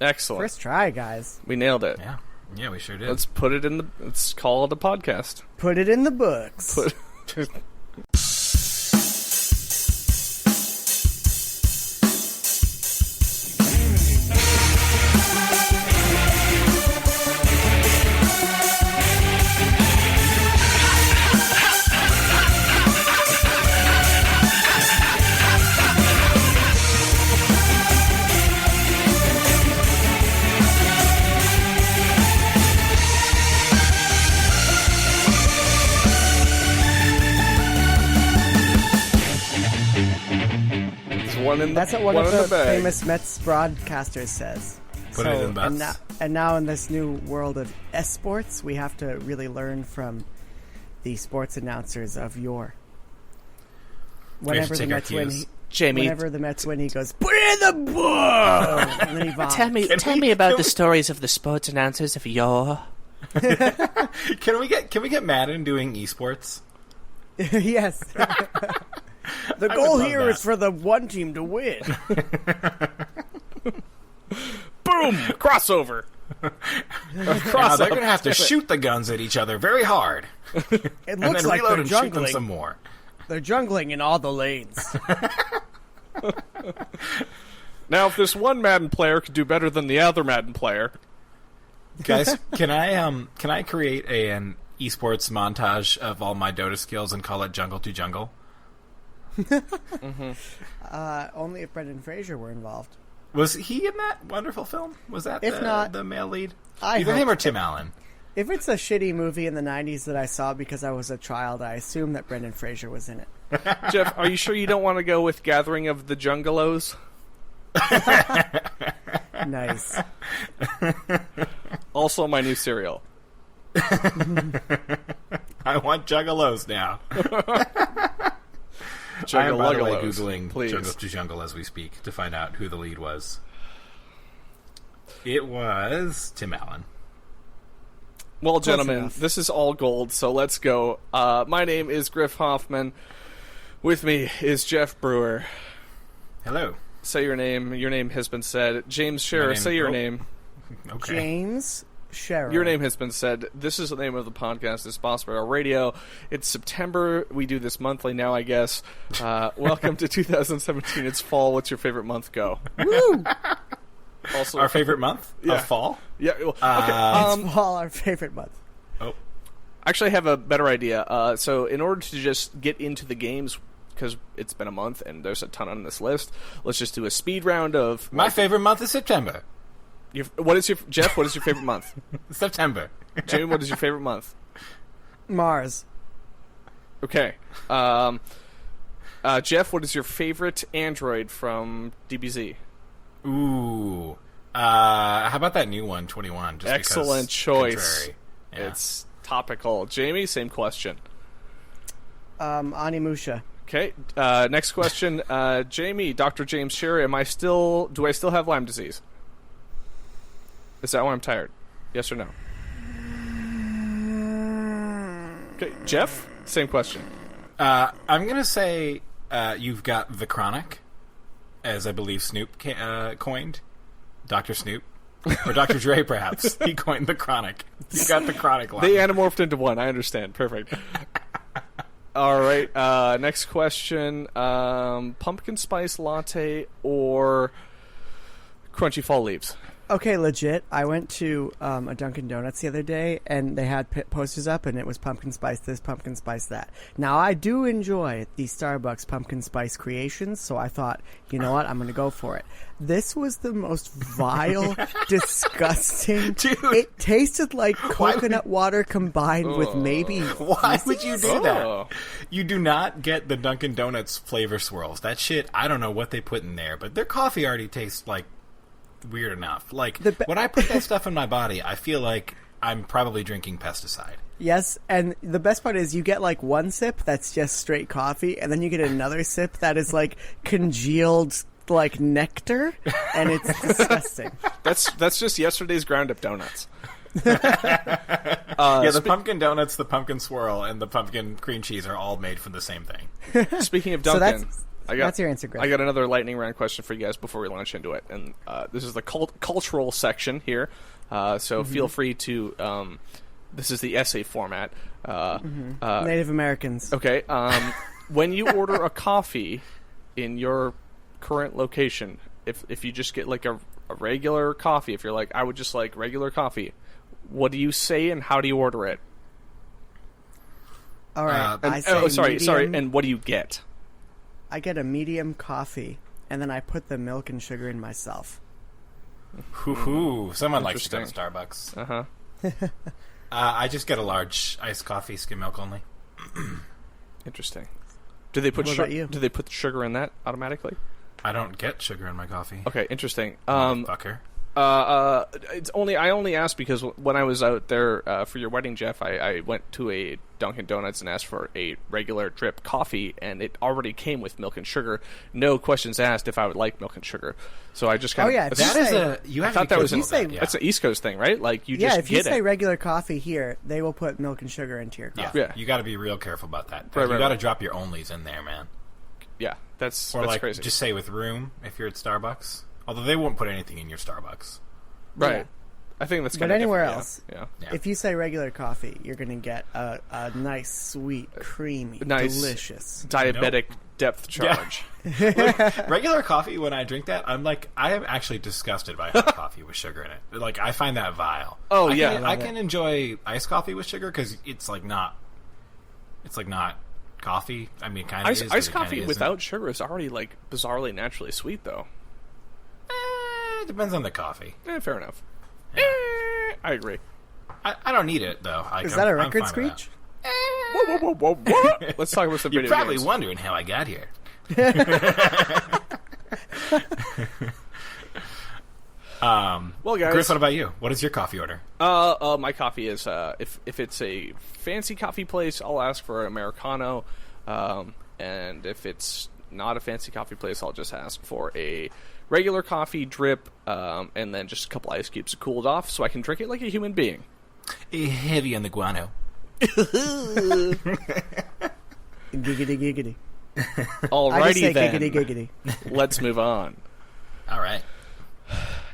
Excellent. First try, guys. We nailed it. Yeah, we sure did. Let's put it in the. Let's call it a podcast. Put it in the books. That's what one of the famous Mets broadcasters says. Put it in the butts. And now in this new world of esports, we have to really learn from the sports announcers of yore. Whenever the Mets win, whenever the Mets win, he goes, "Put it in the book!" And then he vomits. Tell me about the stories of the sports announcers of yore. Can we get Madden doing esports? Yes. The goal here is for the one team to win. Boom! Crossover. Now they're going to have to shoot the guns at each other very hard. It looks like reload they're and shoot them jungling. some more. They're jungling in all the lanes. Now, if this one Madden player could do better than the other Madden player, guys, can I create an esports montage of all my Dota skills and call it Jungle to Jungle? Only if Brendan Fraser were involved. Was he in that wonderful film? Was that the male lead? Either him or Tim Allen. If it's a shitty movie in the 90s that I saw because I was a child, I assume that Brendan Fraser was in it. Jeff, are you sure you don't want to go with Gathering of the Jungleos? Nice. Also my new cereal. I want Juggalos now. I am, by the way, Googling Jungle to Jungle as we speak to find out who the lead was. It was Tim Allen. Well, gentlemen, this is all gold, so let's go. My name is Griff Hoffman. With me is Jeff Brewer. Hello. Say your name. Your name has been said. James Scherer, say your name. Okay. James Scherer. Your name has been said. This is the name of the podcast. It's Boss Radar Radio. It's September. We do this monthly now, I guess. Welcome to 2017. It's fall. What's your favorite month? Go. Woo! Also, our favorite month of fall? Yeah. Well, okay. It's fall, our favorite month. Oh. Actually, I have a better idea. So in order to just get into the games, because it's been a month and there's a ton on this list, let's just do a speed round of... My favorite month is September. Jeff, what is your favorite month? September. Jamie, what is your favorite month? Mars. Okay. Jeff, what is your favorite android from DBZ? Ooh. How about that new one, 21? Just excellent choice. Yeah. It's topical. Jamie, same question. Animusha. Okay. Next question. Jamie, Dr. James Scherer, do I still have Lyme disease? Is that why I'm tired? Yes or no? Okay, Jeff, same question. I'm going to say you've got the chronic, as I believe Snoop coined. Dr. Snoop. Or Dr. Dre, perhaps. He coined the chronic. You got the chronic line. They anamorphed into one. I understand. Perfect. All right. Next question. Pumpkin spice latte or crunchy fall leaves? Okay, legit. I went to a Dunkin' Donuts the other day, and they had posters up, and it was pumpkin spice this, pumpkin spice that. Now, I do enjoy the Starbucks pumpkin spice creations, so I thought, you know what, I'm going to go for it. This was the most vile, disgusting... Dude. It tasted like coconut water combined with maybe... Why would you do that? You do not get the Dunkin' Donuts flavor swirls. That shit, I don't know what they put in there, but their coffee already tastes like weird enough. Like, when I put that stuff in my body, I feel like I'm probably drinking pesticide. Yes, and the best part is you get like one sip that's just straight coffee, and then you get another sip that is like congealed like nectar, and it's disgusting. That's just yesterday's ground up donuts. Yeah, the pumpkin donuts, the pumpkin swirl, and the pumpkin cream cheese are all made from the same thing. Speaking of Dunkin', That's your answer, Griff. I got another lightning round question for you guys before we launch into it, and this is the cultural section here. So feel free to. This is the essay format. Native Americans. Okay. When you order a coffee in your current location, if you just get like a regular coffee, if you're like, I would just like regular coffee, what do you say and how do you order it? All right. Sorry. And what do you get? I get a medium coffee, and then I put the milk and sugar in myself. Hoo-hoo. Someone likes to go to Starbucks. Uh-huh. I just get a large iced coffee, skim milk only. Interesting. Do they put sugar in that automatically? I don't get sugar in my coffee. Okay, interesting. Fucker. It's only I only asked because when I was out there for your wedding, Jeff, I went to a Dunkin' Donuts and asked for a regular drip coffee, and it already came with milk and sugar. No questions asked if I would like milk and sugar. So I just kind of that's an East Coast thing, right? Like you just if you say regular coffee here, they will put milk and sugar into your coffee. Yeah. You got to be real careful about that. You got to drop your onlys in there, man. Yeah, that's crazy. Just say with room if you're at Starbucks. Although they won't put anything in your Starbucks. Right. Yeah. I think that's kind of anywhere else. Yeah. If you say regular coffee, you're going to get a nice, sweet, creamy, delicious, diabetic depth charge. Yeah. Regular coffee, when I drink that, I am actually disgusted by hot coffee with sugar in it. Like, I find that vile. Oh, I can enjoy iced coffee with sugar because it's not coffee. I mean, it kind of is. Iced coffee without sugar is already like bizarrely naturally sweet, though. It depends on the coffee. Fair enough. Yeah. I agree. I don't need it though. Is that a record screech? Whoa. Let's talk about some video games. You're probably wondering how I got here. Well, guys, Griff, what about you? What is your coffee order? My coffee is if it's a fancy coffee place, I'll ask for an Americano, and if it's not a fancy coffee place, I'll just ask for a regular coffee drip, and then just a couple ice cubes to cool it off, so I can drink it like a human being. Heavy on the guano. Giggity. Alrighty then. Giggity. Let's move on. All right.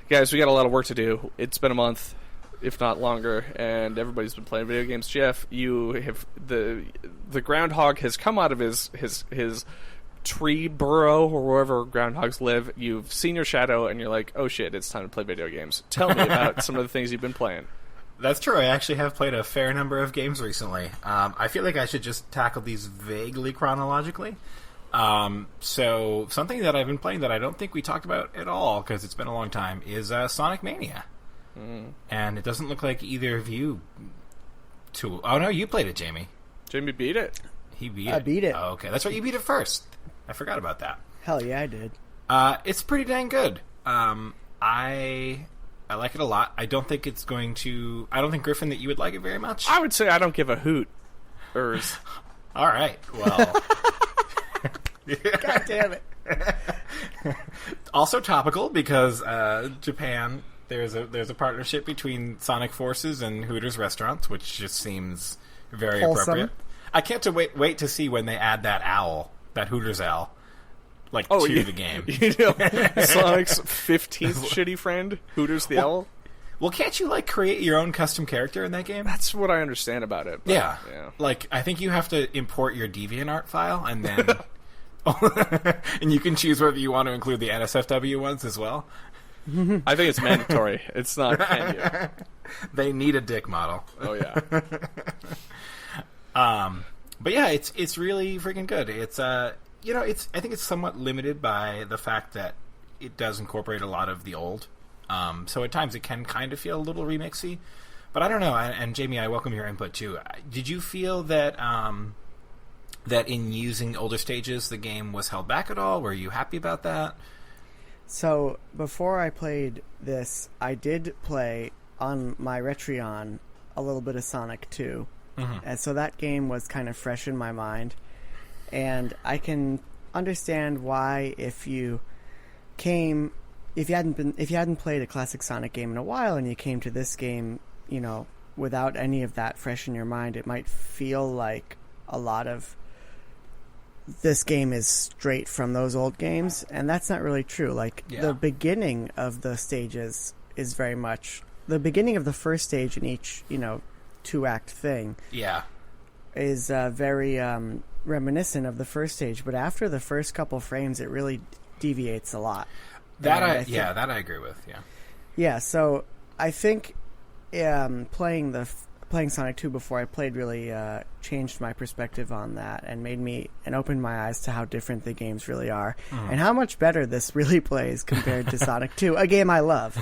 Guys, we got a lot of work to do. It's been a month, if not longer, and everybody's been playing video games. Jeff, you have the groundhog has come out of his tree burrow or wherever groundhogs live. You've seen your shadow, and you're like, oh shit, it's time to play video games. Tell me about some of the things you've been playing. That's true. I actually have played a fair number of games recently. I feel like I should just tackle these vaguely chronologically. So something that I've been playing that I don't think we talked about at all, because it's been a long time, is Sonic Mania. And it doesn't look like either of you Oh no, you played it, Jamie. Jamie beat it. He beat it. I beat it. Oh, okay. That's right, you beat it first. I forgot about that. Hell yeah, I did. It's pretty dang good. I like it a lot. I don't think Griffin, that you would like it very much. I would say I don't give a hoot. All right. Well. God damn it. Also topical because Japan, there's a partnership between Sonic Forces and Hooters restaurants, which just seems very wholesome. Appropriate. I can't wait to see when they add that owl, that Hooters owl, to the game. You know, Sonic's 15th shitty friend, Hooters the owl. Well, can't you create your own custom character in that game? That's what I understand about it. But, yeah. I think you have to import your DeviantArt file and then and you can choose whether you want to include the NSFW ones as well. I think it's mandatory. It's not can you. They need a dick model. Oh yeah. But yeah, it's really freaking good. It's I think it's somewhat limited by the fact that it does incorporate a lot of the old. So at times it can kind of feel a little remixy. But I don't know. And Jamie, I welcome your input too. Did you feel that that in using older stages the game was held back at all? Were you happy about that? So before I played this, I did play on my Retreon a little bit of Sonic 2. Mm-hmm. And so that game was kind of fresh in my mind. And I can understand why if you hadn't played a classic Sonic game in a while and you came to this game, without any of that fresh in your mind, it might feel like a lot of this game is straight from those old games, and that's not really true. Like, the beginning of the stages is very much... The beginning of the first stage in each, 2-act thing is very reminiscent of the first stage, but after the first couple frames, it really deviates a lot. That I agree with, Yeah, so I think playing Sonic 2 before I played really changed my perspective on that and opened my eyes to how different the games really are and how much better this really plays compared to Sonic 2, a game I love.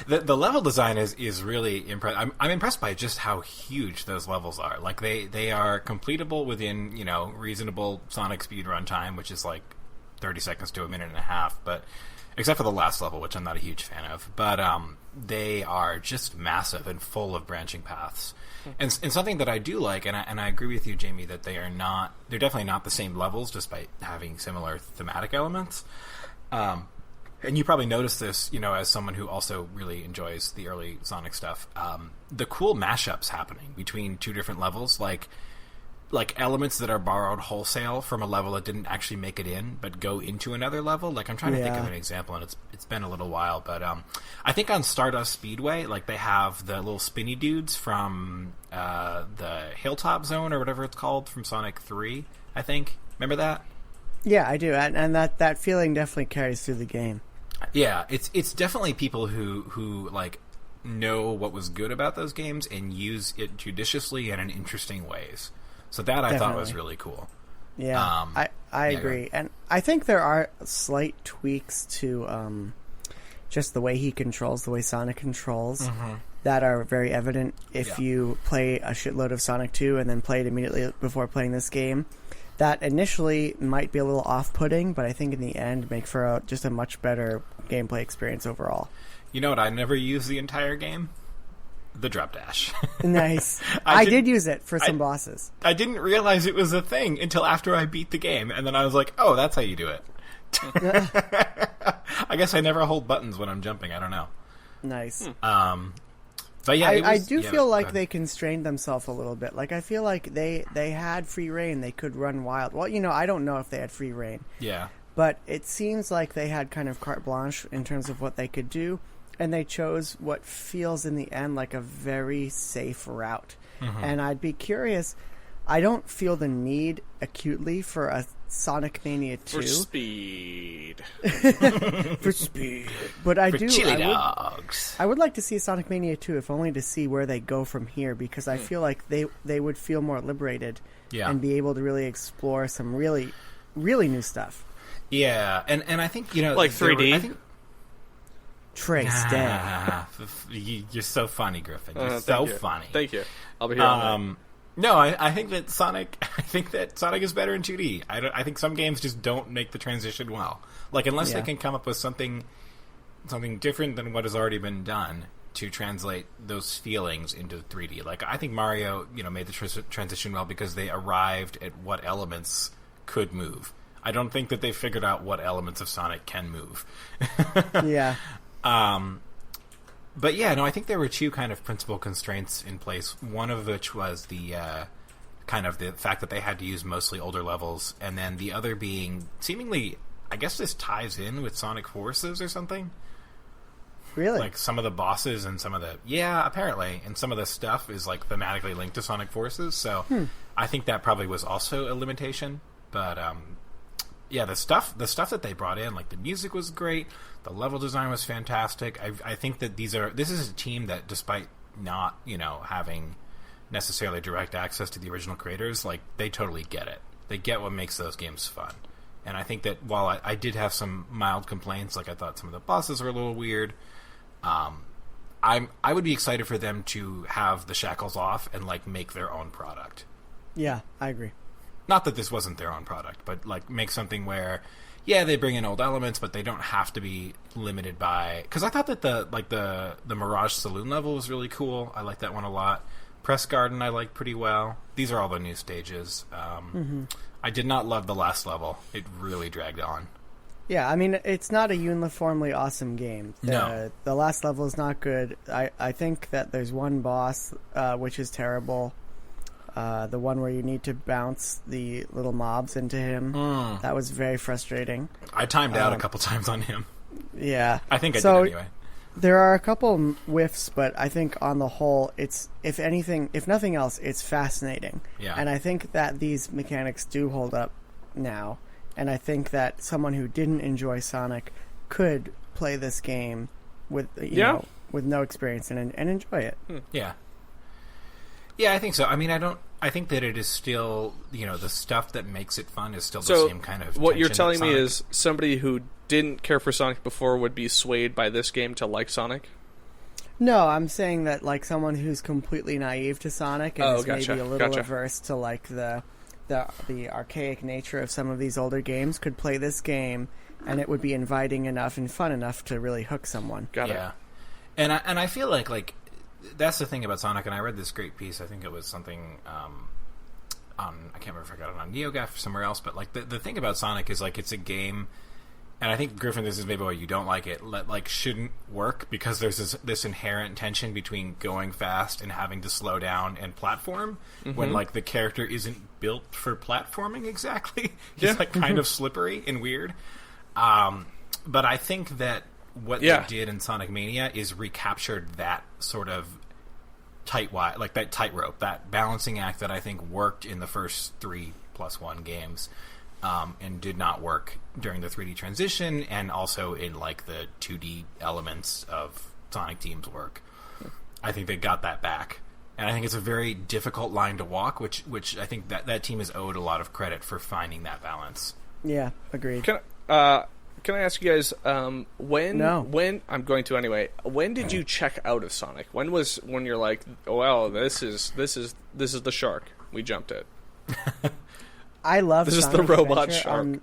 The level design is really impressive. I'm impressed by just how huge those levels are. Like they are completable within reasonable Sonic speed run time, which is like 30 seconds to a minute and a half, but except for the last level, which I'm not a huge fan of. But they are just massive and full of branching paths. And something that I do like, and I agree with you, Jamie, that they're definitely not the same levels, despite having similar thematic elements. And you probably noticed this, as someone who also really enjoys the early Sonic stuff. The cool mashups happening between two different levels, like elements that are borrowed wholesale from a level that didn't actually make it in, but go into another level. Like, I'm trying to think of an example, and it's been a little while, but I think on Stardust Speedway, like, they have the little spinny dudes from the Hilltop Zone or whatever it's called from Sonic 3, I think. Remember that? Yeah, I do, and that feeling definitely carries through the game. Yeah, it's definitely people who like know what was good about those games and use it judiciously and in interesting ways. So that I thought was really cool. Yeah, I agree. And I think there are slight tweaks to just the way he controls, the way Sonic controls, that are very evident if you play a shitload of Sonic 2 and then play it immediately before playing this game. That initially might be a little off-putting, but I think in the end make for just a much better gameplay experience overall. You know what I never use the entire game? The drop dash. Nice. I did use it for some bosses. I didn't realize it was a thing until after I beat the game, and then I was like, oh, that's how you do it. I guess I never hold buttons when I'm jumping. I don't know. Nice. But yeah, I do feel like they constrained themselves a little bit. Like, I feel like they had free reign. They could run wild. Well, I don't know if they had free reign. Yeah. But it seems like they had kind of carte blanche in terms of what they could do. And they chose what feels in the end like a very safe route. And I'd be curious. I don't feel the need acutely for a Sonic Mania 2. For speed. For speed. But I do. Chili dogs. I would like to see Sonic Mania 2, if only to see where they go from here, because I feel like they would feel more liberated and be able to really explore some really, really new stuff. Yeah, and I think, like 3D? Trace dead. You're so funny, Griffin. You're so funny. Thank you. I'll be here all night. No, I think that Sonic is better in 2D. I think some games just don't make the transition well. Like, unless they can come up with something different than what has already been done to translate those feelings into 3D. Like, I think Mario, made the transition well because they arrived at what elements could move. I don't think that they figured out what elements of Sonic can move. Yeah. But yeah, no, I think there were two kind of principal constraints in place. One of which was the kind of the fact that they had to use mostly older levels, and then the other being seemingly, I guess this ties in with Sonic Forces or something. Really? Like some of the bosses and some of the apparently, and some of the stuff is like thematically linked to Sonic Forces. So I think that probably was also a limitation. But yeah, the stuff that they brought in, like the music was great, the level design was fantastic. I think that this is a team that, despite not having necessarily direct access to the original creators, like they totally get it. They get what makes those games fun. And I think that while I did have some mild complaints, like I thought some of the bosses were a little weird, I would be excited for them to have the shackles off and like make their own product. Yeah, I agree. Not that this wasn't their own product, but like make something where, they bring in old elements, but they don't have to be limited by. Because I thought that the Mirage Saloon level was really cool. I like that one a lot. Press Garden I like pretty well. These are all the new stages. I did not love the last level. It really dragged on. Yeah, I mean, it's not a uniformly awesome game. No. The last level is not good. I think that there's one boss which is terrible. The one where you need to bounce the little mobs into him. That was very frustrating. I timed out a couple times on him. Yeah. I think I did anyway. There are a couple whiffs, but I think on the whole, it's, if nothing else, it's fascinating. Yeah. And I think that these mechanics do hold up now. And I think that someone who didn't enjoy Sonic could play this game with know, with no experience and enjoy it. Yeah. Yeah, I think so. I mean, I think that it is still, the stuff that makes it fun is still the same kind of what you're telling me is somebody who didn't care for Sonic before would be swayed by this game to like Sonic? No, I'm saying that like someone who's completely naive to Sonic and is maybe a little averse to like the archaic nature of some of these older games could play this game, and it would be inviting enough and fun enough to really hook someone. Got it. Yeah. And I feel like that's the thing about Sonic, and I read this great piece, I think it was something on, I can't remember if I got it on NeoGAF or somewhere else, but like the thing about Sonic is like it's a game, and I think, Griffin, this is maybe why you don't like it, like shouldn't work because there's this inherent tension between going fast and having to slow down and platform when like the character isn't built for platforming exactly. He's like kind of slippery and weird. But I think that what they did in Sonic Mania is recaptured that sort of that tightrope, that balancing act that I think worked in the first 3+1 games. And did not work during the 3D transition, and also in like the 2D elements of Sonic Team's work. I think they got that back, and I think it's a very difficult line to walk, which I think that team is owed a lot of credit for finding that balance. Yeah, agreed. Can I ask you guys when I'm going to anyway? When did you check out of Sonic? When you're like, oh, well, this is the shark. We jumped it. I love this Sonic is the robot Adventure shark.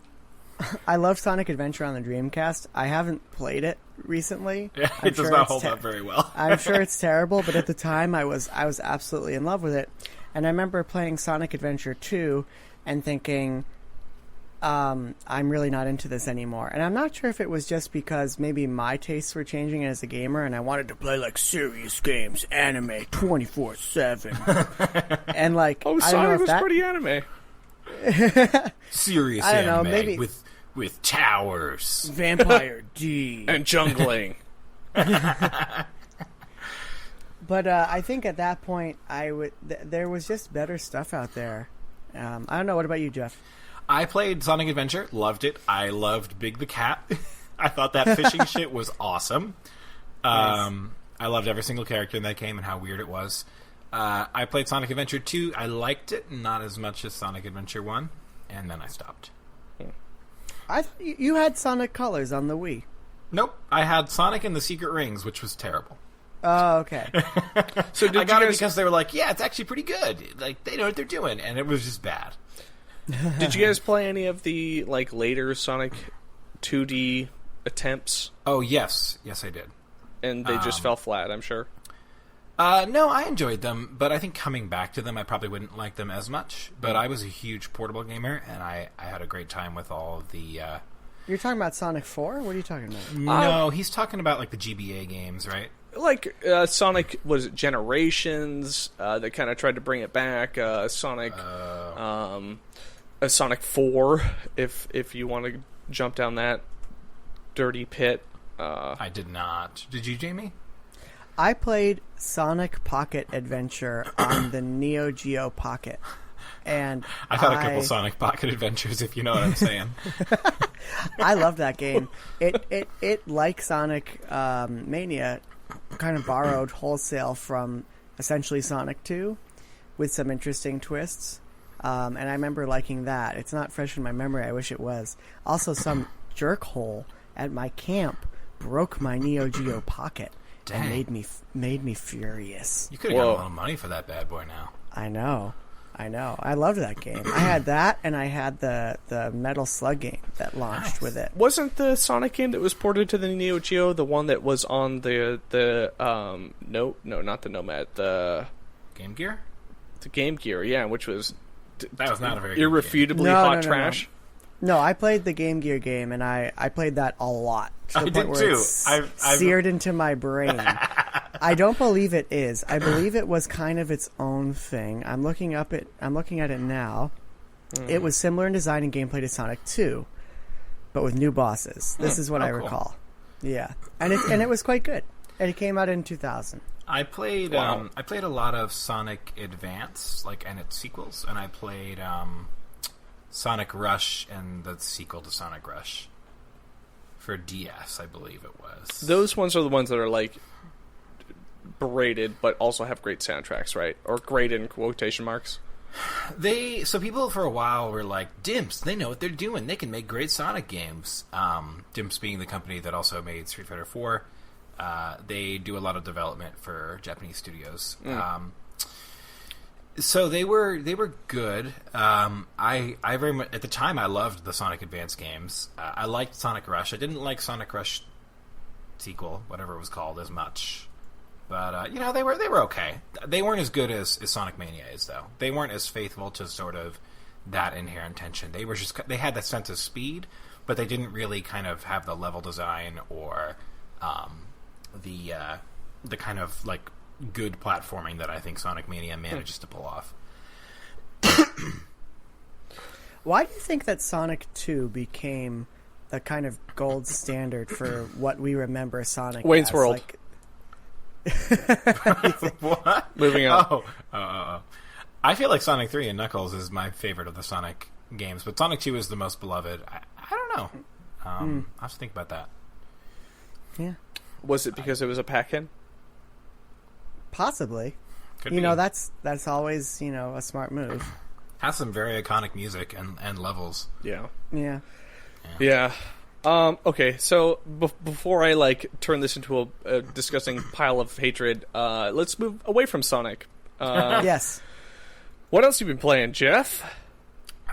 I love Sonic Adventure on the Dreamcast. I haven't played it recently. Yeah, it does not hold up very well. I'm sure it's terrible, but at the time I was absolutely in love with it. And I remember playing Sonic Adventure 2 and thinking, I'm really not into this anymore. And I'm not sure if it was just because maybe my tastes were changing as a gamer and I wanted to play like serious games, anime 24/7. And like, Sonic was pretty anime. Serious I don't know, anime maybe with towers, Vampire D, and jungling. But I think at that point, there was just better stuff out there. I don't know. What about you, Jeff? I played Sonic Adventure, loved it. I loved Big the Cat. I thought that fishing shit was awesome. Nice. I loved every single character in that game and how weird it was. I played Sonic Adventure 2. I liked it, not as much as Sonic Adventure 1, and then I stopped. I thought you had Sonic Colors on the Wii. Nope. I had Sonic and the Secret Rings, which was terrible. Oh, okay. So I got it because they were like, yeah, it's actually pretty good. Like, they know what they're doing, and it was just bad. Did you guys play any of the like later Sonic 2D attempts? Oh, yes. Yes, I did. And they just fell flat, I'm sure. No, I enjoyed them, but I think coming back to them, I probably wouldn't like them as much. But I was a huge portable gamer, and I had a great time with all of the... You're talking about Sonic 4? What are you talking about? No, he's talking about like the GBA games, right? Like Sonic was Generations that kind of tried to bring it back. Sonic 4, if you want to jump down that dirty pit. I did not. Did you, Jamie? I played Sonic Pocket Adventure on the Neo Geo Pocket, and I've had a couple Sonic Pocket Adventures, if you know what I'm saying. I love that game. It like Sonic Mania, kind of borrowed wholesale from essentially Sonic 2, with some interesting twists. And I remember liking that. It's not fresh in my memory. I wish it was. Also, some jerkhole at my camp broke my Neo Geo Pocket. Dang. And made me furious. You could have got a lot of money for that bad boy now. I know. I loved that game. I had that, and I had the Metal Slug game that launched with it. Wasn't the Sonic game that was ported to the Neo Geo the one that was on the no, not the Nomad, the Game Gear? The Game Gear, yeah, which was that was not a very good irrefutably hot trash. No, I played the Game Gear game, and I played that a lot. To the I point did where too. It's seared into my brain. I don't believe it is. I believe it was kind of its own thing. I'm looking at it now. It was similar in design and gameplay to Sonic 2, but with new bosses. This is what I recall. Cool. Yeah, and it was quite good. And it came out in 2000. I played a lot of Sonic Advance, and its sequels, and I played Sonic Rush and the sequel to Sonic Rush for DS, I believe it was. Those ones are the ones that are berated, but also have great soundtracks, right? Or great in quotation marks. So people for a while were like, Dimps, they know what they're doing. They can make great Sonic games. Dimps being the company that also made Street Fighter 4. They do a lot of development for Japanese studios. So they were good. I very much at the time I loved the Sonic Advance games. I liked Sonic Rush. I didn't like Sonic Rush sequel, whatever it was called, as much. But they were okay. They weren't as good as Sonic Mania is, though. They weren't as faithful to sort of that inherent tension. They had that sense of speed, but they didn't really kind of have the level design or the kind of good platforming that I think Sonic Mania manages to pull off. Why do you think that Sonic 2 became the kind of gold standard for what we remember Sonic Wayne's as? World. What? Moving on. I feel like Sonic 3 and Knuckles is my favorite of the Sonic games, but Sonic 2 is the most beloved. I don't know. I'll have to think about that. Yeah. Was it because it was a pack-in? Possibly. Could be. That's always, a smart move. Has some very iconic music and levels. Yeah. Yeah. Okay, so before I turn this into a disgusting pile of hatred, let's move away from Sonic. Yes. What else have you been playing, Jeff?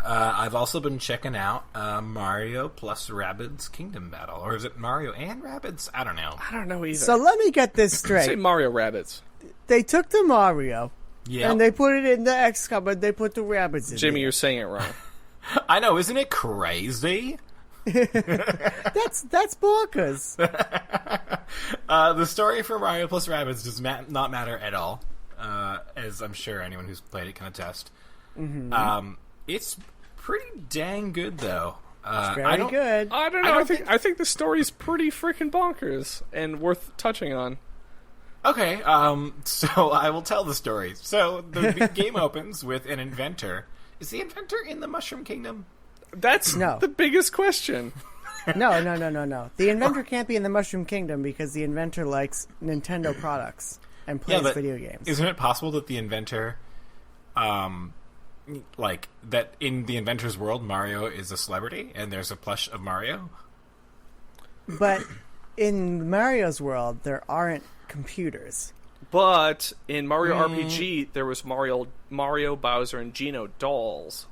I've also been checking out Mario plus Rabbids Kingdom Battle. Or is it Mario and Rabbids? I don't know. I don't know either. So let me get this straight. Say Mario Rabbids. They took the Mario, yeah, and they put it in the XCOM, but they put the Rabbids in Jimmy, there. you're saying it wrong. I know, isn't it crazy? That's bonkers. The story for Mario plus Rabbids does not matter at all, as I'm sure anyone who's played it can attest. Mm-hmm. It's pretty dang good, though. It's very good. I don't know. I think the story's pretty freaking bonkers and worth touching on. Okay, so I will tell the story. So the game opens with an inventor. Is the inventor in the Mushroom Kingdom? That's the biggest question. No. The inventor can't be in the Mushroom Kingdom because the inventor likes Nintendo products and plays video games. Isn't it possible that the inventor, that in the inventor's world, Mario is a celebrity and there's a plush of Mario? But in Mario's world, there aren't computers. But in Mario RPG, there was Mario, Bowser, and Geno dolls.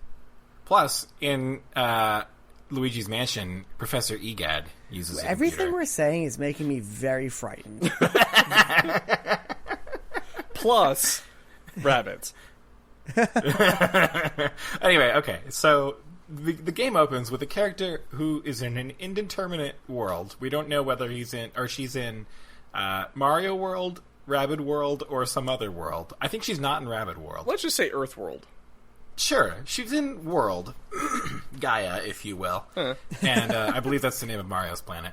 Plus, in Luigi's Mansion, Professor Egad uses a Everything computer. we're saying is making me very frightened. Plus, rabbits. Anyway, okay, so the game opens with a character who is in an indeterminate world. We don't know whether he's in or she's in Mario World, Rabbid World, or some other world. I think she's not in Rabbid World. Let's just say Earth World. Sure, she's in World, Gaia, if you will, and I believe that's the name of Mario's planet.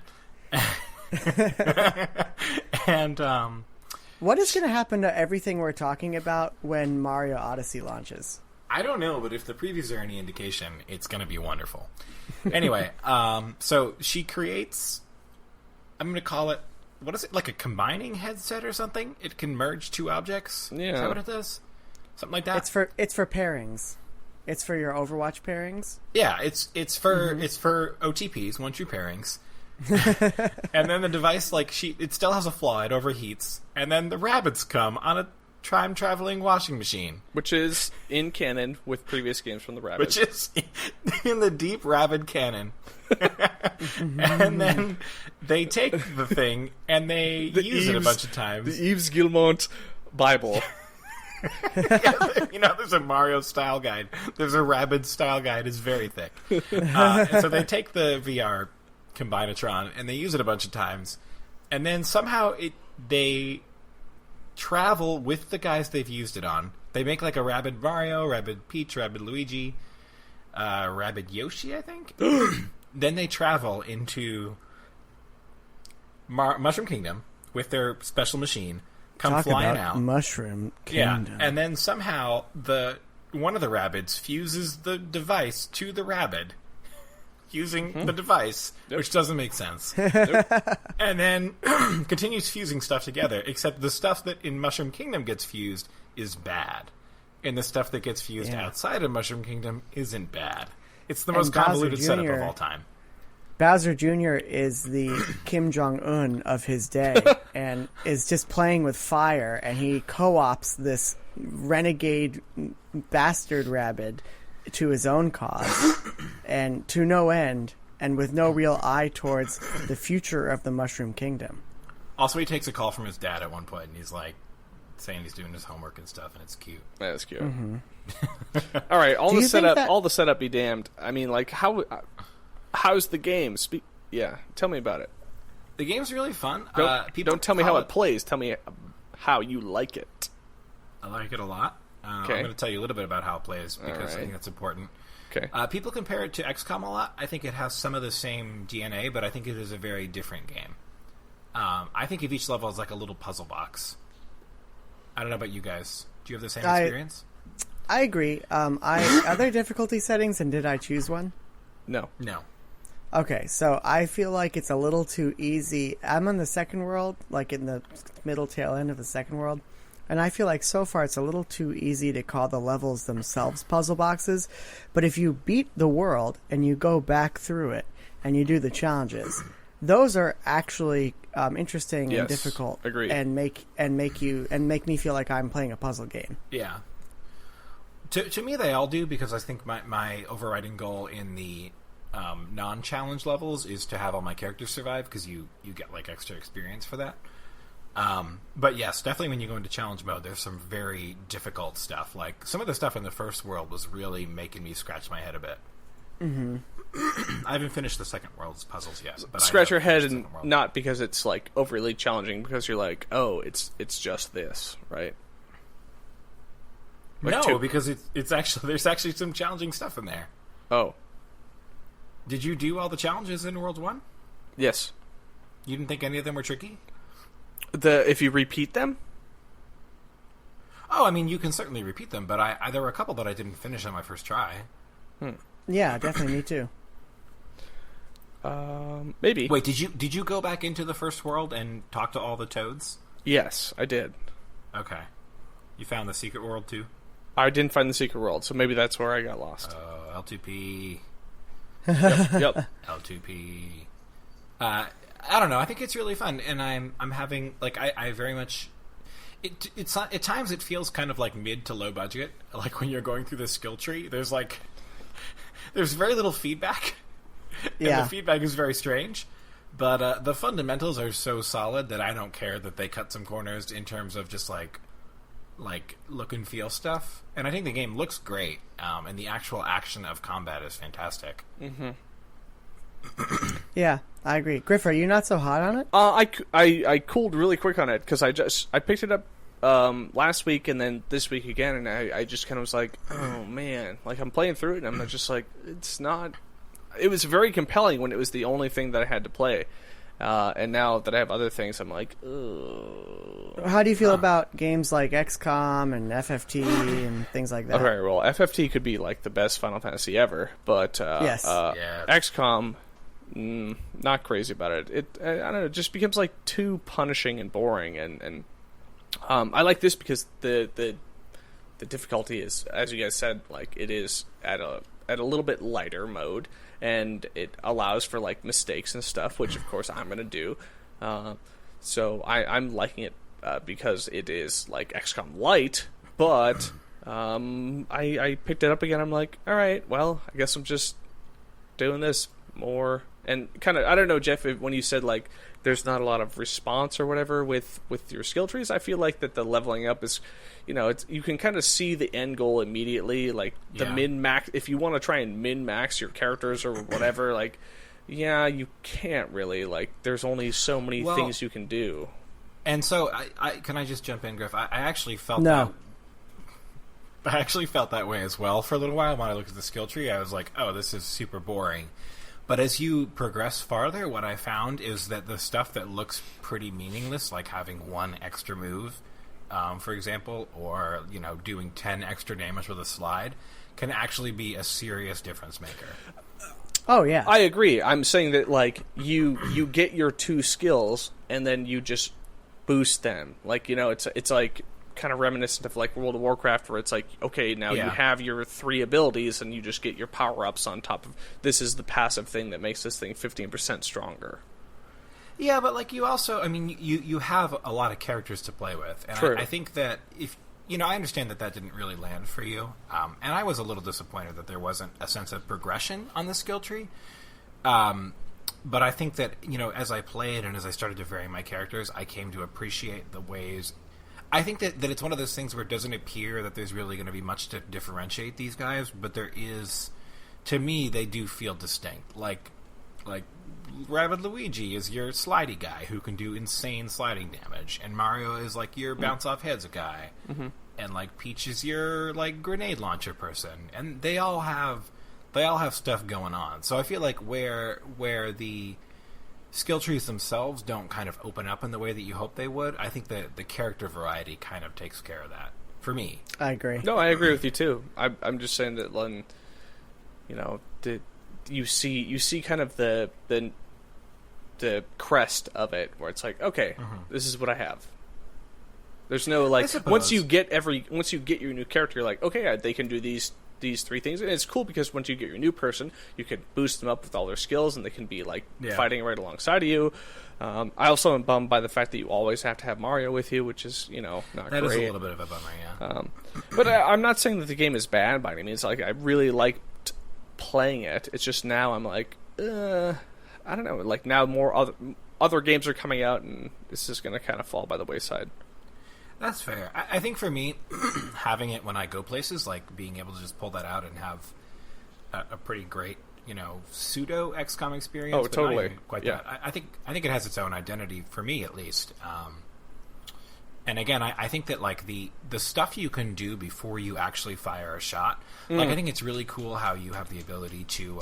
And what is going to happen to everything we're talking about when Mario Odyssey launches? I don't know, but if the previews are any indication, it's going to be wonderful. Anyway, so she creates, I'm going to call it, what is it, like a combining headset or something? It can merge two objects? Yeah. Is that what it does? Something like that? It's for pairings. It's for your Overwatch pairings. Yeah, it's for OTPs, one true pairings. And then the device, it still has a flaw, it overheats, and then the rabbits come on a time-traveling washing machine. Which is in canon with previous games from the Rabbids. Which is in the deep Rabbid canon. And then they take the thing and they use it a bunch of times. The Yves Guillemot Bible. There's a Mario style guide. There's a Rabid style guide. It's very thick. And so they take the VR Combinatron and they use it a bunch of times. And then somehow they travel with the guys they've used it on. They make like a Rabbid Mario, Rabbid Peach, Rabbid Luigi, Rabbid Yoshi, I think. Then they travel into Mushroom Kingdom with their special machine, come flying out. Mushroom Kingdom. Yeah, and then somehow one of the Rabbids fuses the device to the Rabbid using the device, which doesn't make sense. And then continues fusing stuff together, except the stuff that in Mushroom Kingdom gets fused is bad. And the stuff that gets fused outside of Mushroom Kingdom isn't bad. It's the most convoluted setup of all time. Bowser Jr. is the Kim Jong-un of his day and is just playing with fire, and he co-ops this renegade bastard rabbit to his own cause and to no end, and with no real eye towards the future of the Mushroom Kingdom. Also, he takes a call from his dad at one point, and he's like saying he's doing his homework and stuff, and it's cute. That's cute. Mm-hmm. All right, all the setup be damned. I mean, like, how's the game? Tell me about it. The game's really fun. Don't tell me how it plays. Tell me how you like it. I like it a lot. I'm going to tell you a little bit about how it plays because I think that's important. Okay. People compare it to XCOM a lot. I think it has some of the same DNA, but I think it is a very different game. I think of each level as like a little puzzle box. I don't know about you guys. Do you have the same experience? I agree. Are there difficulty settings, and did I choose one? No. Okay, so I feel like it's a little too easy. I'm on the second world, like in the middle tail end of the second world, and I feel like so far it's a little too easy to call the levels themselves puzzle boxes. But if you beat the world and you go back through it and you do the challenges, those are actually interesting and difficult. Agreed. And make me feel like I'm playing a puzzle game. Yeah. To me, they all do, because I think my overriding goal in the non-challenge levels is to have all my characters survive, because you get like extra experience for that. But yes, definitely when you go into challenge mode, there's some very difficult stuff. Like some of the stuff in the first world was really making me scratch my head a bit. Mm-hmm. I haven't finished the second world's puzzles yet. But scratch your head, and not because it's like overly challenging, because you're like, oh, it's just this, right? Like no, because it's actually there's actually some challenging stuff in there. Oh, did you do all the challenges in World 1? Yes. You didn't think any of them were tricky? If you repeat them? Oh, I mean, you can certainly repeat them, but I there were a couple that I didn't finish on my first try. Yeah, definitely me too. Maybe. Wait, did you go back into the first world and talk to all the toads? Yes, I did. Okay. You found the secret world too? I didn't find the secret world, so maybe that's where I got lost. L2P. Yep. L2P. I don't know. I think it's really fun, and I'm having like I very much. It's not, at times it feels kind of like mid to low budget. Like when you're going through the skill tree, there's very little feedback. Yeah. And the feedback is very strange. But the fundamentals are so solid that I don't care that they cut some corners in terms of just like look and feel stuff. And I think the game looks great, and the actual action of combat is fantastic. Mm-hmm. Yeah, I agree. Griff, are you not so hot on it? I cooled really quick on it, because I picked it up last week and then this week again, and I just kind of was like, oh man, like I'm playing through it and I'm just like, it's not. It was very compelling when it was the only thing that I had to play, and now that I have other things, I'm like, ugh. How do you feel about games like XCOM and FFT and things like that? Okay, well, FFT could be like the best Final Fantasy ever, but yes. XCOM, not crazy about it. I don't know, it just becomes like too punishing and boring, and I like this because the difficulty is, as you guys said, like it is at a little bit lighter mode, and it allows for like mistakes and stuff, which of course I'm gonna do. So I'm liking it because it is like XCOM light, but I picked it up again. I'm like, all right, well, I guess I'm just doing this more. And kind of, I don't know, Jeff, when you said like there's not a lot of response or whatever with your skill trees, I feel like that the leveling up is, you can kind of see the end goal immediately, like the min-max. If you want to try and min-max your characters or whatever, like, yeah, you can't really, like, there's only so many things you can do. And so, I can I just jump in, Griff? I actually felt No. I actually felt that way as well for a little while. When I looked at the skill tree, I was like, oh, this is super boring. But as you progress farther, what I found is that the stuff that looks pretty meaningless, like having one extra move, for example, or, doing 10 extra damage with a slide, can actually be a serious difference maker. Oh, yeah. I agree. I'm saying that, like, you get your 2 skills, and then you just boost them. Like, it's like kind of reminiscent of like World of Warcraft, where it's like, okay, now you have your 3 abilities and you just get your power-ups on top of this is the passive thing that makes this thing 15% stronger. Yeah, but like you also, I mean, you have a lot of characters to play with, and I think that if I understand that didn't really land for you, and I was a little disappointed that there wasn't a sense of progression on the skill tree. But I think that as I played and as I started to vary my characters, I came to appreciate the ways. I think that it's one of those things where it doesn't appear that there's really going to be much to differentiate these guys, but there is. To me, they do feel distinct. Like Rabbid Luigi is your slidey guy who can do insane sliding damage, and Mario is like your bounce off heads guy, and like Peach is your like grenade launcher person, and they all have stuff going on. So I feel like where the skill trees themselves don't kind of open up in the way that you hope they would, I think that the character variety kind of takes care of that for me. I agree. No, I agree with you too. I'm just saying that when you see kind of the crest of it, where it's like, okay, this is what I have. There's no like once you get your new character, you're like, okay, they can do these 3 things, and it's cool because once you get your new person, you can boost them up with all their skills, and they can be like fighting right alongside of you. I also am bummed by the fact that you always have to have Mario with you, which is not great. That is a little bit of a bummer, yeah. But I'm not saying that the game is bad by any means. Like I really liked playing it. It's just now I'm like, I don't know. Like now more other games are coming out, and this is going to kind of fall by the wayside. That's fair. I think for me, having it when I go places, like being able to just pull that out and have a pretty great, pseudo XCOM experience. Oh, totally. Not even quite that. I think it has its own identity for me, at least. And again, I think that like the stuff you can do before you actually fire a shot, like I think it's really cool how you have the ability to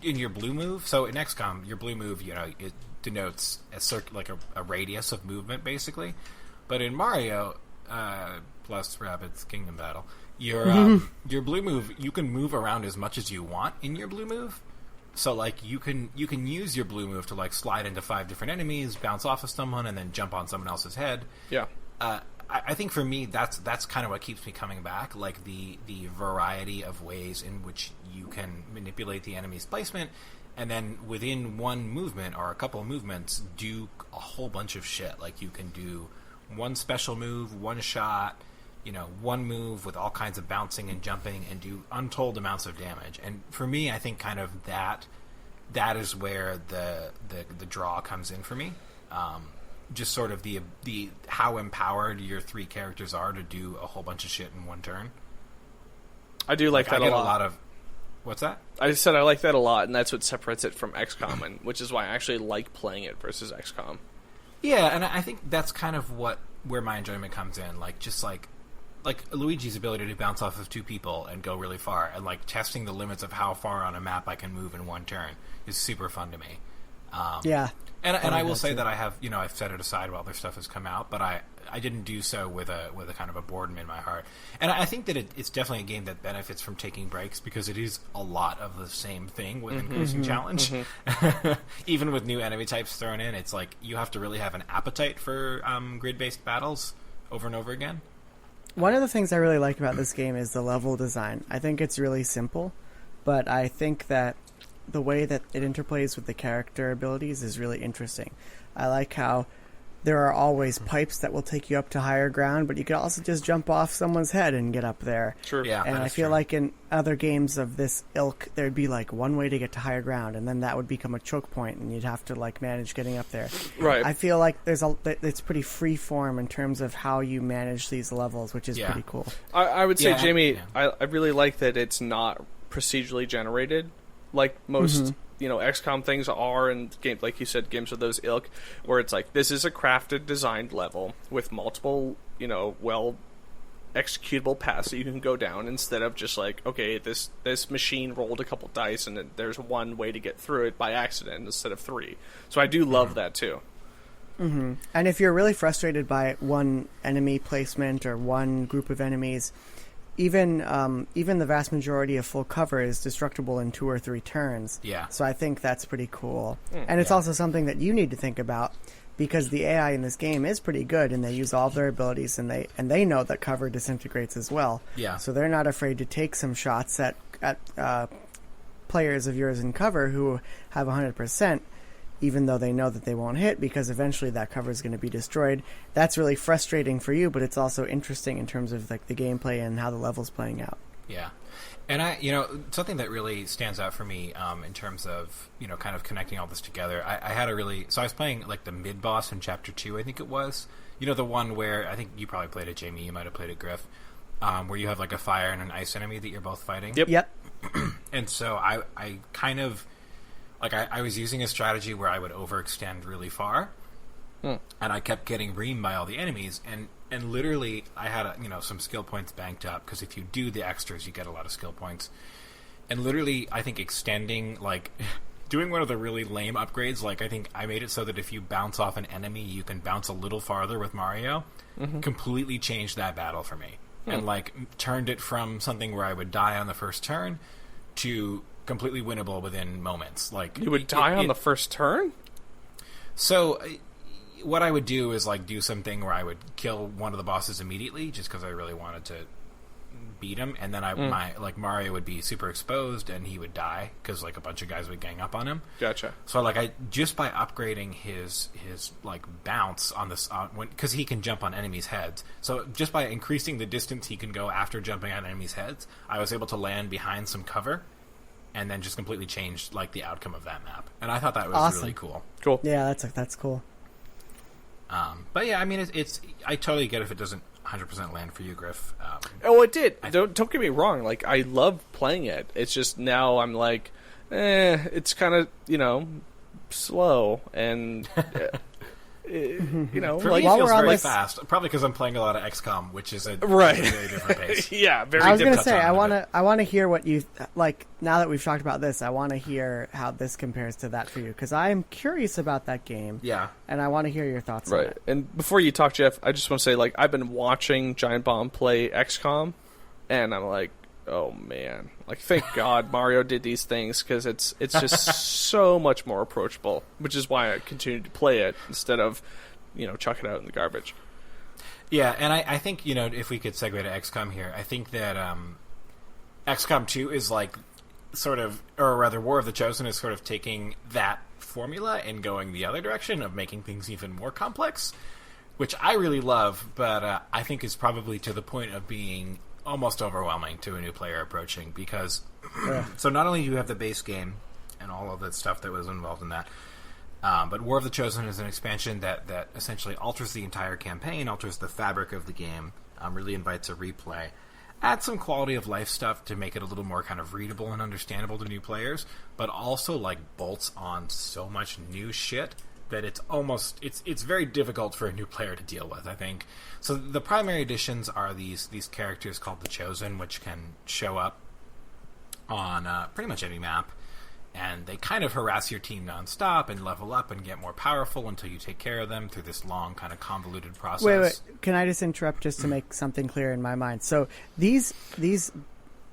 in your blue move. So in XCOM, your blue move, it denotes a radius of movement, basically. But in Mario, plus Rabbids Kingdom Battle, your blue move, you can move around as much as you want in your blue move. So like you can use your blue move to like slide into 5 different enemies, bounce off of someone, and then jump on someone else's head. Yeah. I think for me that's kind of what keeps me coming back, like the variety of ways in which you can manipulate the enemy's placement, and then within one movement or a couple of movements, do a whole bunch of shit. Like you can do one special move, one shot, one move with all kinds of bouncing and jumping, and do untold amounts of damage. And for me, I think kind of that is where the draw comes in for me. Just sort of the how empowered your 3 characters are to do a whole bunch of shit in one turn. I do like that I get a lot. A lot of what's that? I said I like that a lot, and that's what separates it from XCOM, and which is why I actually like playing it versus XCOM. Yeah, and I think that's kind of where my enjoyment comes in. Like just like Luigi's ability to bounce off of 2 people and go really far, and like testing the limits of how far on a map I can move in one turn is super fun to me. Yeah. And I will say that I have, I've set it aside while other stuff has come out, but I didn't do so with a kind of a boredom in my heart. And I think that it's definitely a game that benefits from taking breaks, because it is a lot of the same thing with Increasing Challenge. Even with new enemy types thrown in, it's like you have to really have an appetite for grid-based battles over and over again. One of the things I really like about this game is the level design. I think it's really simple, but I think that the way that it interplays with the character abilities is really interesting. I like how there are always pipes that will take you up to higher ground, but you could also just jump off someone's head and get up there. True. Yeah, and I feel like in other games of this ilk, there'd be like one way to get to higher ground, and then that would become a choke point, and you'd have to like manage getting up there. Right. I feel like it's pretty free form in terms of how you manage these levels, which is pretty cool. I would say, Jamie, I really like that it's not procedurally generated like most XCOM things are, and game, like you said, games of those ilk, where it's like, this is a crafted, designed level with multiple, well executable paths that you can go down, instead of just like, okay, this machine rolled a couple dice and there's one way to get through it by accident instead of three. So I do love that too. Mm-hmm. And if you're really frustrated by one enemy placement or one group of enemies, even the vast majority of full cover is destructible in 2 or 3 turns. Yeah. So I think that's pretty cool. And it's also something that you need to think about, because the AI in this game is pretty good, and they use all of their abilities, and they know that cover disintegrates as well. Yeah. So they're not afraid to take some shots at players of yours in cover who have 100%, even though they know that they won't hit, because eventually that cover is going to be destroyed. That's really frustrating for you, but it's also interesting in terms of like the gameplay and how the level's playing out. Yeah. And something that really stands out for me in terms of, kind of connecting all this together, I had so I was playing like the mid-boss in Chapter 2, I think it was. The one where, I think you probably played it, Jamie, you might have played it, Griff, where you have like a fire and an ice enemy that you're both fighting. Yep. And so I kind of, like, I was using a strategy where I would overextend really far, and I kept getting reamed by all the enemies, and literally I had some skill points banked up, because if you do the extras you get a lot of skill points, and literally I think extending, like doing one of the really lame upgrades, like I think I made it so that if you bounce off an enemy you can bounce a little farther with Mario, completely changed that battle for me, and like turned it from something where I would die on the first turn to completely winnable within moments. Like, you would die on the first turn? So what I would do is like do something where I would kill one of the bosses immediately, just because I really wanted to beat him, and then Mario would be super exposed and he would die because like a bunch of guys would gang up on him. Gotcha. So like I just by upgrading his like bounce on this because he can jump on enemies' heads, so just by increasing the distance he can go after jumping on enemies' heads, I was able to land behind some cover, and then just completely changed like the outcome of that map. And I thought that was awesome. Really cool. Cool. Yeah, that's cool. But yeah, I mean, it's I totally get if it doesn't 100% land for you, Griff. It did. Don't get me wrong. Like, I love playing it. It's just now I'm like, it's kind of slow, and for me, it while feels we're on very this fast. Probably because I'm playing a lot of XCOM, which is a right. very different pace. Yeah, very. I was different. going to say I want to hear what you like. Now that we've talked about this, I want to hear how this compares to that for you, because I am curious about that game. Yeah, and I want to hear your thoughts on it. And before you talk, Jeff, I just want to say, like, I've been watching Giant Bomb play XCOM, and I'm like, oh man, like, thank God Mario did these things, because it's just so much more approachable, which is why I continue to play it instead of chuck it out in the garbage. Yeah, and I think if we could segue to XCOM here, I think that XCOM 2 is like sort of, or rather War of the Chosen is sort of taking that formula and going the other direction of making things even more complex, which I really love, but I think is probably to the point of being almost overwhelming to a new player approaching, because so not only do you have the base game and all of that stuff that was involved in that, but War of the Chosen is an expansion that essentially alters the entire campaign, alters the fabric of the game, really invites a replay, adds some quality of life stuff to make it a little more kind of readable and understandable to new players, but also like bolts on so much new shit that it's very difficult for a new player to deal with, I think. So the primary additions are these characters called the Chosen, which can show up on pretty much any map, and they kind of harass your team nonstop and level up and get more powerful until you take care of them through this long kind of convoluted process. Wait, can I just interrupt just to make something clear in my mind? So these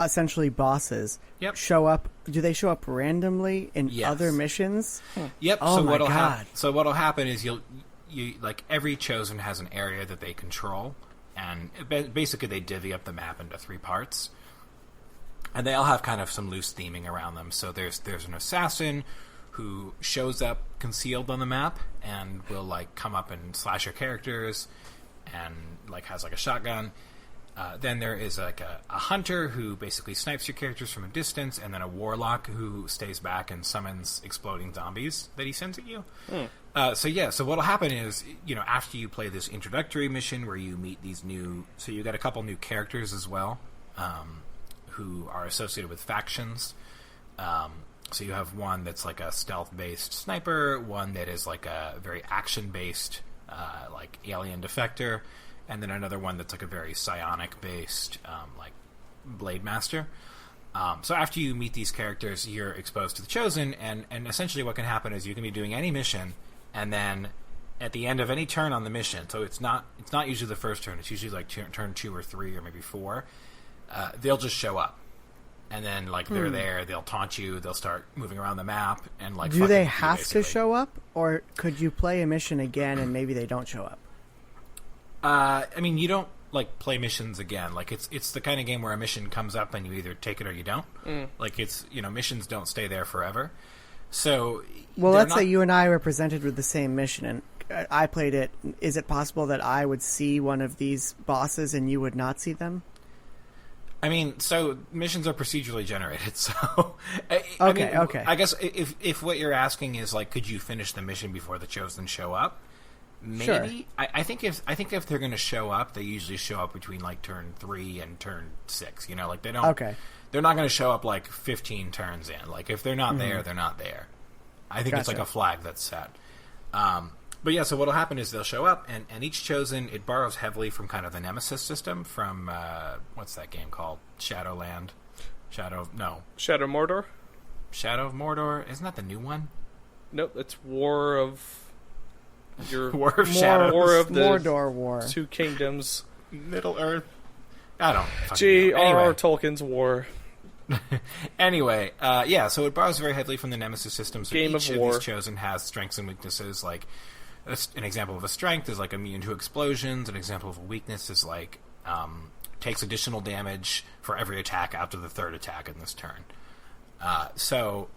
essentially bosses show up. Do they show up randomly in other missions? Yep. Oh my God. So what'll happen is you like every Chosen has an area that they control, and basically they divvy up the map into 3 parts. And they all have kind of some loose theming around them. So there's an assassin who shows up concealed on the map and will like come up and slash your characters, and like has like a shotgun. Then there is like a hunter who basically snipes your characters from a distance, and then a warlock who stays back and summons exploding zombies that he sends at you. So what'll happen is, after you play this introductory mission where you meet these so you get a couple new characters as well, who are associated with factions, So you have one that's like a stealth-based sniper, one that is like a very action-based, like alien defector, and then another one that's like a very psionic-based, like Blade Master. So after you meet these characters, you're exposed to the Chosen, and essentially what can happen is you can be doing any mission, and then at the end of any turn on the mission, so it's not usually the first turn, it's usually like turn 2 or 3 or maybe 4, they'll just show up. And then, like, they're there, they'll taunt you, they'll start moving around the map, and, like... Do they have to show up, or could you play a mission again and maybe they don't show up? I mean, you don't, like, play missions again. Like, it's the kind of game where a mission comes up and you either take it or you don't. Like, it's, missions don't stay there forever. So... Well, let's say you and I were presented with the same mission, and I played it. Is it possible that I would see one of these bosses and you would not see them? I mean, so missions are procedurally generated, so... Okay. I guess if what you're asking is, like, could you finish the mission before the Chosen show up? Maybe. Sure. I think if they're going to show up, they usually show up between, like, turn 3 and turn 6, like, they don't... Okay. They're not going to show up, like, 15 turns in. Like, if they're not there, they're not there. I think it's like a flag that's set. But yeah, so what'll happen is they'll show up, and each Chosen, it borrows heavily from kind of the Nemesis system from, what's that game called? Shadowland? Shadow Mordor? Shadow of Mordor? Isn't that the new one? Nope, it's War of... War of Shadows. War of the Mordor War. 2 Kingdoms. Middle Earth. I don't J.R.R. Tolkien's War. Anyway, yeah, so it borrows very heavily from the Nemesis system, so Game each of of War. these Chosen has strengths and weaknesses, like... An example of a strength is like immune to explosions. An example of a weakness is like takes additional damage for every attack after the third attack in this turn. So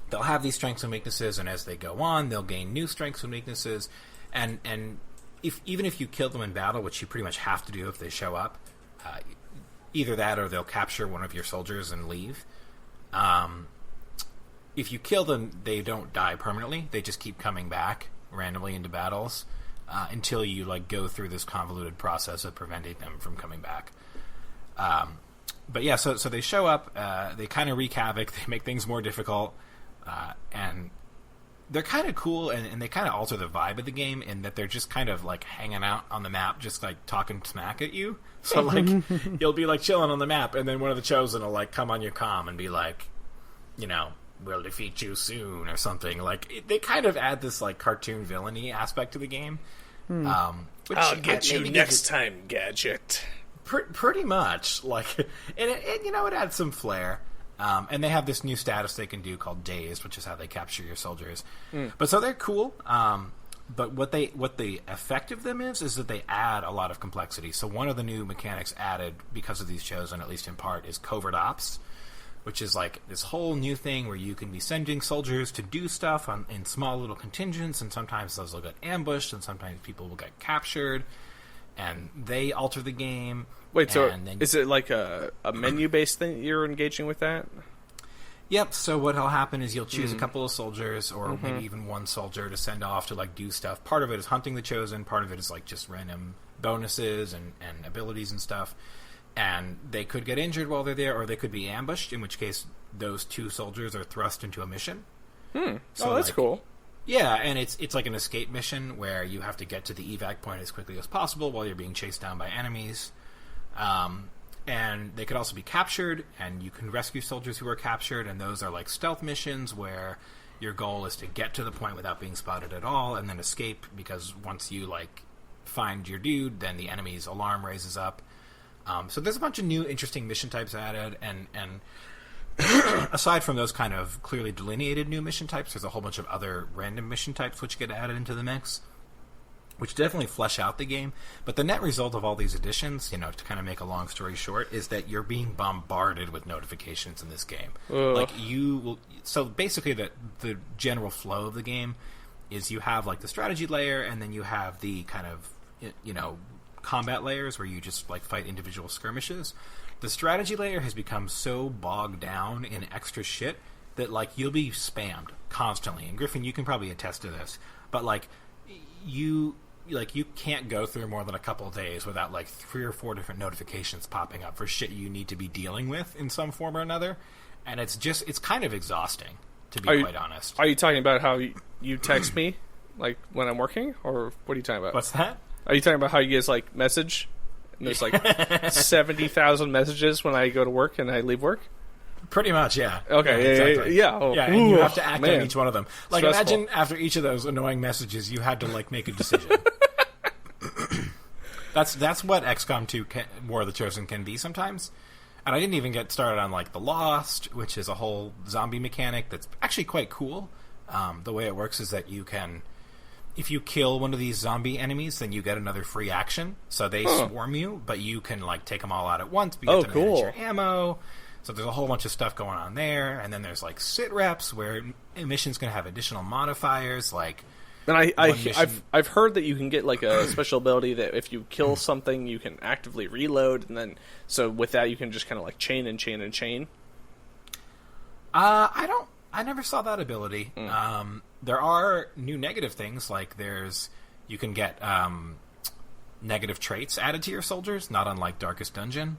they'll have these strengths and weaknesses, and as they go on, they'll gain new strengths and weaknesses. And even if you kill them in battle, which you pretty much have to do if they show up, either that or they'll capture one of your soldiers and leave. If you kill them, they don't die permanently. They just keep coming back randomly into battles until you like go through this convoluted process of preventing them from coming back. But yeah, so they show up, they kind of wreak havoc, they make things more difficult, and they're kind of cool, and they kind of alter the vibe of the game in that they're just kind of like hanging out on the map, just like talking smack at you. So like you'll be like chilling on the map, and then one of the Chosen will like come on your comm and be like, we'll defeat you soon or something. Like they kind of add this like cartoon villainy aspect to the game. Which I'll get you next time, Gadget. Pretty much, like, and it adds some flair. And they have this new status they can do called Dazed, which is how they capture your soldiers. But so they're cool. But what the effect of them is that they add a lot of complexity. So one of the new mechanics added because of these Chosen, at least in part, is covert ops, which is like this whole new thing where you can be sending soldiers to do stuff in small little contingents, and sometimes those will get ambushed, and sometimes people will get captured, and they alter the game. Wait, so is it like a menu-based thing you're engaging with that? Yep, so what'll happen is you'll choose a couple of soldiers, or maybe even one soldier to send off to like do stuff. Part of it is hunting the Chosen, part of it is like just random bonuses and abilities and stuff. And they could get injured while they're there, or they could be ambushed, in which case those 2 soldiers are thrust into a mission. So that's cool. Yeah, and it's like an escape mission where you have to get to the evac point as quickly as possible while you're being chased down by enemies. And they could also be captured, and you can rescue soldiers who are captured, and those are like stealth missions where your goal is to get to the point without being spotted at all, and then escape, because once you like find your dude, then the enemy's alarm raises up. So there's a bunch of new interesting mission types added, and aside from those kind of clearly delineated new mission types, there's a whole bunch of other random mission types which get added into the mix, which definitely flesh out the game. But the net result of all these additions, to kind of make a long story short, is that you're being bombarded with notifications in this game. Like you will. So basically, the general flow of the game is you have like the strategy layer, and then you have the kind of combat layers where you just like fight individual skirmishes. The strategy layer has become so bogged down in extra shit that like you'll be spammed constantly. And Griffin, you can probably attest to this, but like you can't go through more than a couple of days without like 3 or 4 different notifications popping up for shit you need to be dealing with in some form or another. and it's kind of exhausting, to be quite honest. Are you talking about how you text me, like, when I'm working? Or what are you talking about? What's that? Are you talking about how you guys, like, message? And there's, like, 70,000 messages when I go to work and I leave work? Pretty much, yeah. Okay, yeah, exactly. yeah. Oh, yeah, and you have to act on each one of them. Like, Stressful. imagine after each of those annoying messages, you had to, like, make a decision. That's what XCOM 2 War of the Chosen can be sometimes. And I didn't even get started on, like, The Lost, which is a whole zombie mechanic that's actually quite cool. The way it works is that you can... If you kill one of these zombie enemies, then you get another free action. So they swarm you, but you can, like, take them all out at once. You get to manage your ammo. So there's a whole bunch of stuff going on there. And then there's, like, sit reps where a mission's going to have additional modifiers, like... And I've heard that you can get, like, a special ability that if you kill something, you can actively reload, and then so with that you can just kind of like chain and chain and chain. I never saw that ability. There are new negative things, like you can get negative traits added to your soldiers, not unlike Darkest Dungeon.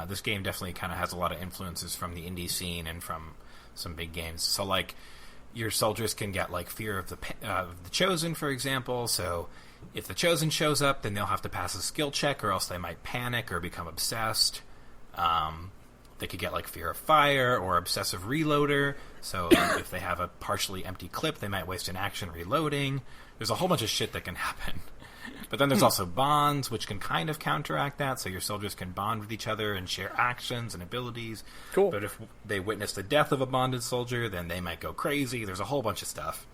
This game definitely kind of has a lot of influences from the indie scene and from some big games. So, like, your soldiers can get, like, fear of the Chosen, for example. So if the Chosen shows up, then they'll have to pass a skill check, or else they might panic or become obsessed. They could get, like, fear of fire or obsessive reloader. So if they have a partially empty clip, they might waste an action reloading. There's a whole bunch of shit that can happen. But then there's also bonds, which can kind of counteract that, so your soldiers can bond with each other and share actions and abilities. Cool. But if they witness the death of a bonded soldier, then they might go crazy. There's a whole bunch of stuff.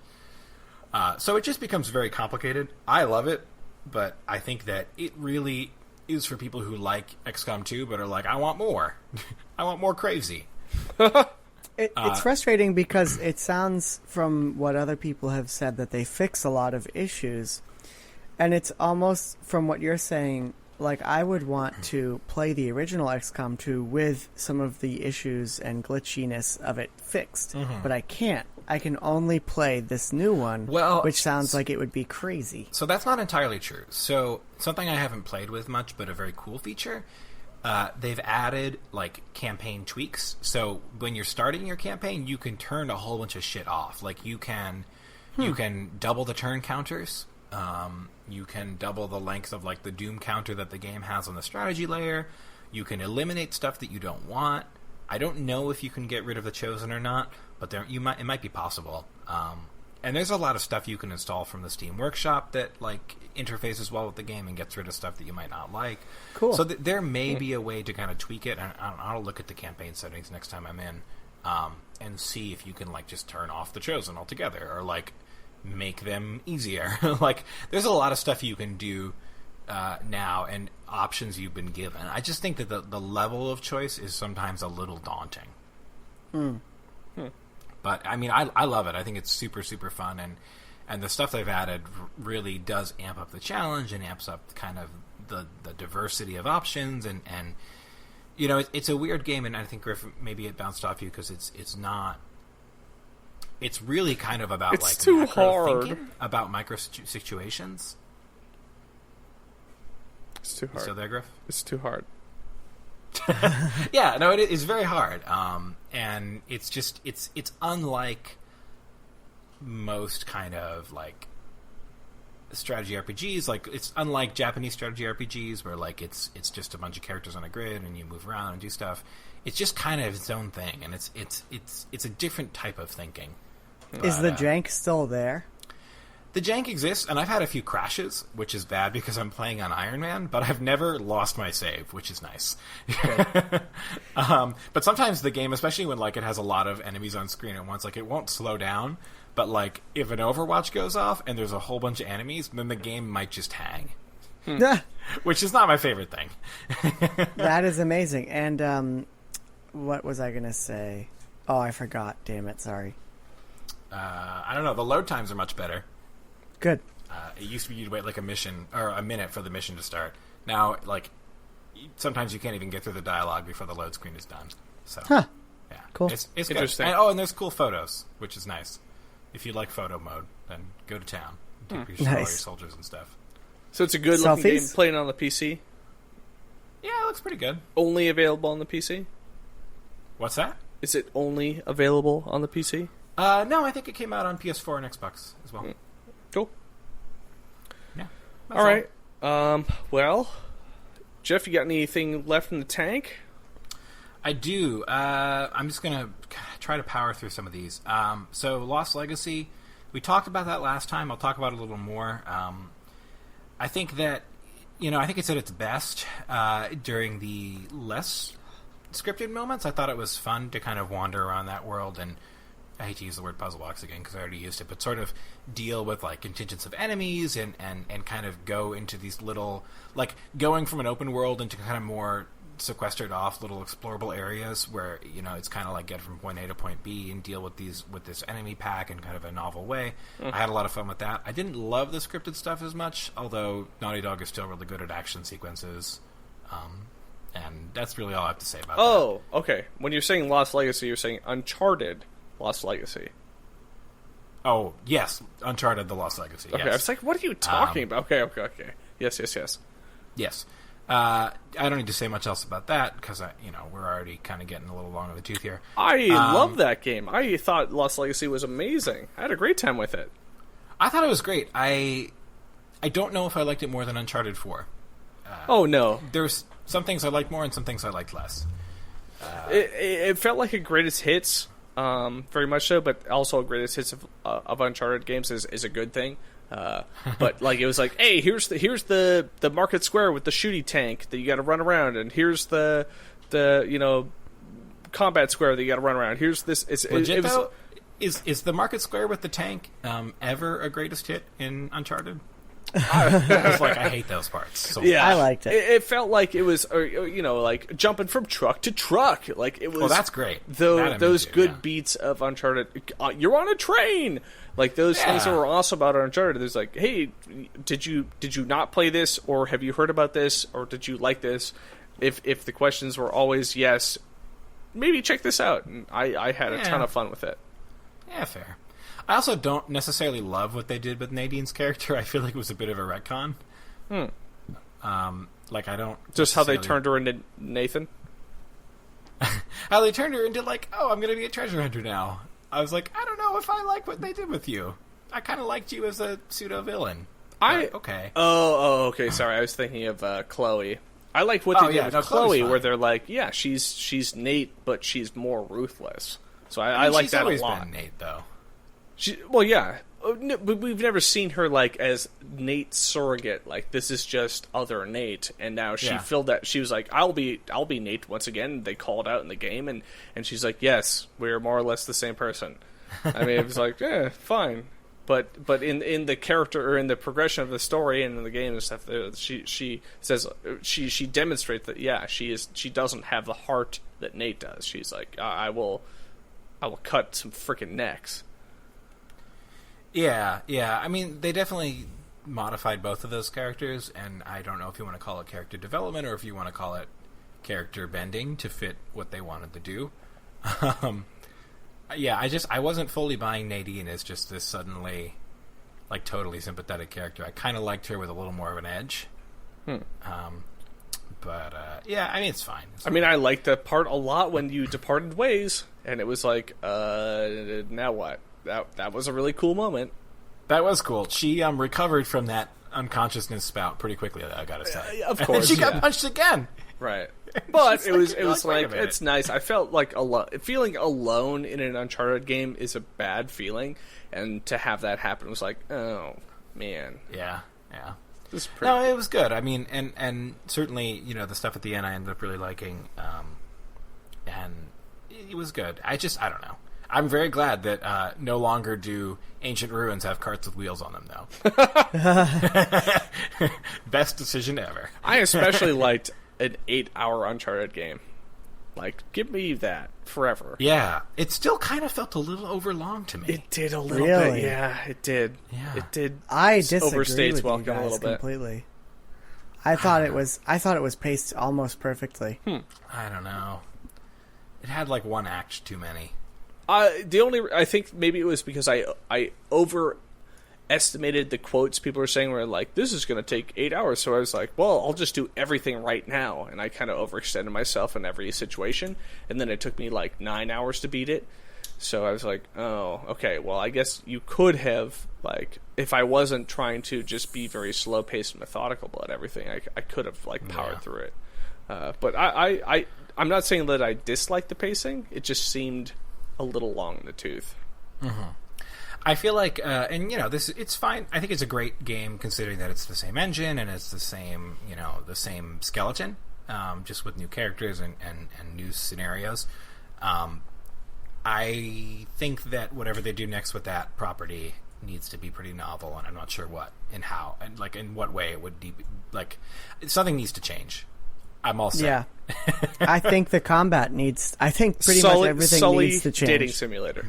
So it just becomes very complicated. I love it, but I think that it really is for people who like XCOM 2, but are like, I want more. I want more crazy. It's frustrating because it sounds, from what other people have said, that they fix a lot of issues. And it's almost, from what you're saying, like, I would want to play the original XCOM 2 with some of the issues and glitchiness of it fixed. But I can't. I can only play this new one, which sounds like it would be crazy. So that's not entirely true. So something I haven't played with much, but a very cool feature, they've added, like, campaign tweaks. So when you're starting your campaign, you can turn a whole bunch of shit off. Like, you can double the turn counters. You can double the length of, like, the doom counter that the game has on the strategy layer. You can eliminate stuff that you don't want. I don't know if you can get rid of the Chosen or not, but it might be possible. And there's a lot of stuff you can install from the Steam Workshop that, like, interfaces well with the game and gets rid of stuff that you might not like. Cool. So there may be a way to kind of tweak it. And I'll look at the campaign settings next time I'm in, and see if you can, like, just turn off the Chosen altogether, or, like, make them easier. Like, there's a lot of stuff you can do now, and options you've been given. I just think that the level of choice is sometimes a little daunting. But I mean, I love it. I think it's super, super fun, and the stuff they've added really does amp up the challenge and amps up kind of the diversity of options, and you know, it's a weird game, and I think, Griff, maybe it bounced off you because it's not. It's really kind of about, it's like, too macro hard. thinking about micro situations. It's too hard. You still there, Griff? It's too hard. Yeah, no, it is very hard. And it's just it's unlike most kind of, like, strategy RPGs. Like, it's unlike Japanese strategy RPGs where, like, it's just a bunch of characters on a grid and you move around and do stuff. It's just kind of its own thing, and it's a different type of thinking. Is the jank still there? The jank exists, and I've had a few crashes, which is bad because I'm playing on Iron Man, but I've never lost my save, which is nice. But sometimes the game, especially when, like, it has a lot of enemies on screen at once, like, it won't slow down, but, like, if an Overwatch goes off and there's a whole bunch of enemies, then the game might just hang. Which is not my favorite thing. That is amazing. And what was I going to say? Oh, I forgot. Damn it. Sorry. I don't know. The load times are much better. Good. It used to be you'd wait like a minute for the mission to start. Now, like, sometimes you can't even get through the dialogue before the load screen is done. So, yeah, cool. It's Interesting. Good. And there's cool photos, which is nice. If you like photo mode, then go to town. Take pictures of all your soldiers and stuff. So it's a good looking game playing on the PC? Yeah, it looks pretty good. Only available on the PC? What's that? Is it only available on the PC? No, I think it came out on PS4 and Xbox as well. Cool. Yeah. All right. Well, Jeff, you got anything left in the tank? I do. I'm just going to try to power through some of these. So, Lost Legacy, we talked about that last time. I'll talk about it a little more. I think that, I think it's at its best during the less scripted moments. I thought it was fun to kind of wander around that world, and I hate to use the word puzzle box again because I already used it, but sort of deal with like contingents of enemies and kind of go into these little, like going from an open world into kind of more sequestered off little explorable areas where it's kind of like get from point A to point B and deal with this enemy pack in kind of a novel way. I had a lot of fun with that. I didn't love the scripted stuff as much, although Naughty Dog is still really good at action sequences, and that's really all I have to say about that. Oh, okay. When you're saying Lost Legacy, you're saying Uncharted Lost Legacy. Oh, yes, Uncharted: The Lost Legacy. Okay, yes. I was like, what are you talking about? Okay. Yes. Yes. I don't need to say much else about that because we're already kind of getting a little long in the tooth here. I love that game. I thought Lost Legacy was amazing. I had a great time with it. I thought it was great. I don't know if I liked it more than Uncharted 4. Oh no, there's some things I liked more and some things I liked less. It felt like a greatest hits, very much so, but also a greatest hits of Uncharted games is a good thing. But like it was like, hey, here's the market square with the shooty tank that you got to run around, and here's the combat square that you got to run around. Here's this. Legit, though, is the market square with the tank ever a greatest hit in Uncharted? It's like I hate those parts. So yeah, I liked it. It felt like it was, like jumping from truck to truck. Like it was. Oh, that's great. Those good beats of Uncharted. You're on a train. Like those things that were awesome about Uncharted. There's like, hey, did you not play this, or have you heard about this, or did you like this? If the questions were always yes, maybe check this out. And I had a ton of fun with it. Yeah, fair. I also don't necessarily love what they did with Nadine's character. I feel like it was a bit of a retcon. Like I don't just how they turned her into Nathan. How they turned her into like, oh, I'm going to be a treasure hunter now. I was like, I don't know if I like what they did with you. I kind of liked you as a pseudo villain. Okay. Oh, okay. Sorry, I was thinking of Chloe. I like what they did with Chloe, where they're like, yeah, she's Nate, but she's more ruthless. So I like that a lot. She's always been Nate, though. Well, yeah, but we've never seen her like as Nate's surrogate. Like this is just other Nate, and now she filled that. She was like, "I'll be Nate once again." They called out in the game, and she's like, "Yes, we're more or less the same person." I mean, it was like, yeah, fine, but in the character or in the progression of the story and in the game and stuff, she says she demonstrates that she doesn't have the heart that Nate does. She's like, I will cut some freaking necks. Yeah. I mean, they definitely modified both of those characters, and I don't know if you want to call it character development or if you want to call it character bending to fit what they wanted to do. I wasn't fully buying Nadine as just this suddenly, like, totally sympathetic character. I kind of liked her with a little more of an edge. I mean, it's fine. I mean, I liked that part a lot when you departed ways, and it was like, now what? That was a really cool moment. That was cool. She recovered from that unconsciousness spout pretty quickly, I gotta say. Of course. And she got punched again. Right. But it was like it's nice. I felt like feeling alone in an Uncharted game is a bad feeling, and to have that happen was like, oh man. Yeah. No, it was good. I mean, and certainly, the stuff at the end I ended up really liking, and it was good. I don't know. I'm very glad that no longer do ancient ruins have carts with wheels on them, though. Best decision ever. I especially liked an 8-hour Uncharted game. Like, give me that forever. Yeah. It still kind of felt a little overlong to me. It did a little bit. Yeah, it did. Yeah. It did. I disagree overstay its with welcome you guys a little bit. completely. I thought it was paced almost perfectly. I don't know. It had like one act too many. I think maybe it was because I over estimated the quotes people were saying were like, this is going to take 8 hours. So I was like, well, I'll just do everything right now. And I kind of overextended myself in every situation. And then it took me like 9 hours to beat it. So I was like, oh, okay, well, I guess you could have, like, if I wasn't trying to just be very slow-paced and methodical about everything, I could have, like, powered through it. But I'm not saying that I dislike the pacing. It just seemed a little long in the tooth. Mm-hmm. I feel like, and, you know, it's fine. I think it's a great game considering that it's the same engine and it's the same, you know, the same skeleton, just with new characters and new scenarios. I think that whatever they do next with that property needs to be pretty novel, and I'm not sure what and how and like in what way it would be. Like, something needs to change. I'm all set. Yeah, I think the combat needs. I think pretty much everything needs to change. Dating simulator.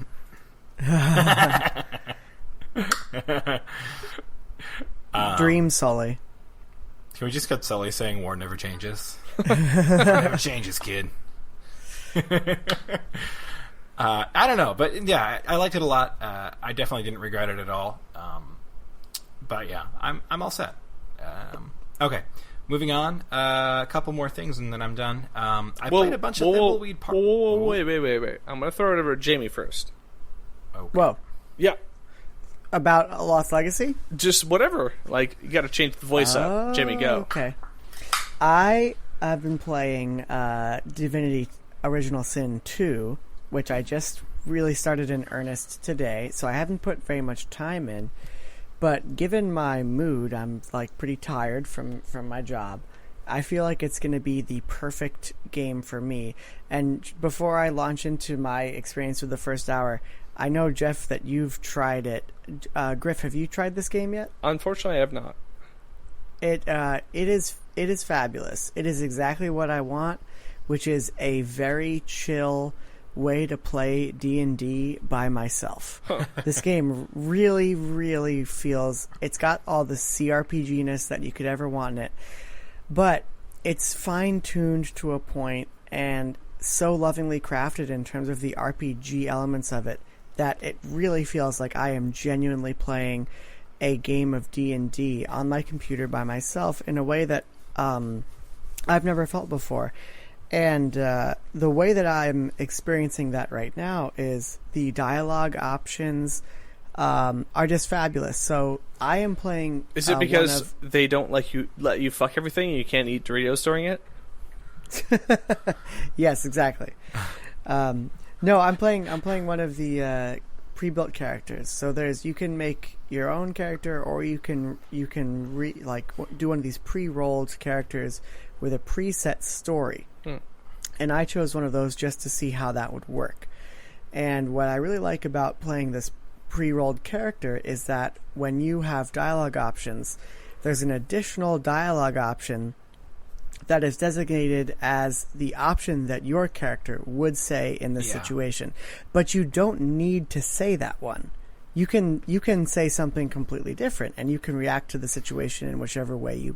Dream Sully. Can we just cut Sully saying war never changes? Never changes, kid. I don't know, but yeah, I liked it a lot. I definitely didn't regret it at all. But yeah, I'm all set. Okay, moving on. A couple more things, and then I'm done. I played a bunch of Thimbleweed Park. Wait! I'm gonna throw it over to Jamie first. Okay. Whoa. Yeah. About Lost Legacy? Just whatever. Like, you got to change the voice up. Jamie, go. Okay. I have been playing Divinity Original Sin 2, which I just really started in earnest today, so I haven't put very much time in. But given my mood, I'm like pretty tired from my job. I feel like it's going to be the perfect game for me. And before I launch into my experience with the first hour, I know, Jeff, that you've tried it. Griff, have you tried this game yet? Unfortunately, I have not. It is fabulous. It is exactly what I want, which is a very chill way to play D&D by myself. Huh. This game really, really feels... It's got all the CRPG-ness that you could ever want in it, but it's fine-tuned to a point and so lovingly crafted in terms of the RPG elements of it that it really feels like I am genuinely playing a game of D&D on my computer by myself in a way that I've never felt before. And the way that I'm experiencing that right now is the dialogue options are just fabulous. So I am playing... Is it because they don't let you fuck everything and you can't eat Doritos during it? Yes, exactly. No, I'm playing one of the pre-built characters. So you can make your own character, or you can do one of these pre-rolled characters with a preset story. And I chose one of those just to see how that would work. And what I really like about playing this pre-rolled character is that when you have dialogue options, there's an additional dialogue option that is designated as the option that your character would say in this situation. But you don't need to say that one. You can say something completely different, and you can react to the situation in whichever way you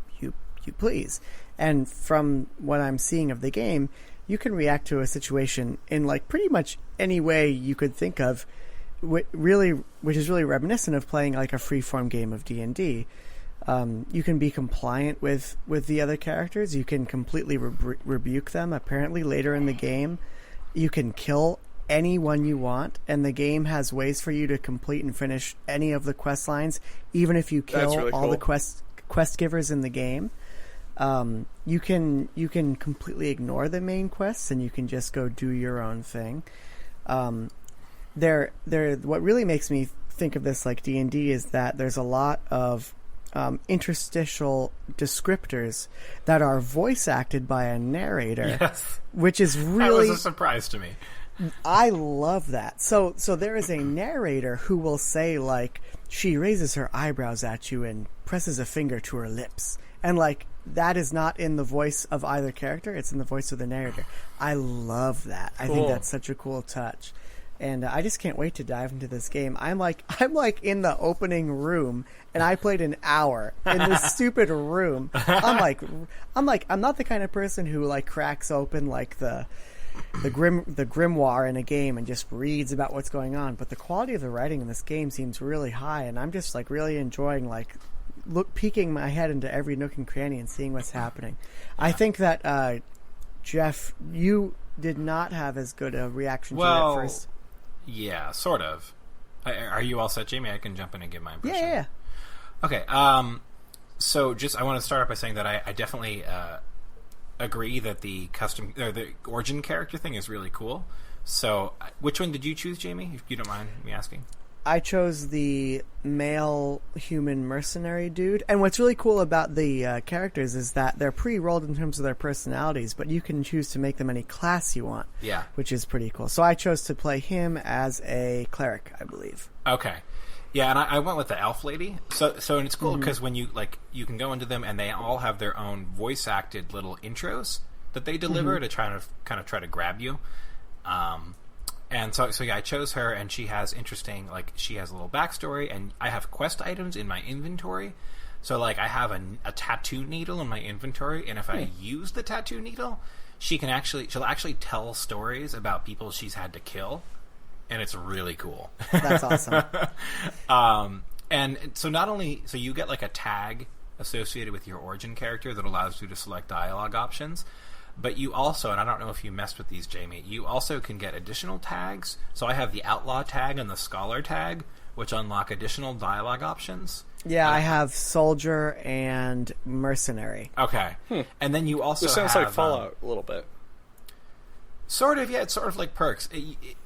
please. And from what I'm seeing of the game, you can react to a situation in like pretty much any way you could think of, which is really reminiscent of playing like a free-form game of D&D. You can be compliant with the other characters. You can completely rebuke them. Apparently, later in the game, you can kill anyone you want, and the game has ways for you to complete and finish any of the quest lines, even if you kill all the quest givers in the game. You can completely ignore the main quests, and you can just go do your own thing. What really makes me think of this like D&D is that there's a lot of interstitial descriptors that are voice acted by a narrator. Yes. Which is really... That was a surprise to me. I love that. So there is a narrator who will say, like, she raises her eyebrows at you and presses a finger to her lips. And, like, that is not in the voice of either character. It's in the voice of the narrator. I love that. I think that's such a cool touch. And I just can't wait to dive into this game. I'm like in the opening room, and I played an hour in this stupid room. I'm not the kind of person who like cracks open like the the grimoire in a game and just reads about what's going on. But the quality of the writing in this game seems really high, and I'm just like really enjoying peeking my head into every nook and cranny and seeing what's happening. Yeah. I think that Jeff, you did not have as good a reaction to it at first. Yeah, sort of. Are you all set, Jamie? I can jump in and give my impression. Yeah. Okay. So I want to start off by saying that I definitely agree that the origin character thing is really cool. So, which one did you choose, Jamie? If you don't mind me asking. I chose the male human mercenary dude. And what's really cool about the characters is that they're pre-rolled in terms of their personalities, but you can choose to make them any class you want. Yeah. Which is pretty cool. So I chose to play him as a cleric, I believe. Okay. Yeah, and I went with the elf lady. So and it's cool because when you can go into them and they all have their own voice-acted little intros that they deliver to try to grab you. And so yeah, I chose her, and she has interesting, she has a little backstory, and I have quest items in my inventory. So, I have a tattoo needle in my inventory, and if I use the tattoo needle, she'll actually tell stories about people she's had to kill, and it's really cool. That's awesome. And so you get, a tag associated with your origin character that allows you to select dialogue options. But you also, and I don't know if you messed with these, Jamie, you also can get additional tags. So I have the Outlaw tag and the Scholar tag, which unlock additional dialogue options. Yeah, I have Soldier and Mercenary. Okay. And then you also This sounds have, like Fallout a little bit. Sort of, yeah. It's sort of like perks.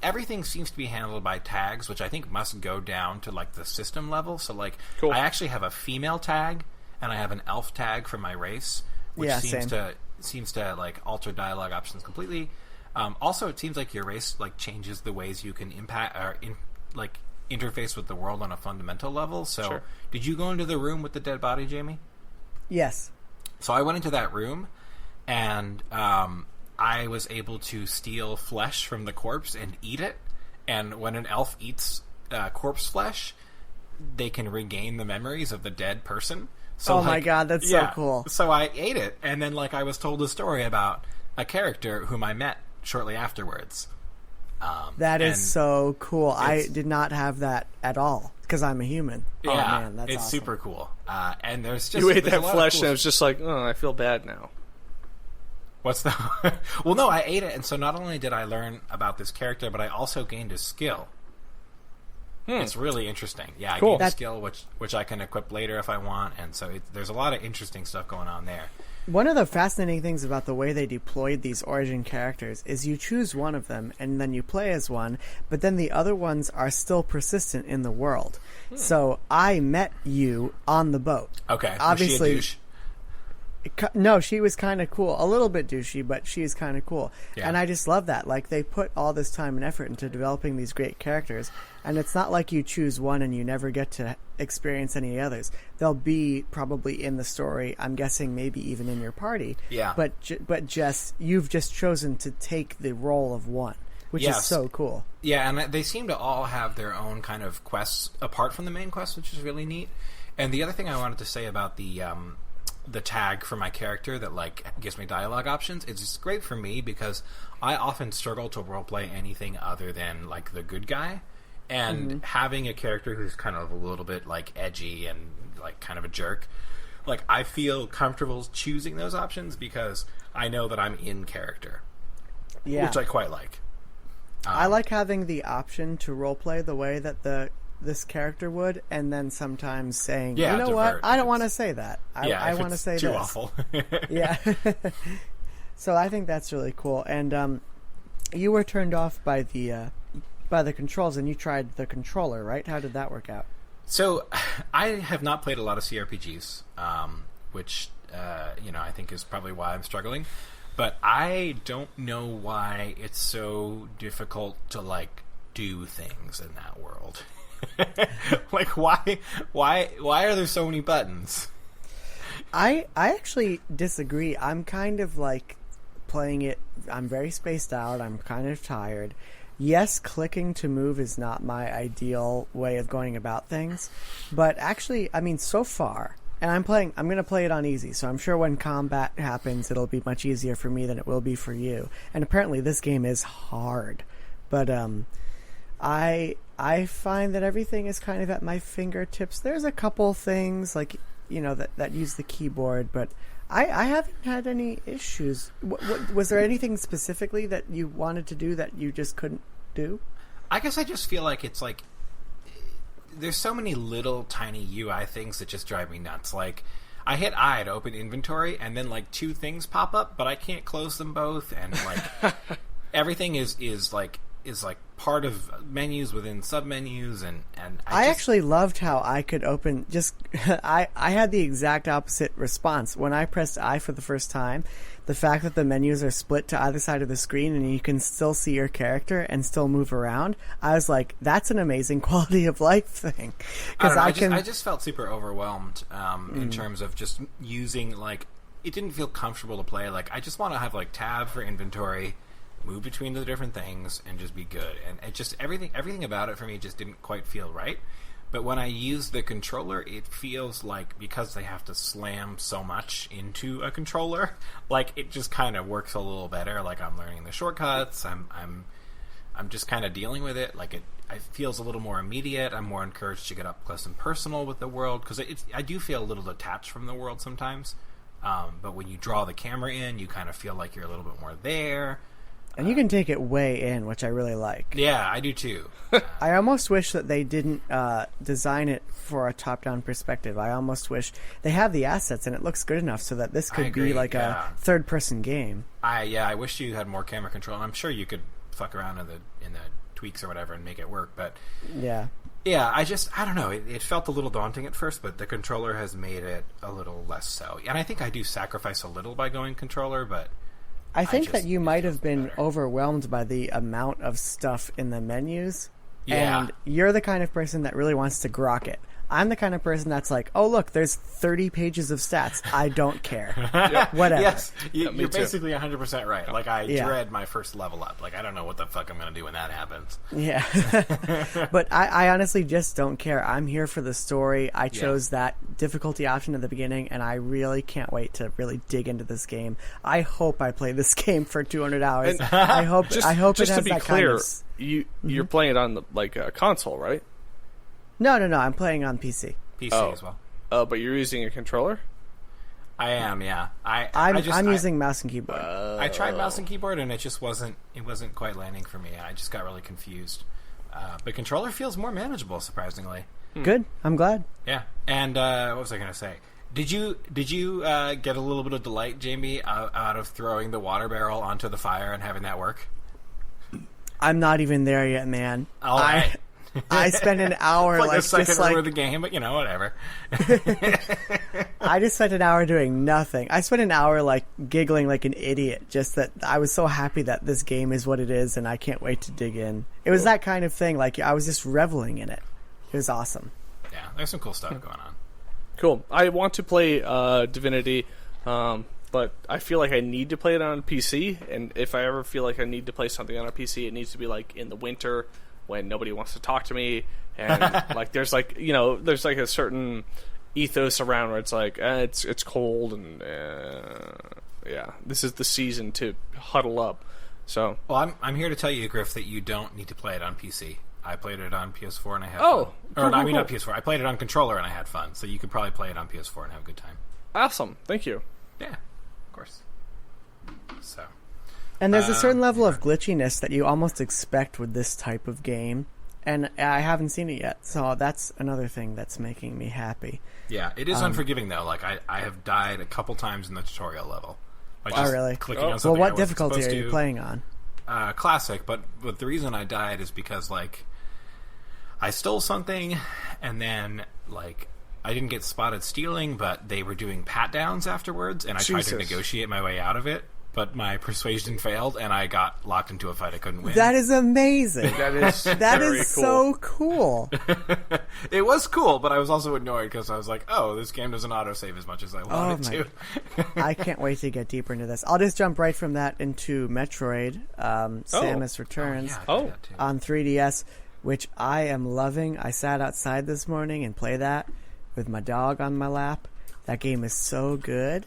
Everything seems to be handled by tags, which I think must go down to, the system level. So, cool. I actually have a female tag, and I have an elf tag for my race, which seems to alter dialogue options completely. Also, it seems like your race changes the ways you can impact or interface with the world on a fundamental level. So, sure. Did you go into the room with the dead body, Jamie? Yes. So I went into that room, and I was able to steal flesh from the corpse and eat it. And when an elf eats corpse flesh, they can regain the memories of the dead person. So, my God, that's so cool. So I ate it, and then I was told a story about a character whom I met shortly afterwards. That is so cool. I did not have that at all because I'm a human. Yeah, oh, man, that's it's awesome. super cool. And there's just you ate that flesh, and it was just I feel bad now. What's the? Well, no, I ate it, and so not only did I learn about this character, but I also gained a skill. It's really interesting. Yeah, cool. I gained a skill which I can equip later if I want, and so there's a lot of interesting stuff going on there. One of the fascinating things about the way they deployed these origin characters is you choose one of them and then you play as one, but then the other ones are still persistent in the world. So I met you on the boat. Okay, obviously. Was she a douche? No, she was kind of cool. A little bit douchey, but she's kind of cool. Yeah. And I just love that. They put all this time and effort into developing these great characters. And it's not like you choose one and you never get to experience any others. They'll be probably in the story, I'm guessing maybe even in your party. Yeah. But you've just chosen to take the role of one, which is so cool. Yeah, and they seem to all have their own kind of quests apart from the main quest, which is really neat. And the other thing I wanted to say about the tag for my character that gives me dialogue options, it's great for me because I often struggle to roleplay anything other than the good guy, and having a character who's kind of a little bit edgy and kind of a jerk, I feel comfortable choosing those options because I know that I'm in character, which I quite like. I like having the option to roleplay the way that this character would, and then sometimes saying, you know what, I don't want to say that. I want to say too this. Awful. Yeah. So I think that's really cool. And you were turned off by the controls, and you tried the controller, right? How did that work out? So I have not played a lot of CRPGs, which I think is probably why I'm struggling. But I don't know why it's so difficult to do things in that world. Why are there so many buttons? I actually disagree. I'm kind of playing it. I'm very spaced out. I'm kind of tired. Yes, clicking to move is not my ideal way of going about things, but actually, so far And I'm going to play it on easy, so I'm sure when combat happens, it'll be much easier for me than it will be for you. And apparently this game is hard. But I find that everything is kind of at my fingertips. There's a couple things, like, that use the keyboard, but I haven't had any issues. Was there anything specifically that you wanted to do that you just couldn't do? I guess I just feel like it's like there's so many little tiny UI things that just drive me nuts. Like, I hit I to open inventory, and then like 2 things pop up, but I can't close them both, and like everything is like part of menus within submenus, and I actually loved how I could open I had the exact opposite response when I pressed I for the first time. The fact that the menus are split to either side of the screen and you can still see your character and still move around, I was like, that's an amazing quality of life thing. I just felt super overwhelmed in terms of just using, like, it didn't feel comfortable to play. Like, I just want to have like tab for inventory, move between the different things, and just be good. And it just everything about it for me just didn't quite feel right. But when I use the controller, it feels like, because they have to slam so much into a controller, like it just kind of works a little better. Like, I'm learning the shortcuts. I'm just kind of dealing with it. Like, it feels a little more immediate. I'm more encouraged to get up close and personal with the world, because I do feel a little detached from the world sometimes. But when you draw the camera in, you kind of feel like you're a little bit more there. And you can take it way in, which I really like. Yeah, I do too. I almost wish that they didn't design it for a top-down perspective. I almost wish they have the assets and it looks good enough so that this could be like a third-person game. I wish you had more camera control. And I'm sure you could fuck around in the tweaks or whatever and make it work. But yeah, I don't know. It felt a little daunting at first, but the controller has made it a little less so. And I think I do sacrifice a little by going controller, but I think that you might have been overwhelmed by the amount of stuff in the menus. Yeah. And you're the kind of person that really wants to grok it. I'm the kind of person that's like, oh, look, there's 30 pages of stats. I don't care. Whatever. Yes, you're basically 100% right. Like, I dread my first level up. Like, I don't know what the fuck I'm going to do when that happens. Yeah. But I honestly just don't care. I'm here for the story. I chose that difficulty option at the beginning, and I really can't wait to really dig into this game. I hope I play this game for 200 hours. And I hope it has to be that clear, kind of... You're playing it on a console, right? No. I'm playing on PC. PC as well. Oh, but you're using a controller? I am, yeah. I'm using mouse and keyboard. I tried mouse and keyboard, and it wasn't quite landing for me. I just got really confused. But controller feels more manageable, surprisingly. Good. I'm glad. Yeah. And what was I going to say? Did you get a little bit of delight, Jamie, out of throwing the water barrel onto the fire and having that work? I'm not even there yet, man. All right. I spent an hour like the second run of the game, but whatever. I just spent an hour doing nothing. I spent an hour like giggling like an idiot, just that I was so happy that this game is what it is, and I can't wait to dig in. It was that kind of thing. Like, I was just reveling in it. It was awesome. Yeah, there's some cool stuff going on. Cool. I want to play Divinity, but I feel like I need to play it on a PC, and if I ever feel like I need to play something on a PC, it needs to be like in the winter when nobody wants to talk to me, and like there's like a certain ethos around where it's like it's cold, and this is the season to huddle up. So I'm here to tell you, Griff, that you don't need to play it on PC. I played it on PS4 and I had fun. Not PS4. I played it on controller and I had fun. So you could probably play it on PS4 and have a good time. Awesome. Thank you. Yeah, of course. So. And there's a certain level of glitchiness that you almost expect with this type of game. And I haven't seen it yet. So that's another thing that's making me happy. Yeah, it is unforgiving, though. Like, I have died a couple times in the tutorial level. Like, really? Clicking on something what difficulty are you playing on? Classic, but the reason I died is because, like, I stole something, and then, like, I didn't get spotted stealing, but they were doing pat-downs afterwards, and I tried to negotiate my way out of it, but my persuasion failed, and I got locked into a fight I couldn't win. That is amazing. That is cool. So cool. It was cool, but I was also annoyed because I was like, oh, this game doesn't autosave as much as I wanted to. I can't wait to get deeper into this. I'll just jump right from that into Metroid, Samus Returns on 3DS, which I am loving. I sat outside this morning and played that with my dog on my lap. That game is so good,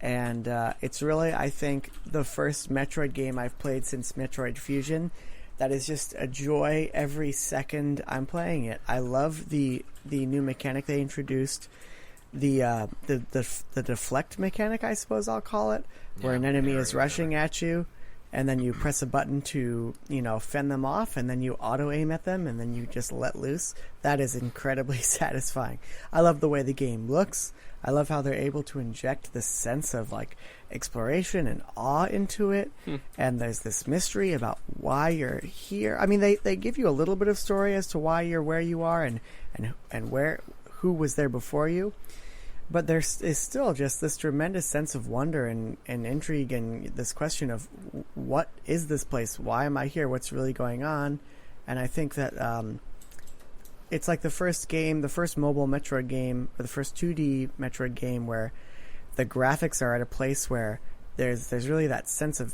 and it's really, I think, the first Metroid game I've played since Metroid Fusion that is just a joy every second I'm playing it. I love the new mechanic they introduced, the deflect mechanic, I suppose I'll call it, where an enemy is rushing at you, and then you press a button to, fend them off, and then you auto-aim at them, and then you just let loose. That is incredibly satisfying. I love the way the game looks. I love how they're able to inject this sense of, exploration and awe into it. And there's this mystery about why you're here. I mean, they give you a little bit of story as to why you're where you are and who was there before you. But there is still just this tremendous sense of wonder and intrigue, and this question of what is this place? Why am I here? What's really going on? And I think that it's like the first mobile Metroid game, or the first 2D Metroid game, where the graphics are at a place where there's really that sense of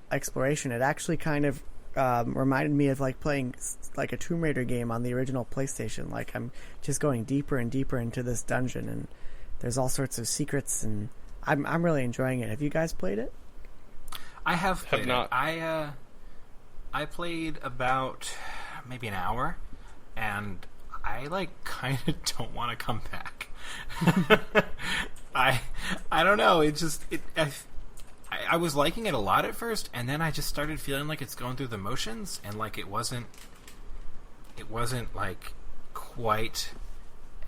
exploration. It actually kind of reminded me of playing a Tomb Raider game on the original PlayStation. I'm just going deeper and deeper into this dungeon, and there's all sorts of secrets, and I'm really enjoying it. Have you guys played it? I have played it. Not. I played about maybe an hour, and I kind of don't want to come back. I don't know. I was liking it a lot at first, and then I just started feeling like it's going through the motions, and it wasn't quite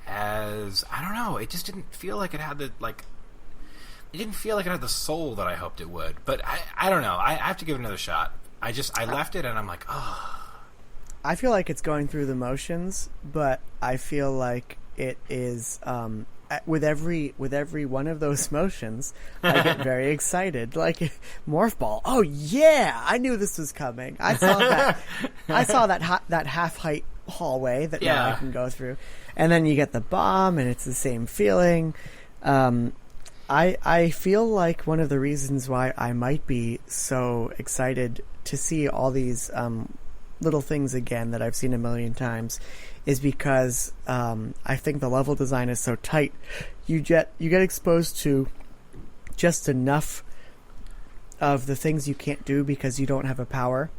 as, I don't know, it just didn't feel like it had the it didn't feel like it had the soul that I hoped it would. But I don't know. I have to give it another shot. I left it, and I'm like, oh. I feel like it's going through the motions, but I feel like it is with every one of those motions, I get very excited. Morph Ball. Oh yeah, I knew this was coming. I saw that. I saw that half height hallway that now I can go through, and then you get the bomb, and it's the same feeling. I feel like one of the reasons why I might be so excited to see all these little things again that I've seen a million times is because I think the level design is so tight. You get exposed to just enough of the things you can't do because you don't have a power,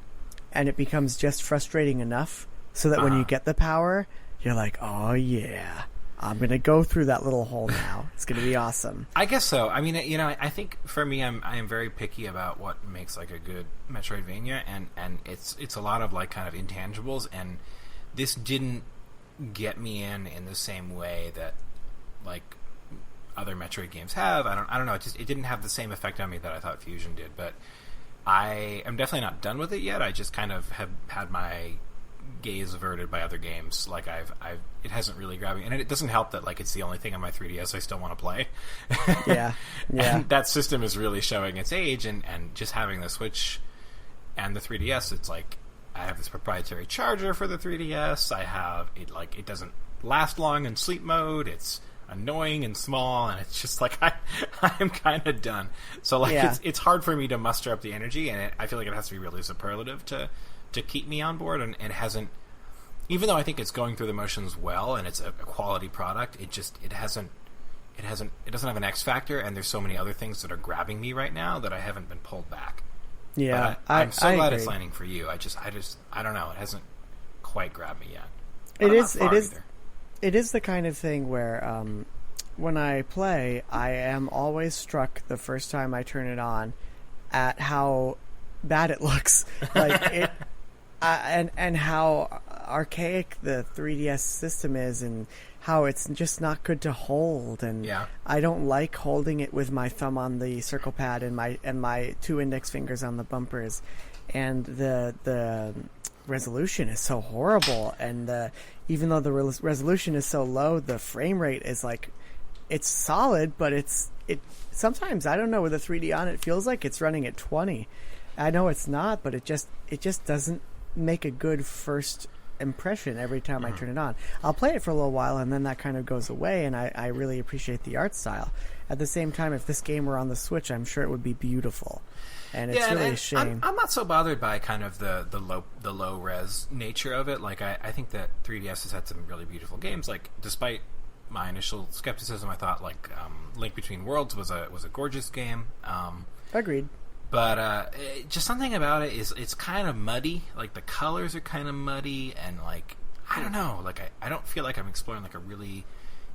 and it becomes just frustrating enough so that when you get the power, you're like, oh yeah, I'm going to go through that little hole now. It's going to be awesome. I guess so. I mean, I think for me, I am very picky about what makes a good Metroidvania, and it's a lot of kind of intangibles, and this didn't get me in the same way that other Metroid games have. I don't know. It didn't have the same effect on me that I thought Fusion did, but I am definitely not done with it yet. I just kind of have had my gaze averted by other games. It hasn't really grabbed me, and it doesn't help that it's the only thing on my 3DS I still want to play. Yeah. And that system is really showing its age, and just having the Switch and the 3DS, it's I have this proprietary charger for the 3DS. I have it it doesn't last long in sleep mode. It's annoying and small, and it's just I'm kind of done. So it's hard for me to muster up the energy, and I feel like it has to be really superlative to keep me on board, and it hasn't. Even though I think it's going through the motions well, and it's a quality product, it doesn't have an X factor, and there's so many other things that are grabbing me right now that I haven't been pulled back. Yeah, but I'm so glad agree. it's landing for you. I don't know. It hasn't quite grabbed me yet. It is the kind of thing where when I play, I am always struck the first time I turn it on at how bad it looks. And how archaic the 3DS system is, and how it's just not good to hold, and I don't like holding it with my thumb on the circle pad and my two index fingers on the bumpers, and the resolution is so horrible, and even though the resolution is so low, the frame rate is it's solid, but it sometimes, I don't know, with the 3D on, it feels like it's running at 20. I know it's not, but it just doesn't make a good first impression every time I turn it on. I'll play it for a little while, and then that kind of goes away, and I really appreciate the art style. At the same time, if this game were on the Switch, I'm sure it would be beautiful. And it's really a shame. I'm not so bothered by kind of the low res nature of it. I think that 3DS has had some really beautiful games. Despite my initial skepticism. I thought Link Between Worlds was a gorgeous game. Agreed. But just something about it is it's kind of muddy. Like the colors are kind of muddy, and I don't know. I don't feel like I'm exploring a really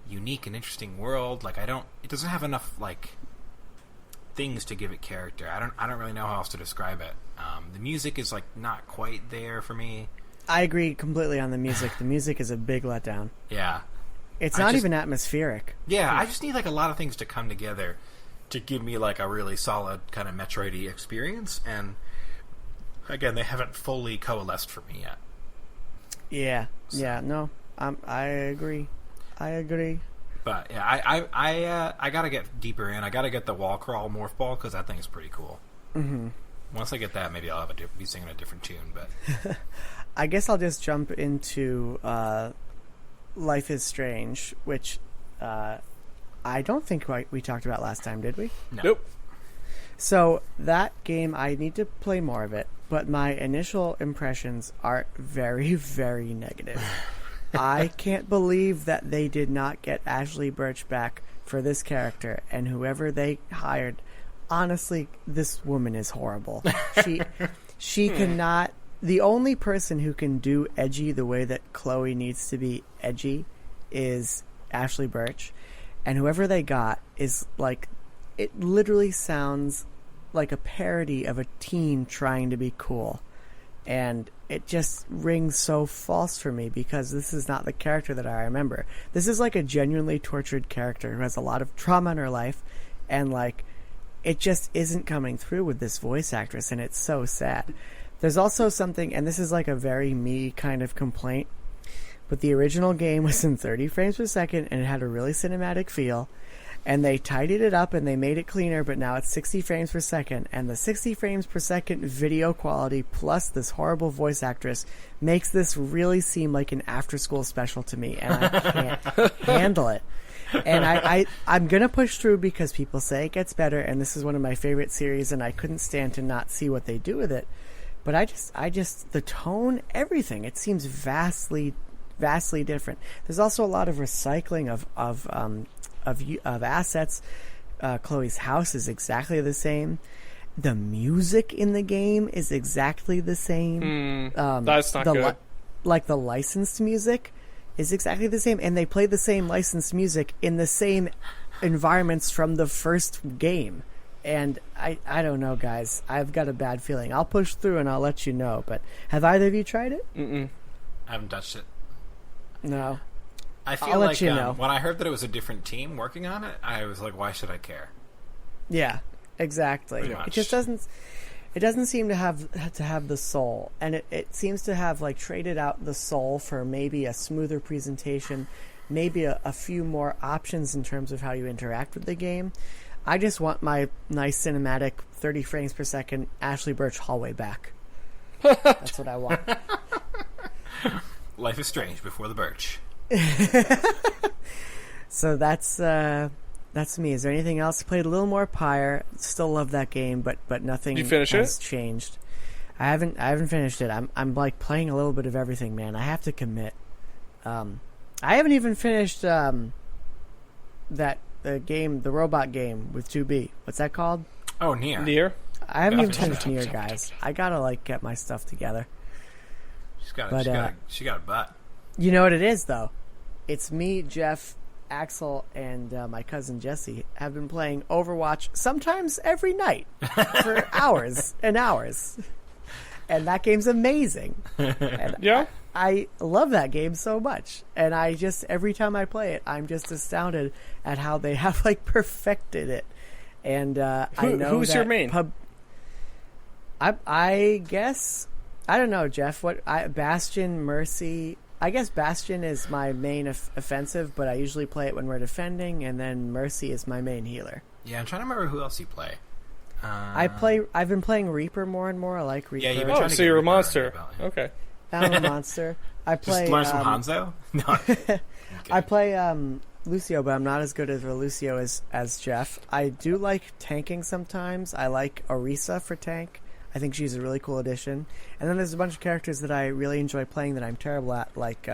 unique and interesting world. It doesn't have enough things to give it character. I don't really know how else to describe it. The music is not quite there for me. I agree completely on the music. The music is a big letdown. Yeah. It's not even atmospheric. Yeah, I just need a lot of things to come together to give me a really solid kind of Metroid-y experience, and again, they haven't fully coalesced for me yet. Yeah, yeah, no, I agree. But yeah, I gotta get deeper in. I gotta get the wall crawl morph ball because that thing's pretty cool. Mm-hmm. Once I get that, maybe I'll be singing a different tune. But I guess I'll just jump into Life is Strange, which I don't think we talked about last time, did we? No. Nope. So that game, I need to play more of it, but my initial impressions are very, very negative. I can't believe that they did not get Ashley Birch back for this character, and whoever they hired, honestly, this woman is horrible. She cannot... The only person who can do edgy the way that Chloe needs to be edgy is Ashley Birch, and whoever they got is it literally sounds like a parody of a teen trying to be cool. And it just rings so false for me because this is not the character that I remember. This is a genuinely tortured character who has a lot of trauma in her life, and it just isn't coming through with this voice actress, and it's so sad. There's also something, and this is a very me kind of complaint, but the original game was in 30 frames per second, and it had a really cinematic feel. And they tidied it up and they made it cleaner, but now it's 60 frames per second. And the 60 frames per second video quality plus this horrible voice actress makes this really seem like an after-school special to me. And I can't handle it. And I'm going to push through because people say it gets better. And this is one of my favorite series, and I couldn't stand to not see what they do with it. But I just the tone, everything, it seems vastly different. There's also a lot of recycling of assets. Chloe's house is exactly the same. The music in the game is exactly the same. That's not good. The licensed music is exactly the same, and they play the same licensed music in the same environments from the first game. And I don't know, guys. I've got a bad feeling. I'll push through and I'll let you know. But have either of you tried it? Mm-mm. I haven't touched it. No. I feel I'll let you know. When I heard that it was a different team working on it, I was like, why should I care? Yeah, exactly. It just doesn't. It doesn't seem to have the soul, and it seems to have traded out the soul for maybe a smoother presentation, maybe a few more options in terms of how you interact with the game. I just want my nice cinematic 30 frames per second Ashley Birch hallway back. That's what I want. Life is Strange before the Birch. So that's me. Is there anything else? Played a little more Pyre. Still love that game, but nothing has changed. I haven't finished it. I'm playing a little bit of everything, man. I have to commit. I haven't even finished the game, the robot game with 2B. What's that called? Oh, Nier. Nier? I haven't even finished Nier, guys. I gotta get my stuff together. She got a butt. You know what it is, though? It's me, Jeff, Axel, and my cousin Jesse have been playing Overwatch sometimes every night for hours and hours. And that game's amazing. And yeah? I love that game so much. And every time I play it, I'm just astounded at how they have perfected it. And I know who's your main? I guess, I don't know, Jeff. Bastion, Mercy. I guess Bastion is my main offensive, but I usually play it when we're defending, and then Mercy is my main healer. Yeah, I'm trying to remember who else you play. I've been playing Reaper more and more. I like Reaper. Yeah, you've been trying to so get you're a Reaper monster. about, yeah. Okay. I'm a monster. I play. Just learn some Hanzo? No. Okay. I play Lucio, but I'm not as good as Lucio as Jeff. I do like tanking sometimes. I like Orisa for tank. I think she's a really cool addition. And then there's a bunch of characters that I really enjoy playing that I'm terrible at, like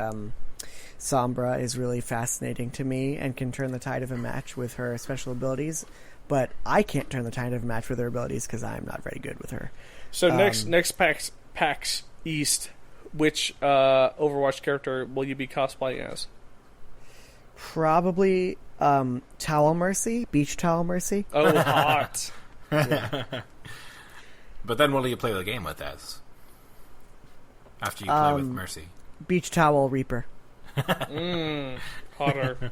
Sombra is really fascinating to me and can turn the tide of a match with her special abilities, but I can't turn the tide of a match with her abilities because I'm not very good with her. So next PAX East, which Overwatch character will you be cosplaying as? Probably Towel Mercy, Beach Towel Mercy. Oh, hot. Yeah. But then what do you play the game with as? After you play with Mercy? Beach Towel Reaper. Hotter.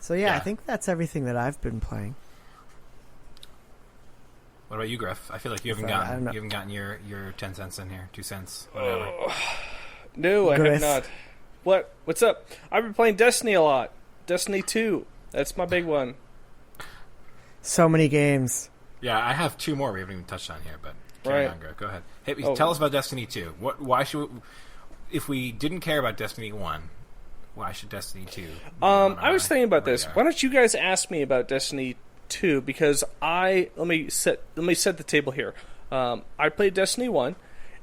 So yeah, I think that's everything that I've been playing. What about you, Griff? I feel like you haven't gotten your 10 cents in here, 2 cents, whatever. No, I Griff. have not. What's up? I've been playing Destiny a lot. Destiny 2. That's my big one. So many games. Yeah, I have 2 more we haven't even touched on here, but carry on, Griff. Go ahead. Hey, tell us about Destiny 2. Why should if we didn't care about Destiny 1, why should Destiny 2 I was thinking about this. Why don't you guys ask me about Destiny 2? Because let me set the table here. I played Destiny 1,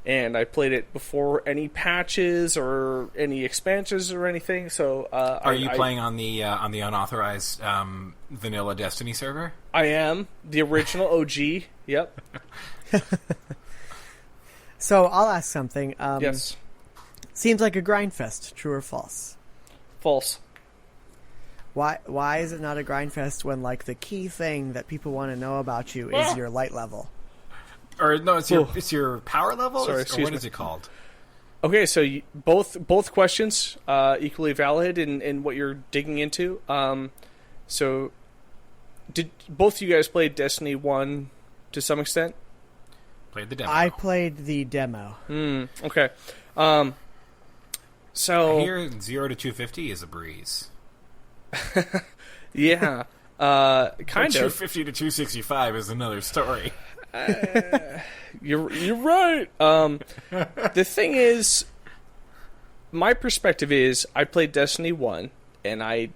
and I played it before any patches or any expansions or anything. So, are you playing on the unauthorized vanilla Destiny server? I am the original OG. Yep. So I'll ask something. Yes. Seems like a grind fest. True or false? False. Why is it not a grind fest when like the key thing that people want to know about you is your light level? Or no, it's your power level. Sorry, or what is it called? Okay, so both questions equally valid in what you're digging into. So did both of you guys play Destiny 1 to some extent? Played the demo. I played the demo. Okay. So here 0 to 250 is a breeze. Yeah. Kind of. 250 to 265 is another story. You're right. The thing is, my perspective is, I played Destiny 1, and I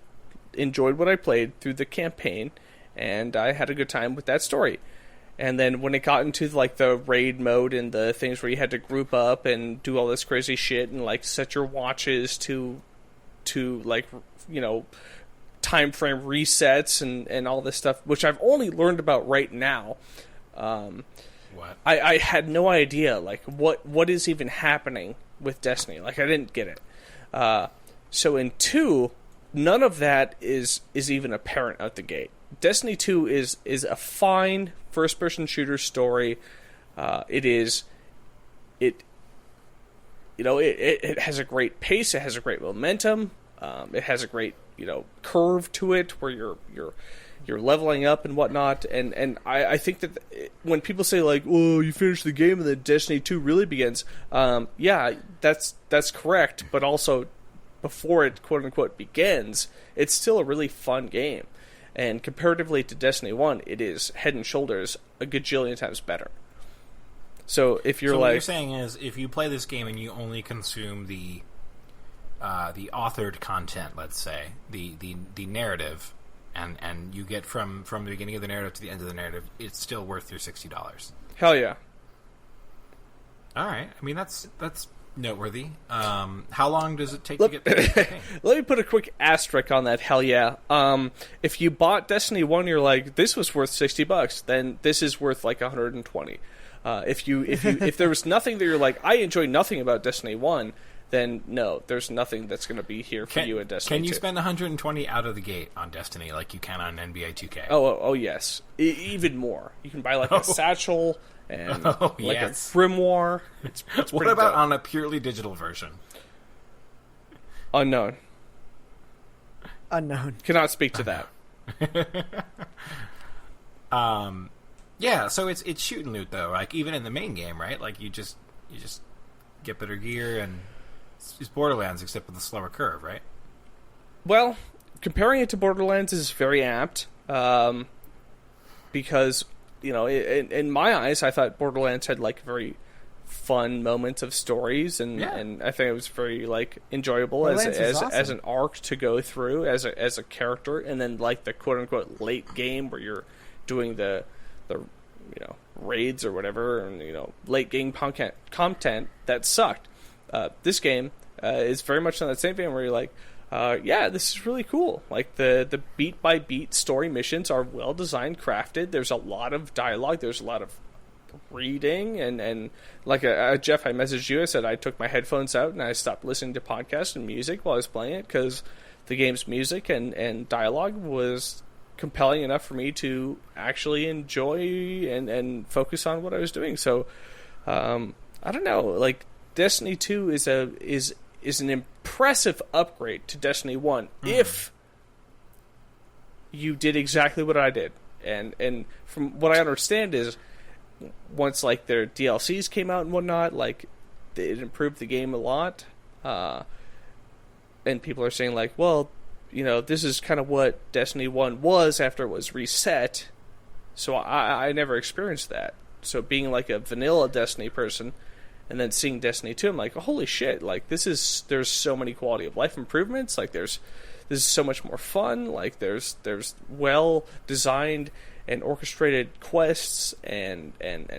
enjoyed what I played through the campaign, and I had a good time with that story. And then when it got into like the raid mode and the things where you had to group up and do all this crazy shit and like set your watches to like, you know, time frame resets and all this stuff, which I've only learned about right now. What? I had no idea like what is even happening with Destiny. Like I didn't get it. So in 2, none of that is even apparent out the gate. Destiny 2 is a fine first-person shooter story. It has a great pace. It has a great momentum. It has a great curve to it where you're leveling up and whatnot. And I think that when people say like, "Oh, you finish the game and then Destiny 2 really begins," yeah, that's correct. But also, before it quote unquote begins, it's still a really fun game. And comparatively to Destiny 1, it is head and shoulders a gajillion times better. So if you're what you're saying is, if you play this game and you only consume the authored content, let's say the narrative, and you get from the beginning of the narrative to the end of the narrative, it's still worth your $60. Hell yeah! All right, I mean that's noteworthy. How long does it take to get through the campaign? Let me put a quick asterisk on that. Hell yeah! If you bought Destiny 1, you're like, this was worth $60, then this is worth like 120. If there was nothing that you're like, I enjoy nothing about Destiny 1, then no, there's nothing that's going to be here for you in Destiny 2. Can you spend 120 out of the gate on Destiny like you can on NBA 2K? Oh yes, even more. You can buy like a satchel and a grimoire. It's what about dope. On a purely digital version? Unknown. Cannot speak to that. Yeah, so it's shoot and loot though. Like even in the main game, right? Like you just get better gear, and it's Borderlands except with a slower curve, right? Well, comparing it to Borderlands is very apt, because in my eyes, I thought Borderlands had like very fun moments of stories, and I think it was very like enjoyable as an arc to go through as a character, and then like the quote unquote late game where you're doing the raids or whatever, and late game content that sucked. This game is very much in that same vein where you're like, yeah, this is really cool. Like, the beat-by-beat story missions are well-designed, crafted. There's a lot of dialogue. There's a lot of reading. And like, Jeff, I messaged you. I said I took my headphones out and I stopped listening to podcasts and music while I was playing it because the game's music and dialogue was compelling enough for me to actually enjoy and focus on what I was doing. So, I don't know. Like, Destiny 2 is an impressive upgrade to Destiny 1 if you did exactly what I did. And from what I understand is once, like, their DLCs came out and whatnot, like, it improved the game a lot. And people are saying, like, well, you know, this is kind of what Destiny 1 was after it was reset. So I never experienced that. So being, like, a vanilla Destiny person and then seeing Destiny 2, I'm like, oh, holy shit, like, there's so many quality of life improvements, like, this is so much more fun, like, there's well-designed and orchestrated quests and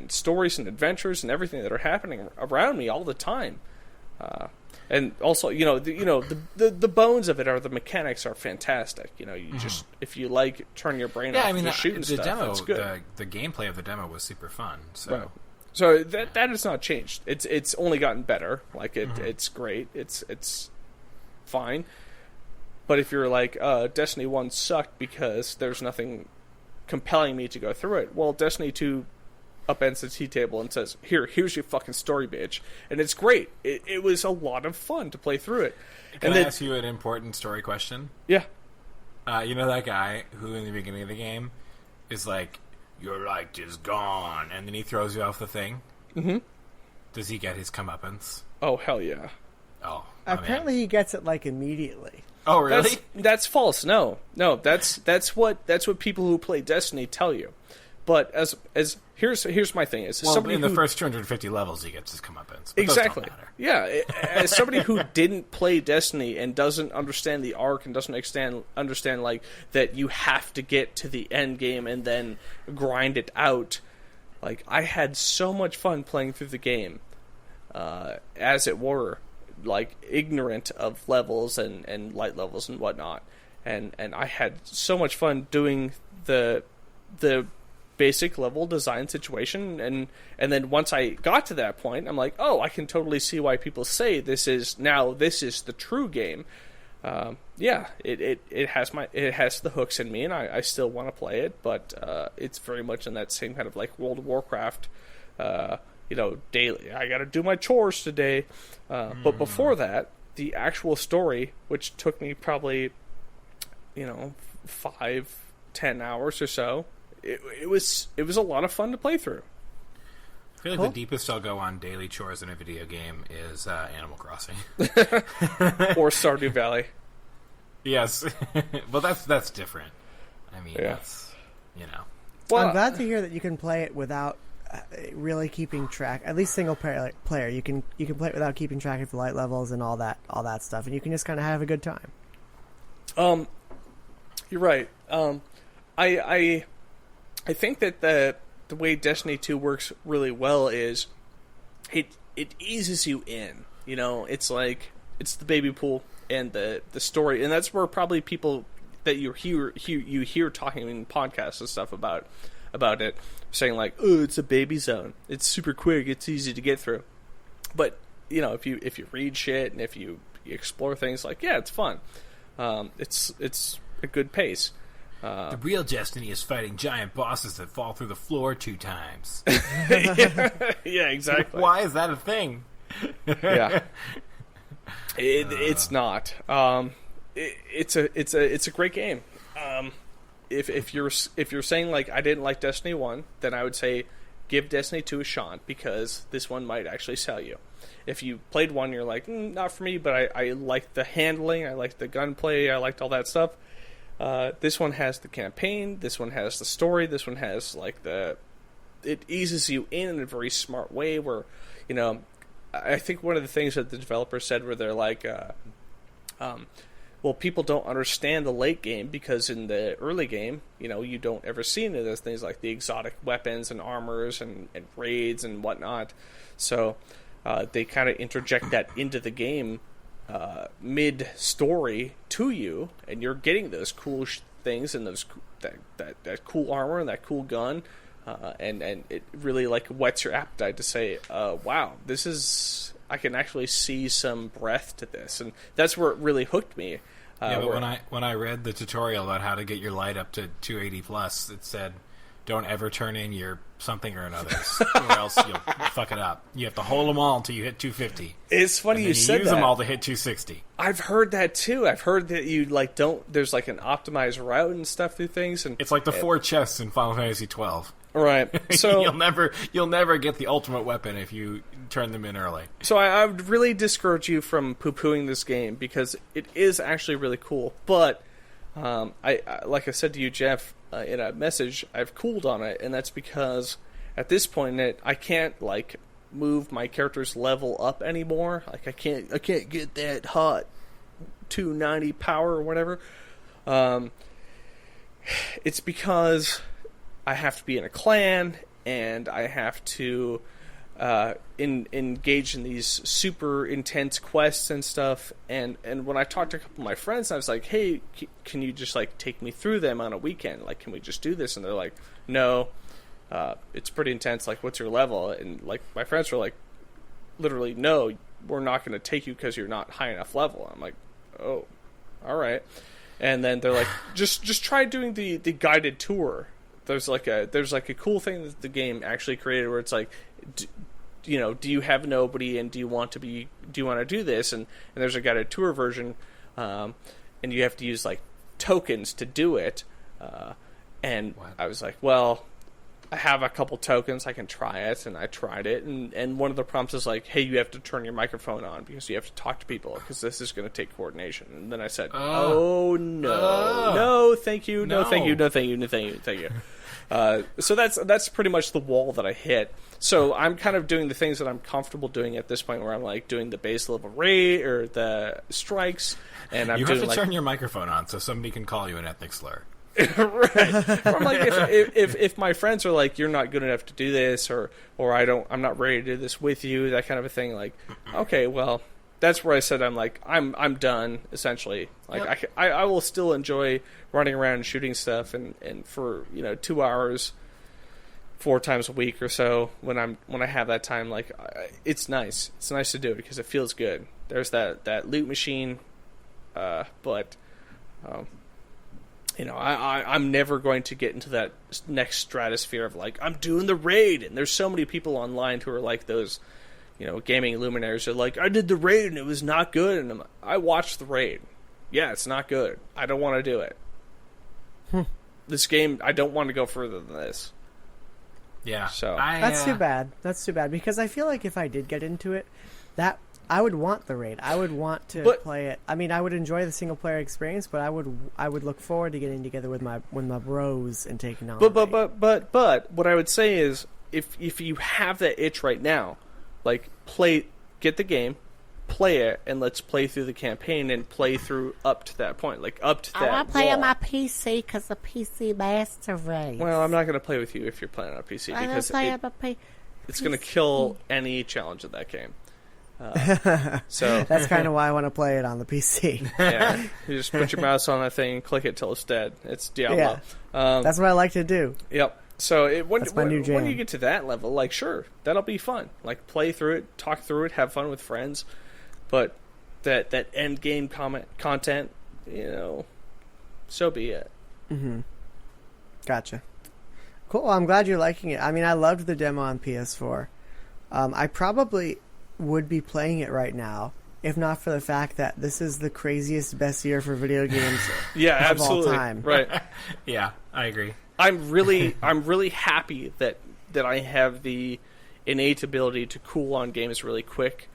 stories and adventures and everything that are happening around me all the time. And also, the bones of it are the mechanics are fantastic. You know, you just, if you like, turn your brain off and just shooting stuff, demo, it's good. The gameplay of the demo was super fun. So. Right. So that has not changed. It's only gotten better. Like, it's great. It's fine. But if you're like, Destiny 1 sucked because there's nothing compelling me to go through it, well, Destiny 2 upends the tea table and says, here's your fucking story, bitch. And it's great. It was a lot of fun to play through it. Can I ask you an important story question? Yeah. You know that guy who in the beginning of the game is like, your light is gone, and then he throws you off the thing? Mm-hmm. Does he get his comeuppance? Oh, hell yeah. Oh, apparently he gets it, like, immediately. Oh, really? That's false. No, that's what people who play Destiny tell you. But as here's my thing is, well, in the first 250 levels he gets his comeuppance. But exactly. Those don't matter. Yeah, as somebody who didn't play Destiny and doesn't understand the arc and doesn't understand like that you have to get to the end game and then grind it out. Like, I had so much fun playing through the game, as it were, like, ignorant of levels and light levels and whatnot, and I had so much fun doing the basic level design situation, and then once I got to that point, I'm like, oh, I can totally see why people say this is the true game. Yeah, it has the hooks in me, and I still want to play it, but it's very much in that same kind of like World of Warcraft, daily. I got to do my chores today, but before that, the actual story, which took me probably 5-10 hours or so. It was a lot of fun to play through. I feel like the deepest I'll go on daily chores in a video game is Animal Crossing. Or Stardew Valley. Yes. Well, that's different. I mean, that's, Well, I'm glad to hear that you can play it without really keeping track. At least single player, you can play it without keeping track of the light levels and all that stuff, and you can just kind of have a good time. You're right. I think that the way Destiny 2 works really well is it eases you in. You know, it's like it's the baby pool and the story, and that's where probably people that you hear talking in podcasts and stuff about it, saying like, oh, it's a baby zone. It's super quick. It's easy to get through. But if you read shit and if you explore things, like, yeah, it's fun. It's a good pace. The real Destiny is fighting giant bosses that fall through the floor 2 times. Yeah, exactly. Why is that a thing? Yeah, it's not. It's a great game. If you're saying like I didn't like Destiny 1, then I would say give Destiny 2 a shot, because this one might actually sell you. If you played 1, you're like, not for me, but I liked the handling, I liked the gunplay, I liked all that stuff. This one has the campaign, this one has the story, this one has like it eases you in a very smart way where, I think one of the things that the developers said where they're like, well, people don't understand the late game because in the early game, you don't ever see any of those things like the exotic weapons and armors and raids and whatnot. So they kind of interject that into the game mid-story to you, and you're getting those cool things and those that cool armor and that cool gun, and it really like whets your appetite to say, wow, this is, I can actually see some breadth to this, and that's where it really hooked me. Yeah, but when I read the tutorial about how to get your light up to 280 plus, it said, don't ever turn in your something or another's, or else you'll fuck it up. You have to hold them all until you hit 250. It's funny you said that. Use them all to hit 260. I've heard that too. I've heard that you like don't. There's like an optimized route and stuff through things, and it's like the 4 chests in Final Fantasy 12. Right. So you'll never get the ultimate weapon if you turn them in early. So I would really discourage you from poo-pooing this game, because it is actually really cool. But I like I said to you, Jeff, in a message, I've cooled on it, and that's because at this point in it, I can't like move my character's level up anymore. Like I can't get that hot 290 power or whatever. It's because I have to be in a clan, and I have to engage in these super intense quests and stuff. And when I talked to a couple of my friends, I was like, hey, can you just like take me through them on a weekend? Like, can we just do this? And they're like, no, it's pretty intense. Like, what's your level? And like my friends were like, literally, no, we're not going to take you because you're not high enough level. I'm like, oh, all right. And then they're like, just try doing the guided tour. There's like a cool thing that the game actually created where it's like, do you have nobody, and do you want to do this? And there's a guided tour version, and you have to use like tokens to do it. And what? I was like, well, I have a couple tokens, I can try it, and I tried it, and one of the prompts is like, hey, you have to turn your microphone on because you have to talk to people because this is going to take coordination. And then I said, no, thank you, no, thank you, no, thank you, no, thank you, thank you. So that's pretty much the wall that I hit. So I'm kind of doing the things that I'm comfortable doing at this point, where I'm like doing the base level raid or the strikes, and I'm have to turn your microphone on so somebody can call you an ethnic slur. Right. I'm like, if my friends are like, you're not good enough to do this, or I'm not ready to do this with you, that kind of a thing. Like, okay, well, that's where I said I'm done, essentially. Like, yep. I will still enjoy running around and shooting stuff, and for 2 hours 4 times a week or so when I have that time, like, it's nice. It's nice to do it because it feels good. There's that loot machine, but I'm never going to get into that next stratosphere of like, I'm doing the raid, and there's so many people online who are like those, gaming luminaries are like, I did the raid and it was not good, and I watched the raid. Yeah, it's not good. I don't want to do it. This game, I don't want to go further than this. Yeah. So that's too bad. That's too bad, because I feel like if I did get into it, that I would want the raid. I would want to play it. I mean, I would enjoy the single player experience, but I would look forward to getting together with my bros and taking on. But what I would say is, if you have that itch right now, like, get the game, play it, and let's play through the campaign and play through up to that point, like up to that. I want to play on my PC because the PC Master Race. Well, I'm not going to play with you if you're playing on a PC, because it's going to kill any challenge of that game. So that's kind of why I want to play it on the PC. Yeah, you just put your mouse on that thing and click it till it's dead. It's Diablo. Yeah, that's what I like to do. Yep. So when you get to that level, like, sure, that'll be fun. Like, play through it, talk through it, have fun with friends. But that end game content, so be it. Mm-hmm. Gotcha. Cool. Well, I'm glad you're liking it. I mean, I loved the demo on PS4. I probably would be playing it right now, if not for the fact that this is the craziest, best year for video games of all time. Right. Yeah, I agree. I'm really happy that I have the innate ability to cool on games really quick,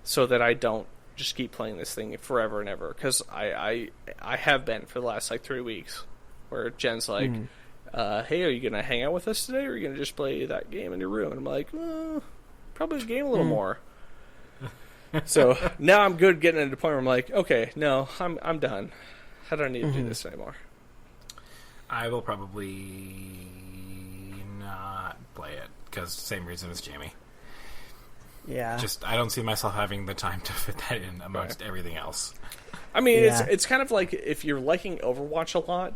so that I don't just keep playing this thing forever and ever. Because I have been for the last 3 weeks, where Jen's like, hey, are you gonna hang out with us today, or are you gonna just play that game in your room? And I'm like, probably the game a little more. So now I'm good getting to the point where I'm like, okay, no, I'm done. I don't need to do this anymore. I will probably not play it, because same reason as Jamie. Yeah. Just I don't see myself having the time to fit that in amongst everything else. I mean, it's kind of like if you're liking Overwatch a lot,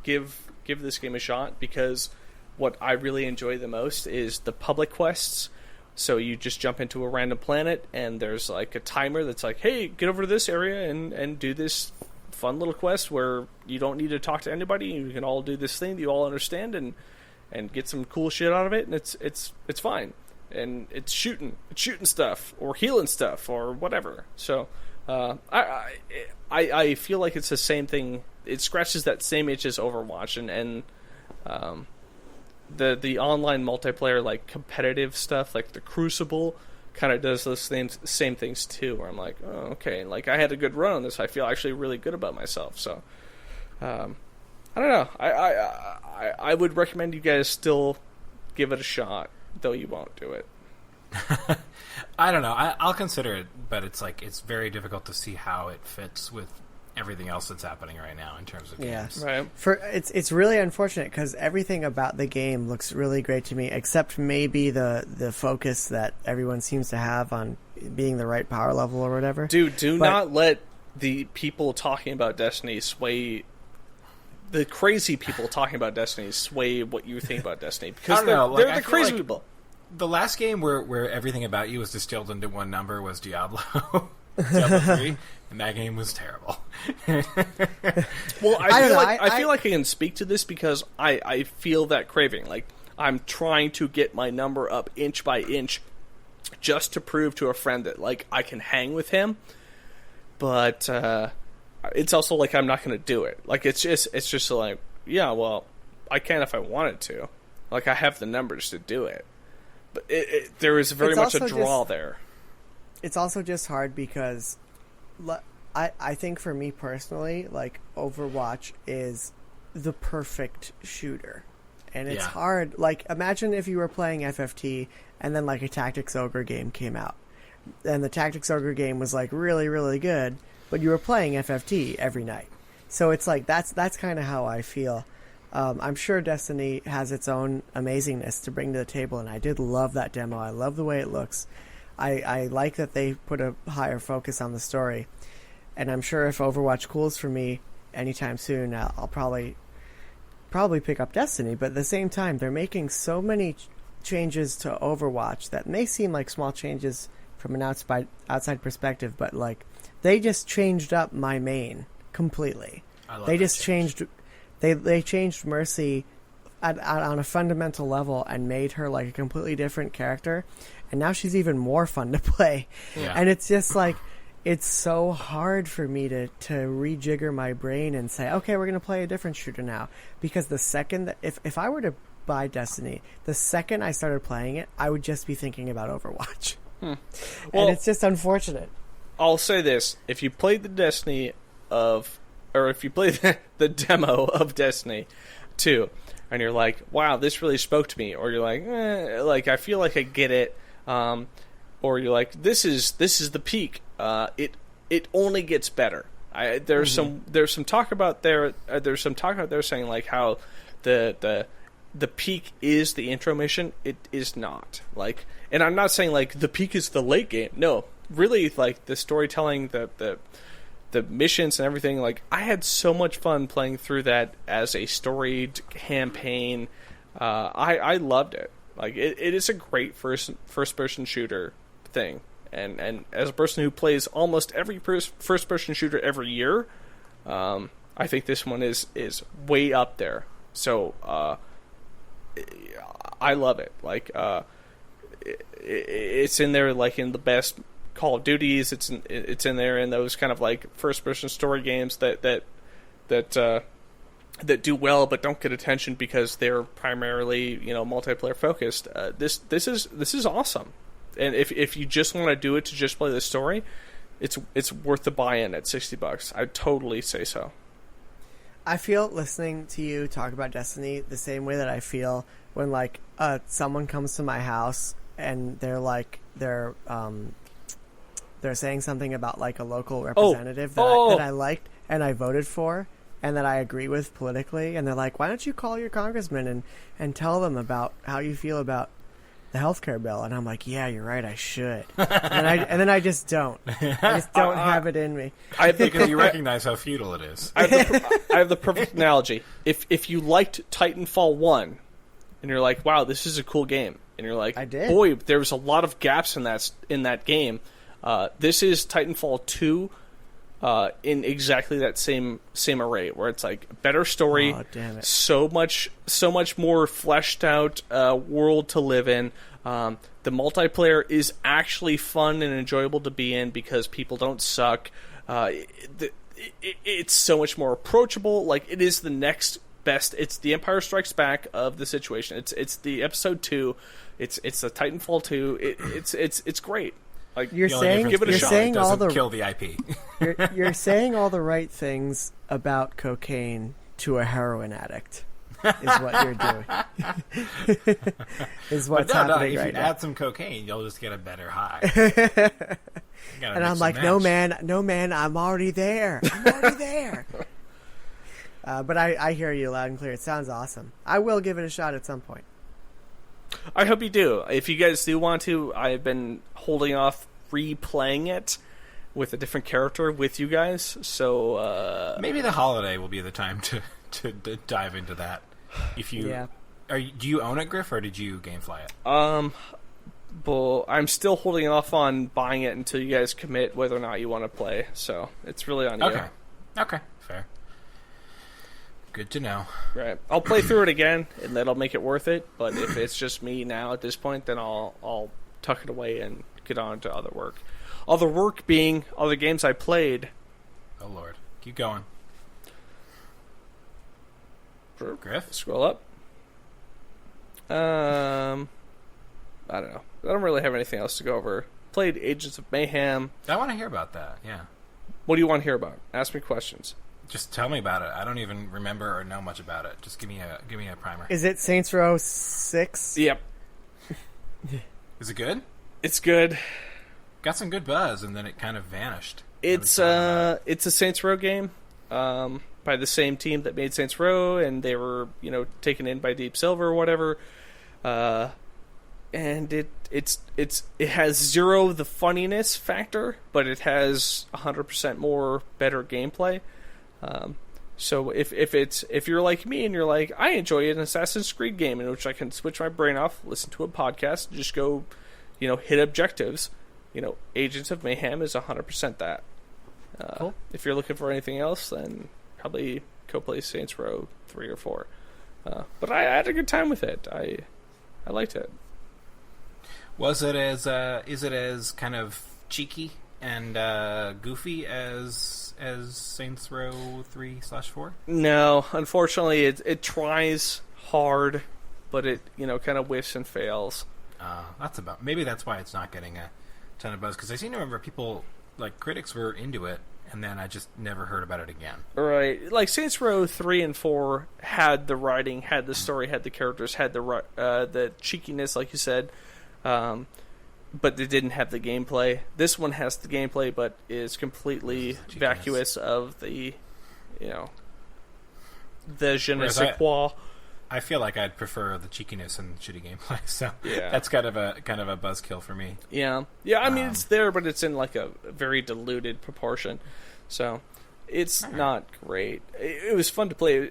give this game a shot, because what I really enjoy the most is the public quests. So you just jump into a random planet, and there's like a timer that's like, hey, get over to this area and do this fun little quest where you don't need to talk to anybody. You can all do this thing that you all understand and get some cool shit out of it, and it's fine. And it's shooting stuff or healing stuff or whatever. So I feel like it's the same thing. It scratches that same itch as Overwatch, and the online multiplayer, like competitive stuff, like the Crucible, kind of does those same things too. Where I'm like, oh, okay, like I had a good run on this. I feel actually really good about myself. So I don't know. I would recommend you guys still give it a shot, though you won't do it. I don't know. I'll consider it, but it's very difficult to see how it fits with everything else that's happening right now in terms of games. Right. It's really unfortunate because everything about the game looks really great to me, except maybe the focus that everyone seems to have on being the right power level or whatever. Dude, not let the people talking about Destiny sway. The crazy people talking about Destiny sway what you think about Destiny, because they're the crazy people. The last game where everything about you was distilled into one number was Diablo. Diablo 3, and that game was terrible. Well, I feel like I can speak to this because I feel that craving. Like, I'm trying to get my number up inch by inch just to prove to a friend that, like, I can hang with him. But it's also like I'm not going to do it. Like, it's just like, yeah, well, I can if I wanted to. Like, I have the numbers to do it. But there is very much a draw there. It's also just hard because I think for me personally, like, Overwatch is the perfect shooter. And it's hard. Like, imagine if you were playing FFT and then, like, a Tactics Ogre game came out. And the Tactics Ogre game was, like, really, really good, but you were playing FFT every night. So it's like, that's kind of how I feel. I'm sure Destiny has its own amazingness to bring to the table, and I did love that demo. I love the way it looks. I like that they put a higher focus on the story, and I'm sure if Overwatch cools for me anytime soon, I'll probably pick up Destiny. But at the same time, they're making so many changes to Overwatch that may seem like small changes from an outside perspective, but like they just changed up my main completely. They just changed. They changed Mercy on a fundamental level and made her like a completely different character, and now she's even more fun to play. Yeah. And it's just like, it's so hard for me to rejigger my brain and say, okay, we're going to play a different shooter now. Because the second that, if I were to buy Destiny, the second I started playing it, I would just be thinking about Overwatch. Well, and it's just unfortunate. I'll say this: if you played the Destiny or if you play the demo of Destiny 2, and you're like, wow, this really spoke to me, or you're like, like I feel like I get it, or you're like, this is the peak. It only gets better. There's some talk about there saying like how the peak is the intro mission. It is not. Like, and I'm not saying like the peak is the late game. No, really, like the storytelling, the missions and everything. Like, I had so much fun playing through that as a storied campaign. I loved it. Like, it is a great first person shooter thing. And as a person who plays almost every first person shooter every year, I think this one is way up there. So I love it. Like, it's in there, like, in the best Call of Duties. It's in there in those kind of like first person story games that do well but don't get attention because they're primarily, you know, multiplayer focused. This is awesome. And if you just want to do it to just play the story, it's worth the buy-in at $60. I'd totally say so. I feel listening to you talk about Destiny the same way that I feel when like someone comes to my house and they're saying something about like a local representative that I liked and I voted for and that I agree with politically, and they're like, why don't you call your congressman and tell them about how you feel about the healthcare bill, and I'm like, yeah, you're right, I should. And then I just don't. I just don't have it in me. Because you recognize how futile it is. I have the perfect analogy. If you liked Titanfall 1, and you're like, wow, this is a cool game, and you're like, I did. Boy, there's a lot of gaps in that game. This is Titanfall 2 in exactly that same array, where it's like better story, so much more fleshed out world to live in. The multiplayer is actually fun and enjoyable to be in because people don't suck. It's so much more approachable. Like, it is the next best. It's the Empire Strikes Back of the situation. It's the episode 2. It's the Titanfall 2. It's great. Like, you're saying, give it a shot. Saying all the kill the IP. you're saying all the right things about cocaine to a heroin addict. Is what you're doing. Is what's happening right now. If you add some cocaine, you'll just get a better high. And I'm like, no man, I'm already there. But I hear you loud and clear. It sounds awesome. I will give it a shot at some point. I hope you do. If you guys do want to, I've been holding off replaying it with a different character with you guys. So maybe the holiday will be the time to dive into that. If you do you own it, Griff, or did you GameFly it? But I'm still holding off on buying it until you guys commit whether or not you want to play. So it's really on you. Okay, fair. Good to know. Right. I'll play through it again, and that'll make it worth it. But if it's just me now at this point, then I'll tuck it away and get on to other work. Other work being other games I played. Oh, Lord. Keep going. Griff? Scroll up. I don't know. I don't really have anything else to go over. Played Agents of Mayhem. I want to hear about that, yeah. What do you want to hear about? Ask me questions. Just tell me about it. I don't even remember or know much about it. Just give me a primer. Is it Saints Row 6? Yep. Is it good? It's good. Got some good buzz, and then it kind of vanished. It's a Saints Row game by the same team that made Saints Row, and they were taken in by Deep Silver or whatever. And it has zero the funniness factor, but it has 100% more better gameplay. So if you're like me and you're like, I enjoy an Assassin's Creed game in which I can switch my brain off, listen to a podcast, and just go, hit objectives. Agents of Mayhem is 100% that. Cool. If you're looking for anything else, then probably go play Saints Row 3 or 4. But I had a good time with it. I liked it. Is it as kind of cheeky and goofy as Saints Row 3/4? No, unfortunately, it tries hard, but it kind of whiffs and fails. Maybe that's why it's not getting a ton of buzz, because I seem to remember people, like critics, were into it, and then I just never heard about it again. Right, like Saints Row 3 and 4 had the writing, had the story, had the characters, had the cheekiness, like you said. But they didn't have the gameplay. This one has the gameplay, but is completely vacuous of the, the je ne sais quoi. I feel like I'd prefer the cheekiness and shitty gameplay, so yeah. That's kind of a buzzkill for me. Yeah. I mean, it's there, but it's in like a very diluted proportion, so it's not great. It was fun to play.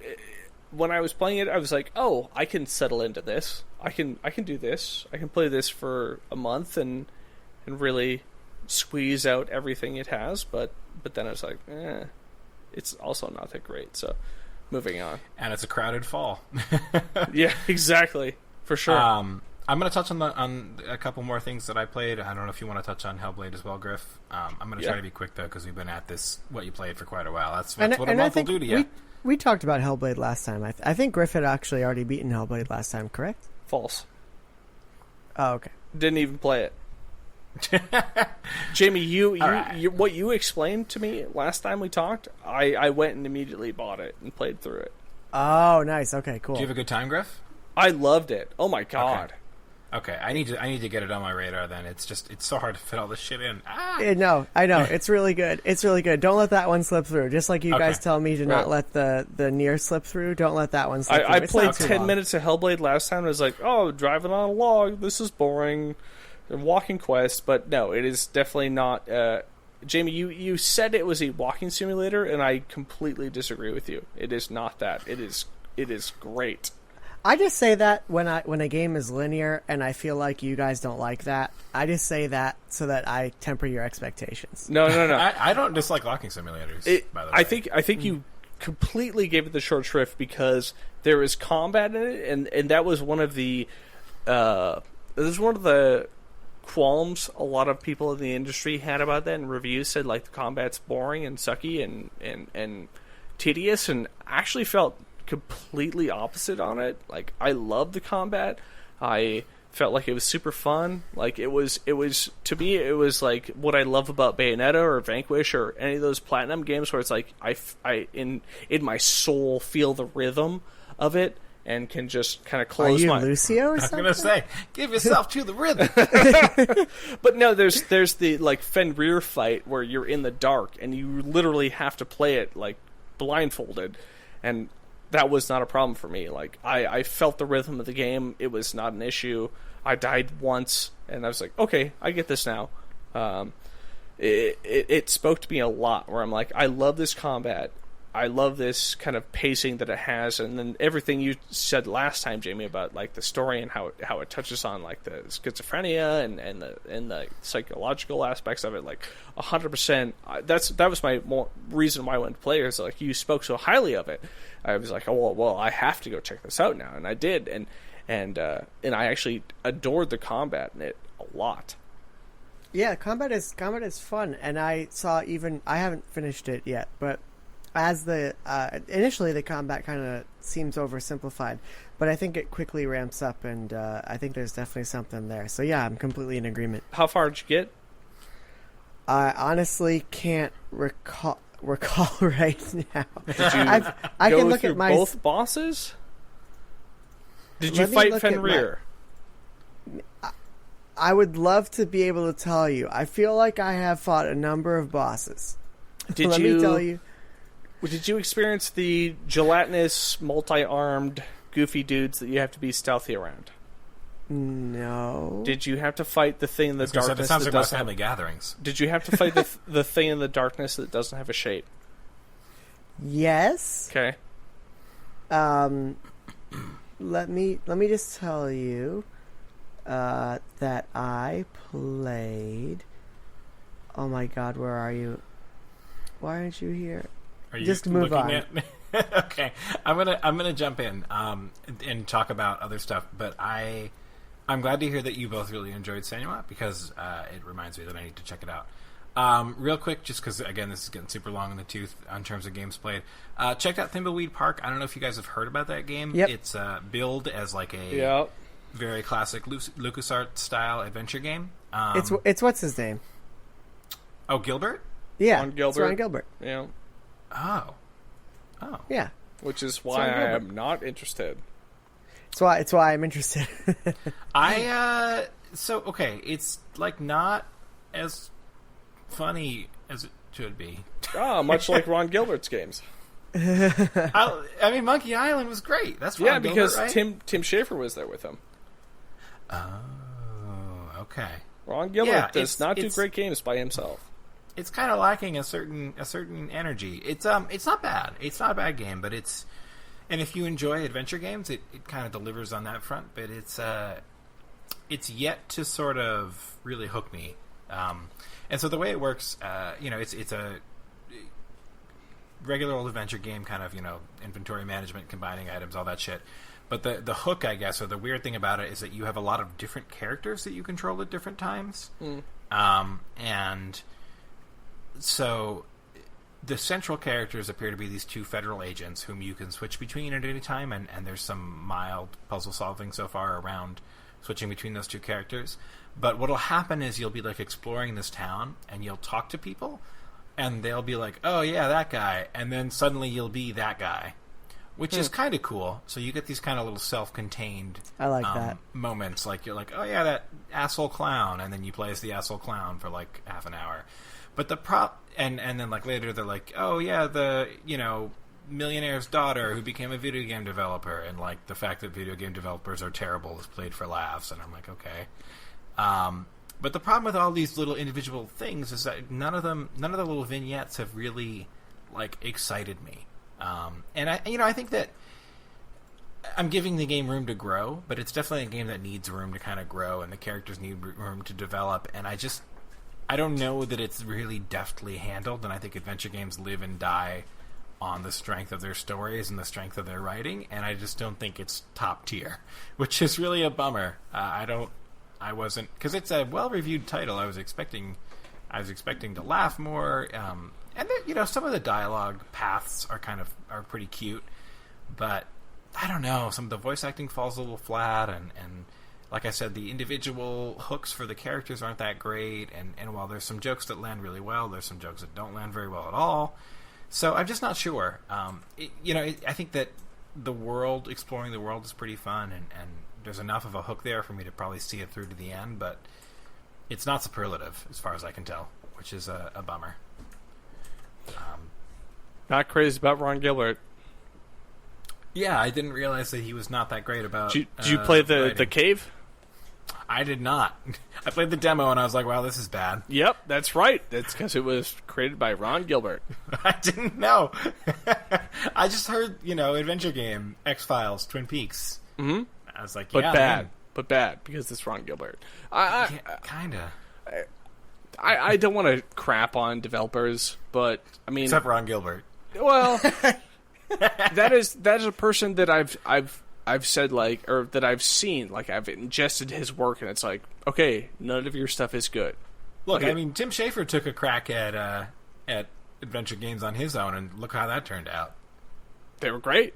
When I was playing it, I was like, "Oh, I can settle into this. I can do this. I can play this for a month and really squeeze out everything it has." But then I was like, it's also not that great. So, moving on. And it's a crowded fall. Yeah, exactly, for sure. I'm going to touch on a couple more things that I played. I don't know if you want to touch on Hellblade as well, Griff. I'm going to try to be quick though, because we've been at this what you played for quite a while. That's what a month will do to you. We talked about Hellblade last time. I think Griff had actually already beaten Hellblade last time, correct? False. Oh, okay. Didn't even play it. Jamie, you what you explained to me last time we talked, I went and immediately bought it and played through it. Oh, nice. Okay, cool. Did you have a good time, Griff? I loved it. Oh my god. Okay, I need to get it on my radar. Then it's so hard to fit all this shit in. No, I know it's really good. It's really good. Don't let that one slip through. Just like you guys tell me to not let the Nier slip through. Don't let that one slip through. I played 10 minutes of Hellblade last time. And I was like, oh, driving on a log. This is boring. Walking quest, but no, it is definitely not. Jamie, you said it was a walking simulator, and I completely disagree with you. It is not that. It is great. I just say that when a game is linear, and I feel like you guys don't like that. I just say that so that I temper your expectations. No. I don't dislike walking simulators. By the way, I think you completely gave it the short shrift because there is combat in it, and that was one of the qualms a lot of people in the industry had about that, and reviews said like the combat's boring and sucky and tedious, and actually felt completely opposite on it. Like, I loved the combat. I felt like it was super fun. Like, it was to me, it was like what I love about Bayonetta or Vanquish or any of those Platinum games where it's like I in my soul feel the rhythm of it and can just kind of close Are you my... Lucio or I was something? going to say, give yourself to the rhythm. But no, there's the like Fenrir fight where you're in the dark and you literally have to play it like blindfolded, and that was not a problem for me. Like, I felt the rhythm of the game. It was not an issue. I died once, and I was like, okay, I get this now. It spoke to me a lot, where I'm like, I love this combat. I love this kind of pacing that it has, and then everything you said last time, Jamie, about like the story and how it touches on like the schizophrenia and the psychological aspects of it, like 100%. That was my reason why I went to play it. Is like, you spoke so highly of it. I was like, oh well, I have to go check this out now, and I did, and I actually adored the combat in it a lot. Yeah, combat is fun, and I haven't finished it yet, but as initially the combat kind of seems oversimplified, but I think it quickly ramps up, and I think there's definitely something there. So yeah, I'm completely in agreement. How far did you get? I honestly can't recall right now. Did you I go can look through at my both bosses? Did you fight Fenrir? I would love to be able to tell you. I feel like I have fought a number of bosses. Let me tell you. Did you experience the gelatinous, multi-armed, goofy dudes that you have to be stealthy around? No. Did you have to fight the thing in the darkness? That sounds like my family gatherings. Did you have to fight the thing in the darkness that doesn't have a shape? Yes. Okay. Let me just tell you that I played. Oh my God, where are you? Why aren't you here? Are you just move on. Okay, I'm gonna jump in and talk about other stuff, but I'm glad to hear that you both really enjoyed Senua, because it reminds me that I need to check it out. Real quick, just because, again, this is getting super long in the tooth in terms of games played. Checked out Thimbleweed Park. I don't know if you guys have heard about that game. Yep. It's billed as like a very classic LucasArts style adventure game. It's what's his name? Oh, Gilbert? Yeah, Ron Gilbert. It's Ron Gilbert. Yeah. Oh. Yeah. Which is why I am not interested. It's why I'm interested. Okay, it's like not as funny as it should be. Much like Ron Gilbert's games. I mean, Monkey Island was great. That's Ron Gilbert, because right? Tim Schafer was there with him. Oh, okay. Ron Gilbert does not do great games by himself. It's kind of lacking a certain energy. It's not bad. It's not a bad game, but and if you enjoy adventure games, it kind of delivers on that front. But it's yet to sort of really hook me. And so the way it works, it's a regular old adventure game, kind of, inventory management, combining items, all that shit. But the hook, I guess, or the weird thing about it is that you have a lot of different characters that you control at different times. And so the central characters appear to be these two federal agents whom you can switch between at any time, and there's some mild puzzle solving so far around switching between those two characters. But what'll happen is you'll be like exploring this town, and you'll talk to people, and they'll be like, oh yeah, that guy, and then suddenly you'll be that guy. which is kind of cool. So you get these kind of little self-contained I like that. moments. Like, you're like, oh yeah, that asshole clown, and then you play as the asshole clown for like half an hour. But the and then like later they're like, oh yeah, the millionaire's daughter who became a video game developer, and like the fact that video game developers are terrible is played for laughs, and I'm like, okay. But the problem with all these little individual things is that none of the little vignettes have really like excited me. And I think that I'm giving the game room to grow, but it's definitely a game that needs room to kind of grow, and the characters need room to develop. And I don't know that it's really deftly handled, and I think adventure games live and die on the strength of their stories and the strength of their writing, and I just don't think it's top tier, which is really a bummer. I wasn't, because it's a well-reviewed title. I was expecting to laugh more, and some of the dialogue paths are pretty cute, but I don't know. Some of the voice acting falls a little flat, and like I said, the individual hooks for the characters aren't that great, and while there's some jokes that land really well, there's some jokes that don't land very well at all. So I'm just not sure. I think that exploring the world is pretty fun, and there's enough of a hook there for me to probably see it through to the end, but it's not superlative as far as I can tell, which is a bummer. Not crazy about Ron Gilbert. Yeah, I didn't realize that he was not that great about. Did you play the cave? I did not. I played the demo and I was like, wow, this is bad. Yep, that's right. That's because it was created by Ron Gilbert. I didn't know. I just heard, adventure game, X-Files, Twin Peaks. Mm-hmm. I was like, but yeah, bad. man. But bad, because it's Ron Gilbert. Kind of. I don't want to crap on developers, but, I mean... Except Ron Gilbert. Well, that is a person that I've said, like, or that I've seen, like, I've ingested his work, and it's like, okay, none of your stuff is good. Look, I mean, Tim Schafer took a crack at adventure games on his own, and look how that turned out. They were great.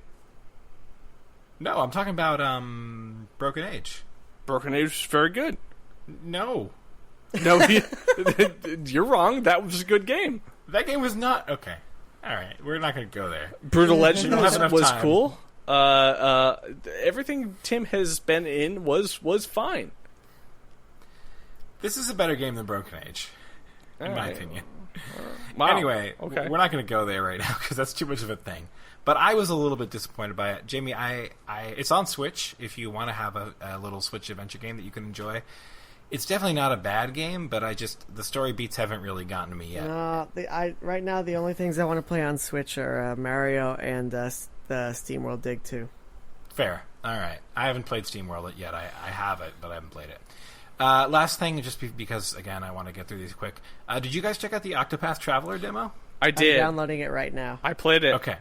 No, I'm talking about Broken Age. Broken Age was very good. No, you're wrong. That was a good game. That game was not okay. All right, we're not going to go there. Brutal Legend was time. Cool. Everything Tim has been in was fine. This is a better game than Broken Age, in my opinion. Wow. Anyway, okay. We're not going to go there right now because that's too much of a thing. But I was a little bit disappointed by it. Jamie, it's on Switch if you want to have a little Switch adventure game that you can enjoy. It's definitely not a bad game, but the story beats haven't really gotten to me yet. Right now, the only things I want to play on Switch are Mario and the SteamWorld Dig 2. Fair. All right. I haven't played SteamWorld yet. I have it, but I haven't played it. Last thing, because, again, I want to get through these quick. Did you guys check out the Octopath Traveler demo? I did. I'm downloading it right now. I played it. Okay.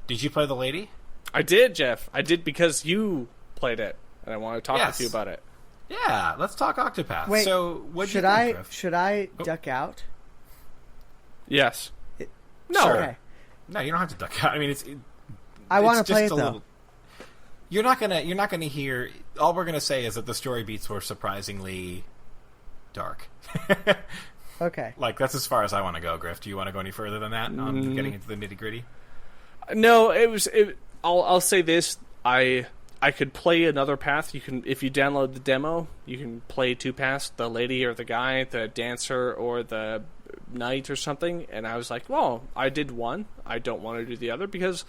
Did you play the lady? I did, Jeff. I did because you played it, and I want to talk with you about it. Yeah, let's talk Octopath. Wait, so what should I duck out? Yes. No. Sure. Okay. No, you don't have to duck out. I mean, I want to play it though. though. You're not gonna hear. All we're gonna say is that the story beats were surprisingly dark. Okay. Like that's as far as I want to go. Griff, do you want to go any further than that on getting into the nitty gritty? No, I'll say this. I could play another path. You can, if you download the demo, you can play two paths: the lady or the guy, the dancer or the knight or something. And I was like, well, I did one. I don't want to do the other because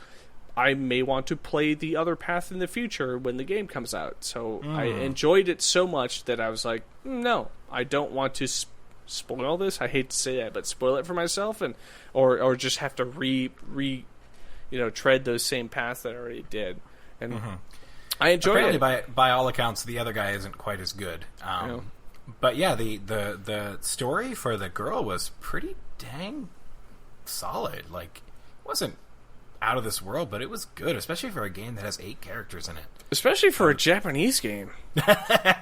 I may want to play the other path in the future when the game comes out. So I enjoyed it so much that I was like, no, I don't want to spoil this. I hate to say that, but spoil it for myself or just have to tread those same paths that I already did. And I enjoyed it. Apparently, by all accounts, the other guy isn't quite as good. But yeah, the story for the girl was pretty dang solid. Like, it wasn't out of this world, but it was good, especially for a game that has 8 characters in it. Especially for a Japanese game.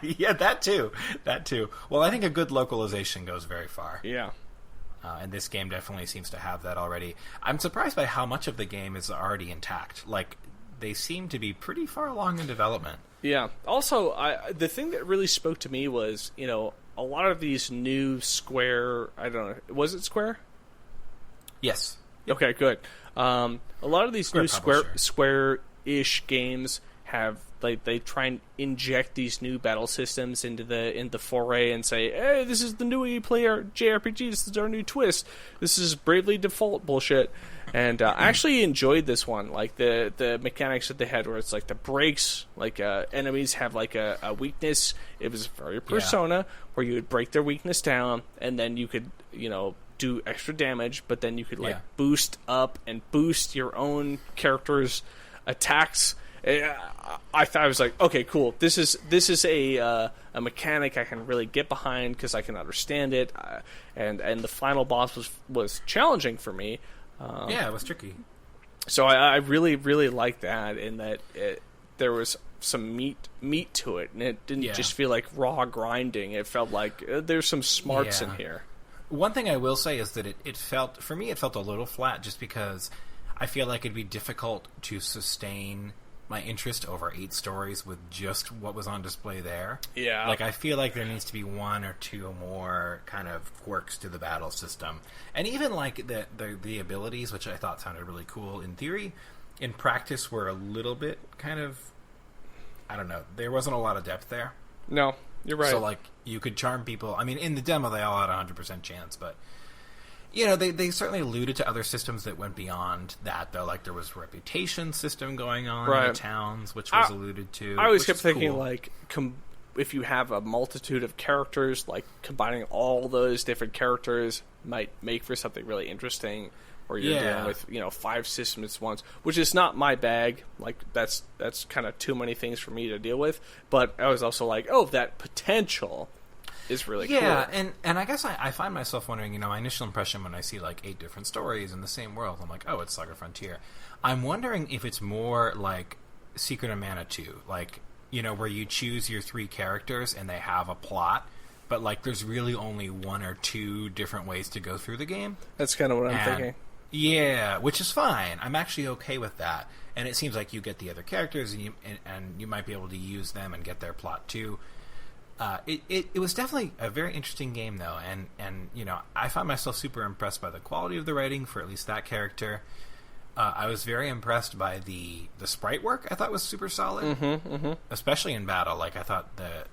Yeah, that too. Well, I think a good localization goes very far. Yeah. And this game definitely seems to have that already. I'm surprised by how much of the game is already intact. Like, they seem to be pretty far along in development. Yeah. Also, the thing that really spoke to me was, a lot of these new Square... I don't know. Was it Square? Yes. Okay, good. A lot of these Square new publisher. Square-ish games have they try and inject these new battle systems into the foray and say, hey, this is the new player JRPG, this is our new twist, this is Bravely Default bullshit. And I actually enjoyed this one, like the mechanics that they had where it's like the breaks, like enemies have like a weakness. It was very Persona where you would break their weakness down and then you could, do extra damage, but then you could boost up and boost your own character's attacks. I thought, I was like, okay, cool. This is a mechanic I can really get behind because I can understand it. And the final boss was challenging for me. It was tricky. So I really, really liked that, in that there was some meat to it, and it didn't just feel like raw grinding. It felt like there's some smarts in here. One thing I will say is that it felt a little flat, just because I feel like it'd be difficult to sustain my interest over 8 stories with just what was on display there. Yeah. Like, I feel like there needs to be 1 or 2 more kind of quirks to the battle system. And even, like, the abilities, which I thought sounded really cool in theory, in practice were a little bit kind of, I don't know, there wasn't a lot of depth there. No, you're right. So, like, you could charm people. I mean, in the demo, they all had a 100% chance, but they certainly alluded to other systems that went beyond that, though. Like, there was a reputation system going on in the towns, which was alluded to. I always kept thinking, like, if you have a multitude of characters, like, combining all those different characters might make for something really interesting, where you're dealing with, 5 systems at once, which is not my bag. Like, that's kind of too many things for me to deal with. But I was also like, oh, that potential is really cool. Yeah, and I guess I find myself wondering, my initial impression when I see, like, 8 different stories in the same world, I'm like, oh, it's Saga Frontier. I'm wondering if it's more like Secret of Mana 2, like, where you choose your 3 characters and they have a plot, but, like, there's really only 1 or 2 different ways to go through the game. That's kind of what I'm thinking. Yeah, which is fine. I'm actually okay with that. And it seems like you get the other characters, and you might be able to use them and get their plot too. It was definitely a very interesting game, though, and I found myself super impressed by the quality of the writing for at least that character. I was very impressed by the sprite work. I thought was super solid, especially in battle. Like, I thought the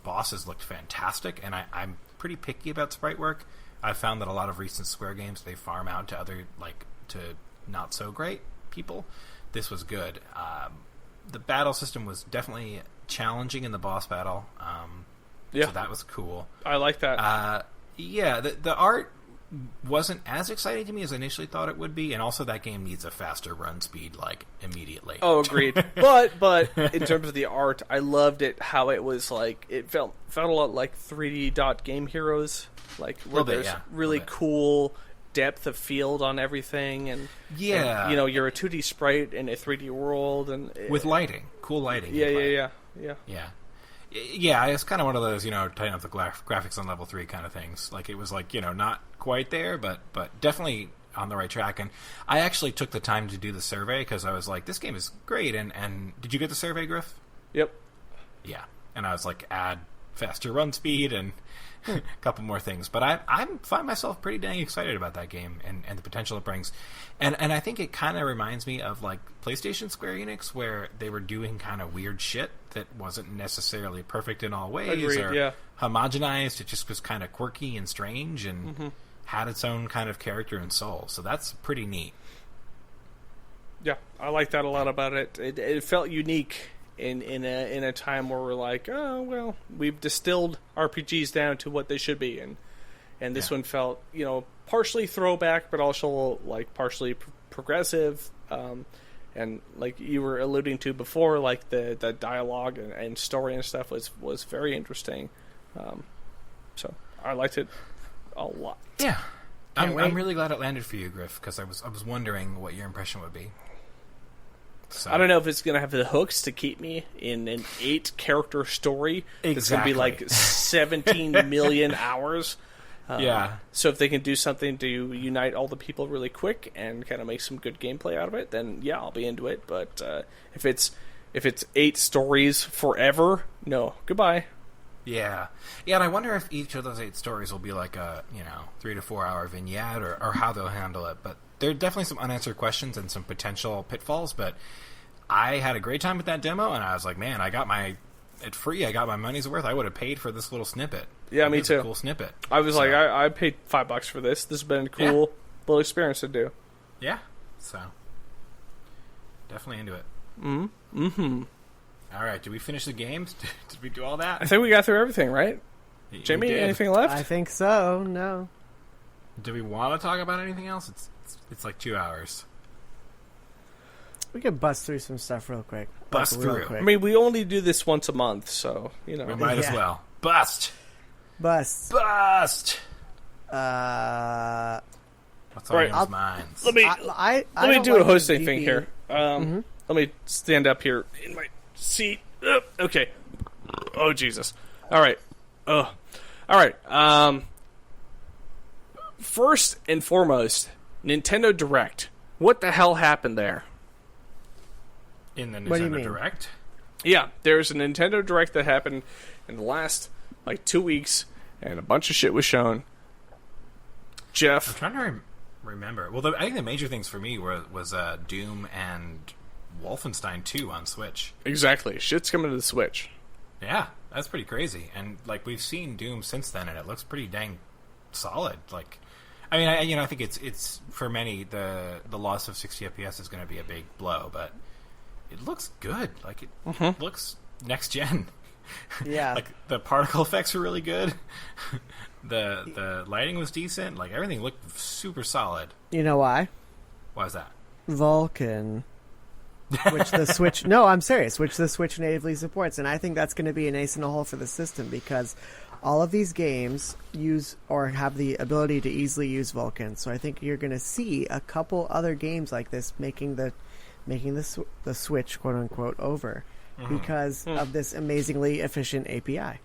bosses looked fantastic, and I'm pretty picky about sprite work. I've found that a lot of recent Square games, they farm out to other, like, to not so great people. This was good. The battle system was definitely challenging in the boss battle. So that was cool. I like that. The art wasn't as exciting to me as I initially thought it would be, and also that game needs a faster run speed, like, immediately. Oh, agreed. but in terms of the art, I loved it, how it was, like, it felt a lot like 3D Game Heroes, like, where there's really cool depth of field on everything, and you're a 2D sprite in a 3D world, and with lighting, cool lighting. Yeah. It's kind of one of those, tighten up the graphics on level 3 kind of things. Like, it was like, not quite there, but definitely on the right track. And I actually took the time to do the survey because I was like, this game is great. And did you get the survey, Griff? Yep. Yeah. And I was like, add faster run speed and a couple more things. But I find myself pretty dang excited about that game and the potential it brings. And I think it kind of reminds me of, like, PlayStation Square Enix, where they were doing kind of weird shit that wasn't necessarily perfect in all ways. Agreed, or homogenized. It just was kind of quirky and strange and had its own kind of character and soul. So that's pretty neat. Yeah, I like that a lot about it. It felt unique in a time where we're like, oh, well, we've distilled RPGs down to what they should be. And this one felt, partially throwback, but also, like, partially progressive. And like you were alluding to before, like the dialogue and story and stuff was very interesting. So I liked it a lot. Yeah, I'm really glad it landed for you, Griff, because I was wondering what your impression would be. So. I don't know if it's going to have the hooks to keep me in an 8-character story. Exactly. It's going to be like 17 million hours. So if they can do something to unite all the people really quick and kind of make some good gameplay out of it, then I'll be into it. But if it's 8 stories forever, no, goodbye. Yeah. Yeah, and I wonder if each of those 8 stories will be like a, 3 to 4 hour vignette or how they'll handle it. But there are definitely some unanswered questions and some potential pitfalls. But I had a great time with that demo, and I was like, man, I got my money's worth. I would have paid for this little snippet. Yeah, me too. A cool snippet. I was like, I paid $5 for this. This has been a cool little experience to do. Yeah. So, definitely into it. Mm-hmm. All right, did we finish the games? Did we do all that? I think we got through everything, right? Jamie, anything left? I think so. No. Do we want to talk about anything else? It's like 2 hours. We could bust through some stuff real quick. Bust real through. quick. I mean, we only do this once a month, so, We might as well. Bust! Bust. Bust! What's on your minds? Let me do a hosting thing here. Let me stand up here in my seat. Okay. Oh, Jesus. All right. All right. First and foremost, Nintendo Direct. What the hell happened there? In the What do you Nintendo mean? Direct? Yeah, there's a Nintendo Direct that happened in the last, 2 weeks, and a bunch of shit was shown. Jeff? I'm trying to remember. Well, I think the major things for me was Doom and Wolfenstein 2 on Switch. Exactly. Shit's coming to the Switch. Yeah, that's pretty crazy. And, we've seen Doom since then, and it looks pretty dang solid. I think it's for many, the loss of 60 FPS is going to be a big blow, but it looks good. It looks next gen. Yeah. The particle effects are really good. The lighting was decent. Everything looked super solid. You know why? Why is that? Vulkan. Which the Switch... No, I'm serious. Which the Switch natively supports. And I think that's going to be an ace in the hole for the system because all of these games use or have the ability to easily use Vulkan. So I think you're going to see a couple other games like this making the Switch, quote-unquote, over because of this amazingly efficient API.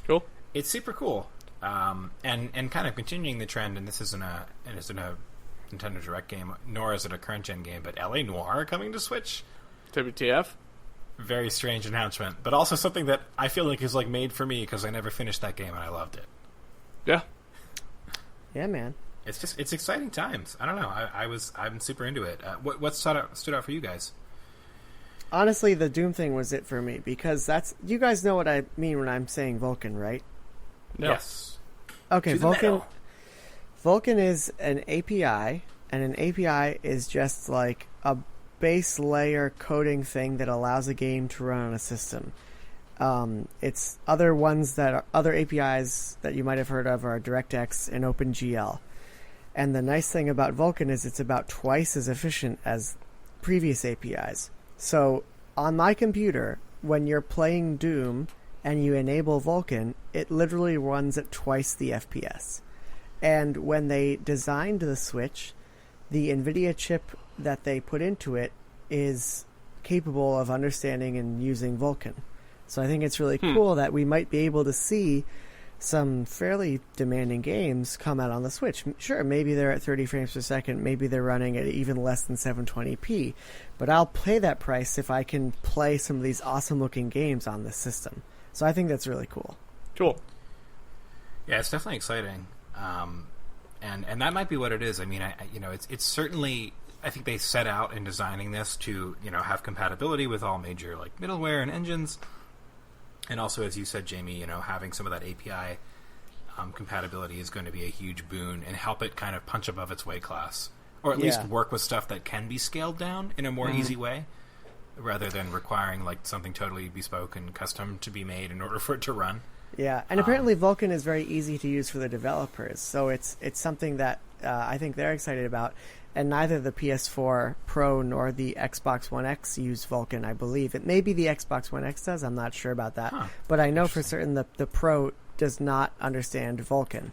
Cool. It's super cool. And kind of continuing the trend, and this isn't a Nintendo Direct game, nor is it a current gen game, but LA Noire coming to Switch. WTF? Very strange announcement, but also something that I feel like is made for me because I never finished that game and I loved it. Yeah. Yeah, man. It's exciting times. I don't know. I'm super into it. What stood out for you guys? Honestly, the Doom thing was it for me because you guys know what I mean when I'm saying Vulkan, right? No. Yes. Okay, To the metal. Vulkan is an API, and an API is just like a base layer coding thing that allows a game to run on a system. It's other APIs that you might have heard of are DirectX and OpenGL. And the nice thing about Vulkan is it's about twice as efficient as previous APIs. So on my computer, when you're playing Doom and you enable Vulkan, it literally runs at twice the FPS. And when they designed the Switch, the NVIDIA chip that they put into it is capable of understanding and using Vulkan. So I think it's really cool that we might be able to see some fairly demanding games come out on the Switch. Sure, maybe they're at 30 frames per second, maybe they're running at even less than 720p, but I'll pay that price if I can play some of these awesome-looking games on this system. So I think that's really cool. Cool. Yeah, it's definitely exciting. And that might be what it is. I mean, it's certainly, I think they set out in designing this to, have compatibility with all major middleware and engines. And also, as you said, Jamie, having some of that API compatibility is going to be a huge boon and help it kind of punch above its weight class. Or at least work with stuff that can be scaled down in a more easy way, rather than requiring something totally bespoke and custom to be made in order for it to run. Yeah, and apparently Vulkan is very easy to use for the developers, so it's something that I think they're excited about. And neither the PS4 Pro nor the Xbox One X use Vulkan, I believe. It may be the Xbox One X does, I'm not sure about that. But I know for certain the Pro does not understand Vulkan.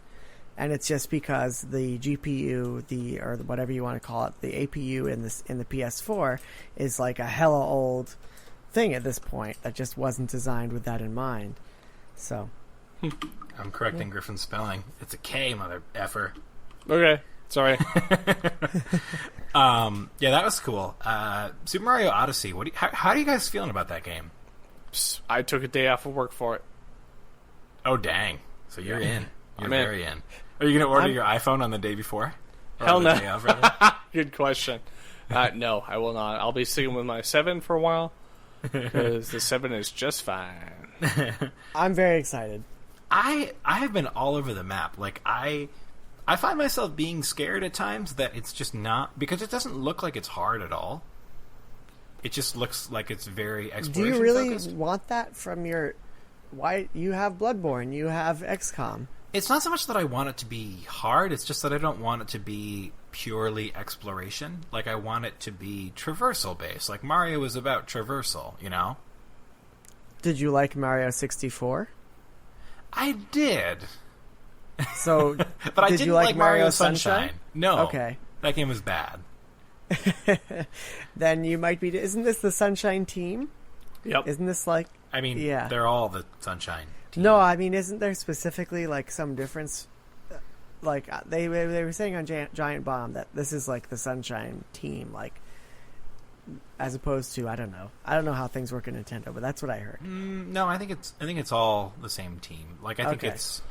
And it's just because the GPU, or whatever you want to call it, the APU in the PS4 is like a hella old thing at this point that just wasn't designed with that in mind. So, I'm correcting Griffin's spelling. It's a K, mother effer. Okay, sorry. Yeah, that was cool. Super Mario Odyssey. How are you guys feeling about that game? I took a day off of work for it. Oh, dang. So you're in. You're I'm in. very in. Are you going to order your iPhone on the day before? Or Hell the no. day of, rather? Good question. No, I will not. I'll be sticking with my 7 for a while because the 7 is just fine. I'm very excited. I have been all over the map. Like, I find myself being scared at times that it's just not... Because it doesn't look like it's hard at all. It just looks like it's very exploration Do you really focused. want that from your... Why you have Bloodborne, you have XCOM. It's not so much that I want it to be hard, it's just that I don't want it to be purely exploration. Like, I want it to be traversal based. Like, Mario is about traversal, you know? Did you like Mario 64? I did. So, But I did didn't you like like Mario Sunshine. No. Okay. That game was bad. Then you might be... Isn't this the Sunshine team? Yep. Isn't this like... I mean, Yeah. they're all the Sunshine team. No, I mean, isn't there specifically like some difference? Like they were saying on Giant Bomb that this is like the Sunshine team, like as opposed to I don't know how things work in Nintendo, but that's what I heard. No, I think it's all the same team. Like, I think Okay. it's...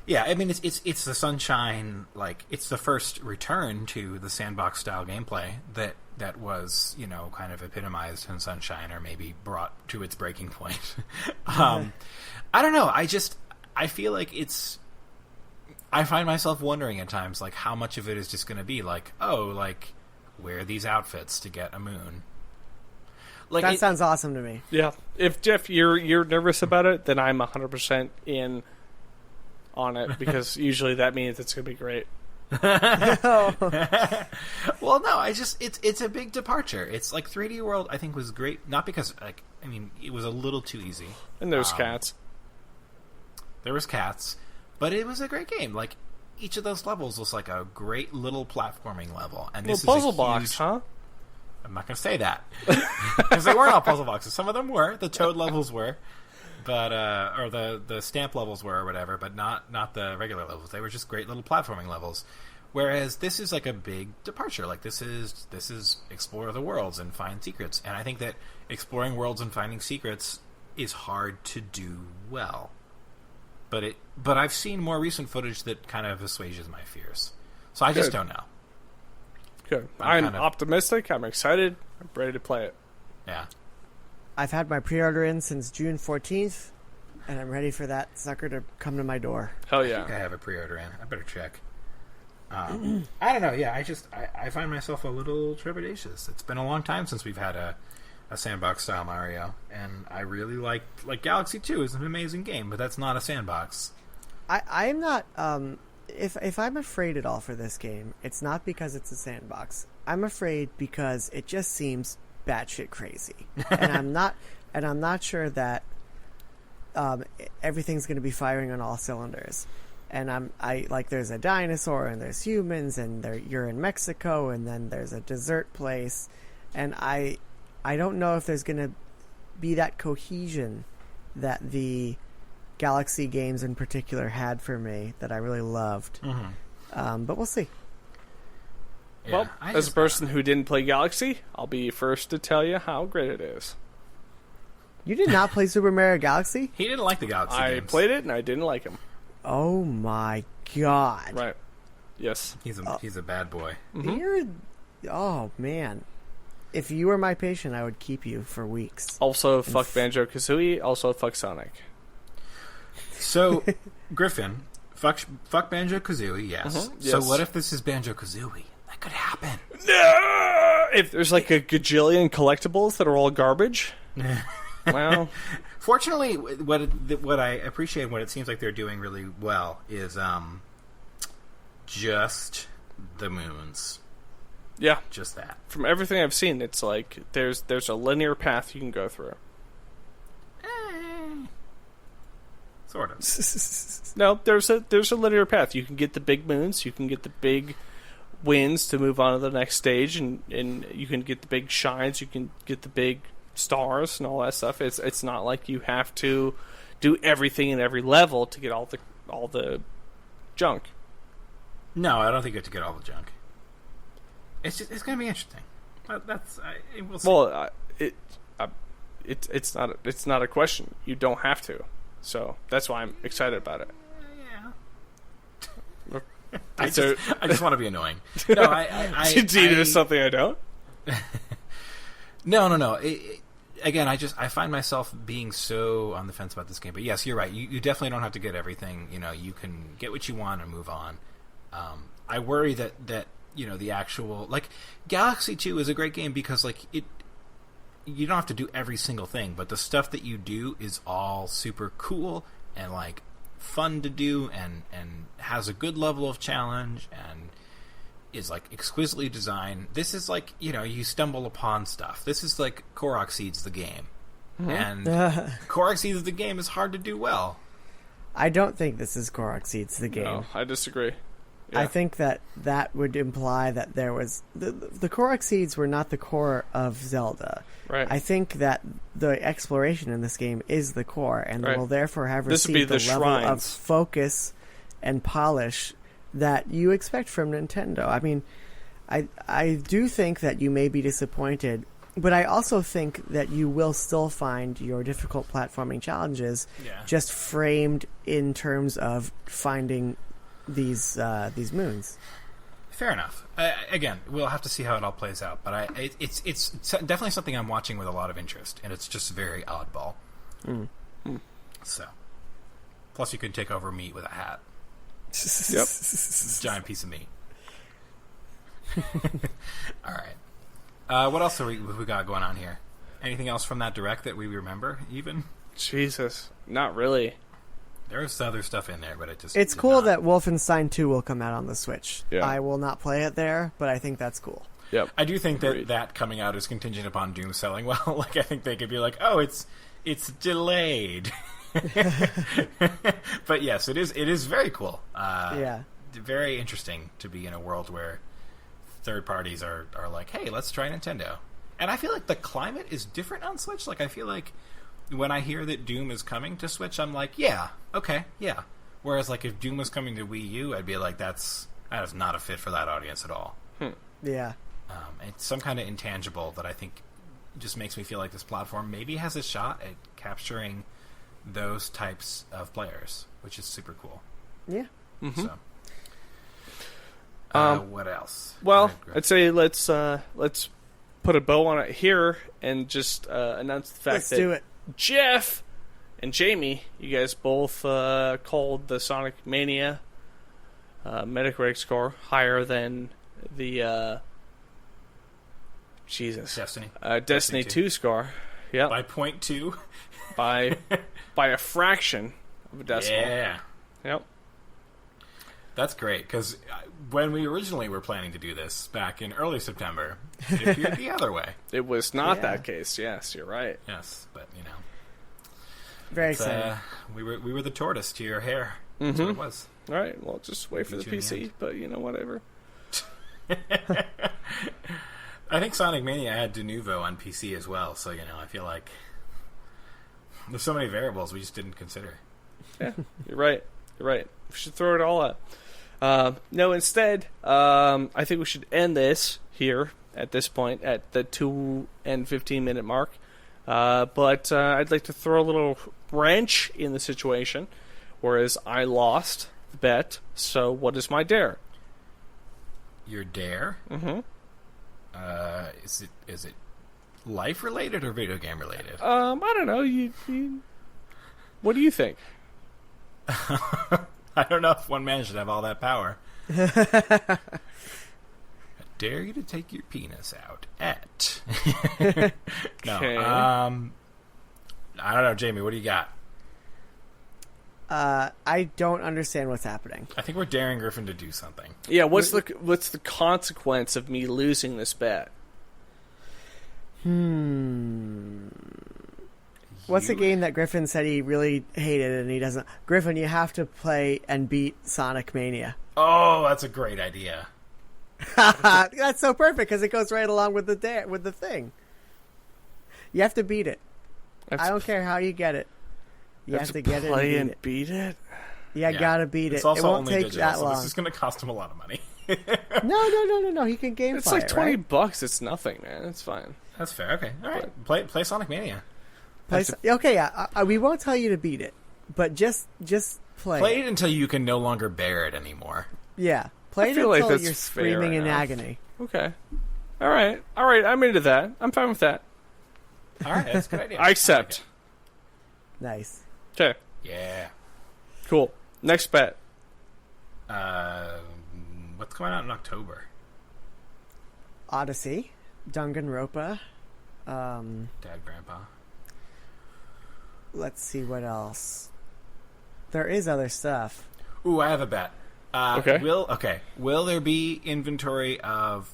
Yeah, I mean, it's the Sunshine, like, it's the first return to the sandbox style gameplay that was, you know, kind of epitomized in Sunshine, or maybe brought to its breaking point. I don't know, I feel like I find myself wondering at times, like, how much of it is just going to be like, oh, like, wear these outfits to get a moon. Like, That sounds awesome to me. Yeah. If Jeff, you're nervous about it, then I'm 100% in on it because usually that means it's going to be great. Well, no, it's a big departure. It's like 3D World, I think, was great, not because, like, I mean, it was a little too easy. And there's cats. There was cats, but it was a great game. Like, each of those levels was like a great little platforming level. And this Little puzzle is a box, huge... huh? I'm not going to say that. Because they weren't all puzzle boxes. Some of them were. The Toad levels were. But or the stamp levels were, or whatever, but not the regular levels. They were just great little platforming levels. Whereas this is like a big departure. Like, this is explore the worlds and find secrets. And I think that exploring worlds and finding secrets is hard to do well. But I've seen more recent footage that kind of assuages my fears. So I just don't know. Good. I'm I'm kind of- optimistic. I'm excited. I'm ready to play it. Yeah. I've had my pre-order in since June 14th, and I'm ready for that sucker to come to my door. Hell I think I yeah. have a pre-order in. I better check. I don't know. Yeah, I find myself a little trepidatious. It's been a long time since we've had a sandbox style Mario, and I really like Galaxy 2 is an amazing game, but that's not a sandbox. I'm not. If I'm afraid at all for this game, it's not because it's a sandbox. I'm afraid because it just seems batshit crazy, and I'm not sure that everything's going to be firing on all cylinders. And I like there's a dinosaur and there's humans and you're in Mexico and then there's a dessert place, and I don't know if there's going to be that cohesion that the Galaxy games in particular had for me that I really loved. Mm-hmm. But we'll see. Yeah, Well, as a person who didn't play Galaxy, I'll be first to tell you how great it is. You did not play Super Mario Galaxy? he didn't like the Galaxy I games. played it and I didn't like him. Oh my god! Right. Yes. He's a bad boy. You're, oh man! If you were my patient, I would keep you for weeks. Also, fuck Banjo-Kazooie. Also, fuck Sonic. So, Griffin, fuck Banjo-Kazooie, yes. Yes. So what if this is Banjo-Kazooie? That could happen. If there's like a gajillion collectibles that are all garbage, well, Fortunately, what I appreciate, what it seems like they're doing really well, is just the moons. yeah. Just that. From everything I've seen, it's like there's a linear path you can go through. Sort of. No, there's a linear path. You can get the big moons, you can get the big wins to move on to the next stage, and you can get the big shines, you can get the big stars and all that stuff. It's not like you have to do everything in every level to get all the junk. No, I don't think you have to get all the junk. It's going to be interesting. We'll see. Well, it's not a question. You don't have to. So that's why I'm excited about it. Yeah. I just want to be annoying. No, do you do something I don't? No. Again, I find myself being so on the fence about this game. But yes, you're right. You definitely don't have to get everything. You can get what you want and move on. I worry that the actual Galaxy 2 is a great game because you don't have to do every single thing, but the stuff that you do is all super cool and fun to do and has a good level of challenge and is exquisitely designed. This is you stumble upon stuff. This is Korok Seeds the game. Mm-hmm. And Korok Seeds the game is hard to do well. I don't think this is Korok Seeds the game. No, I disagree. Yeah. I think that would imply that there was the Korok Seeds were not the core of Zelda. Right. I think that the exploration in this game is the core, and will therefore have received the level of focus and polish that you expect from Nintendo. I mean, I do think that you may be disappointed, but I also think that you will still find your difficult platforming challenges just framed in terms of finding these moons. Fair enough. Again, we'll have to see how it all plays out, but it's definitely something I'm watching with a lot of interest, and it's just very oddball. So, plus you can take over meat with a hat. Yep, giant piece of meat. All right. What else have we got going on here? Anything else from that direct that we remember? Even Jesus, not really. There's other stuff in there, but it's cool that Wolfenstein 2 will come out on the Switch. Yeah. I will not play it there, but I think that's cool. Yep. I do think that coming out is contingent upon Doom selling well. I think they could be oh, it's delayed. But yes, it is very cool. Very interesting to be in a world where third parties are hey, let's try Nintendo. And I feel like the climate is different on Switch. I feel like when I hear that Doom is coming to Switch, I'm yeah, okay, yeah. Whereas, if Doom was coming to Wii U, I'd be that is not a fit for that audience at all. Yeah. It's some kind of intangible that I think just makes me feel like this platform maybe has a shot at capturing those types of players, which is super cool. Yeah. Mm-hmm. So, what else? Well, I'd say let's put a bow on it here and just announce the fact do it. Jeff and Jamie, you guys both called the Sonic Mania Metacritic score higher than the Destiny 2 score. Yep. By 0.2? by a fraction of a decimal. Yeah. Yep. That's great, because when we originally were planning to do this back in early September, it appeared the other way. It was not that case. Yes, you're right. Yes, but very exciting. We were the tortoise to your hair. That's what it was. All right. Well, just wait for the PC, but whatever. I think Sonic Mania had de novo on PC as well, so I feel like there's so many variables we just didn't consider. Yeah, you're right. We should throw it all out. No, instead, I think we should end this here at this point at the 2 and 15-minute mark. But I'd like to throw a little wrench in the situation, whereas I lost the bet. So what is my dare? Your dare? Mm-hmm. Is it life related or video game related? I don't know. You what do you think? I don't know if one man should have all that power. I dare you to take your penis out at. No. Okay. I don't know, Jamie. What do you got? I don't understand what's happening. I think we're daring Griffin to do something. Yeah. What's the consequence of me losing this bet? What's a game that Griffin said he really hated and he doesn't? Griffin, you have to play and beat Sonic Mania. Oh, that's a great idea. That's so perfect because it goes right along with the thing. You have to beat it. I don't care how you get it. You have to get it play and beat it. Yeah, gotta beat it. Also it won't only take digital, that long. So this is going to cost him a lot of money. No. He can game. It's like $20. It's nothing, man. It's fine. That's fair. Okay, all right. Play Sonic Mania. Okay, yeah. We won't tell you to beat it. but just play. Play it until you can no longer bear it anymore. Yeah, play I it feel until like that's you're fair screaming in enough. agony. Okay. All right. I'm into that. I'm fine with that. All right, that's a good idea. I accept. Nice. Okay. Yeah. Cool. Next bet. What's coming out in October? Odyssey, Danganronpa. Dad, Grandpa. Let's see what else. There is other stuff. Ooh, I have a bet. Okay. Will there be inventory of...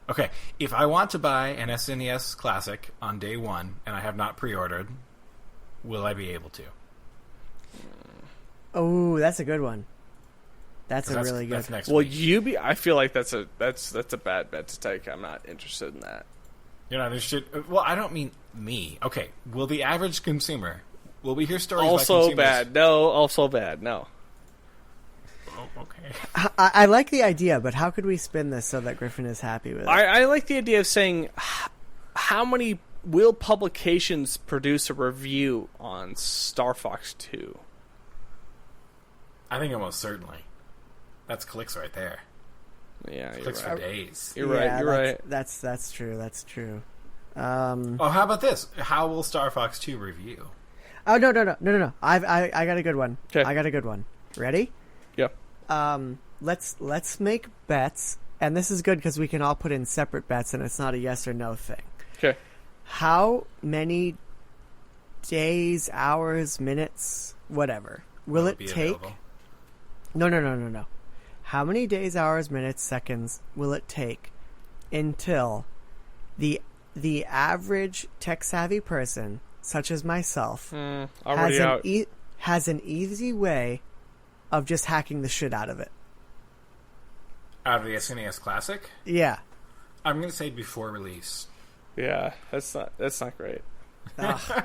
Okay, if I want to buy an SNES Classic on day one, and I have not pre-ordered, will I be able to? Oh, that's a good one. That's a really good. That's next Will week. you be? I feel like that's a bad bet to take. I'm not interested in that. You're not interested? Well, I don't mean me. Okay, will the average consumer... Will we hear stories Also by consumers? bad. No. Also bad. No. Oh, okay. I like the idea, but how could we spin this so that Griffin is happy with it? I like the idea of saying, how many will publications produce a review on Star Fox 2? I think almost certainly. That's clicks right there. Yeah, you're Clicks for right. days. You're right. You're right. That's true. That's true. Oh, how about this? How will Star Fox 2 review? Oh no. I got a good one. 'Kay. I got a good one. Ready? Yep. Let's make bets, and this is good because we can all put in separate bets, and it's not a yes or no thing. Okay. How many days, hours, minutes, whatever will it be take? available? No. How many days, hours, minutes, seconds will it take until the average tech savvy person, such as myself, Already out. has an easy way of just hacking the shit out of it? Out of the SNES Classic? Yeah. I'm going to say before release. Yeah, that's not great. Ugh.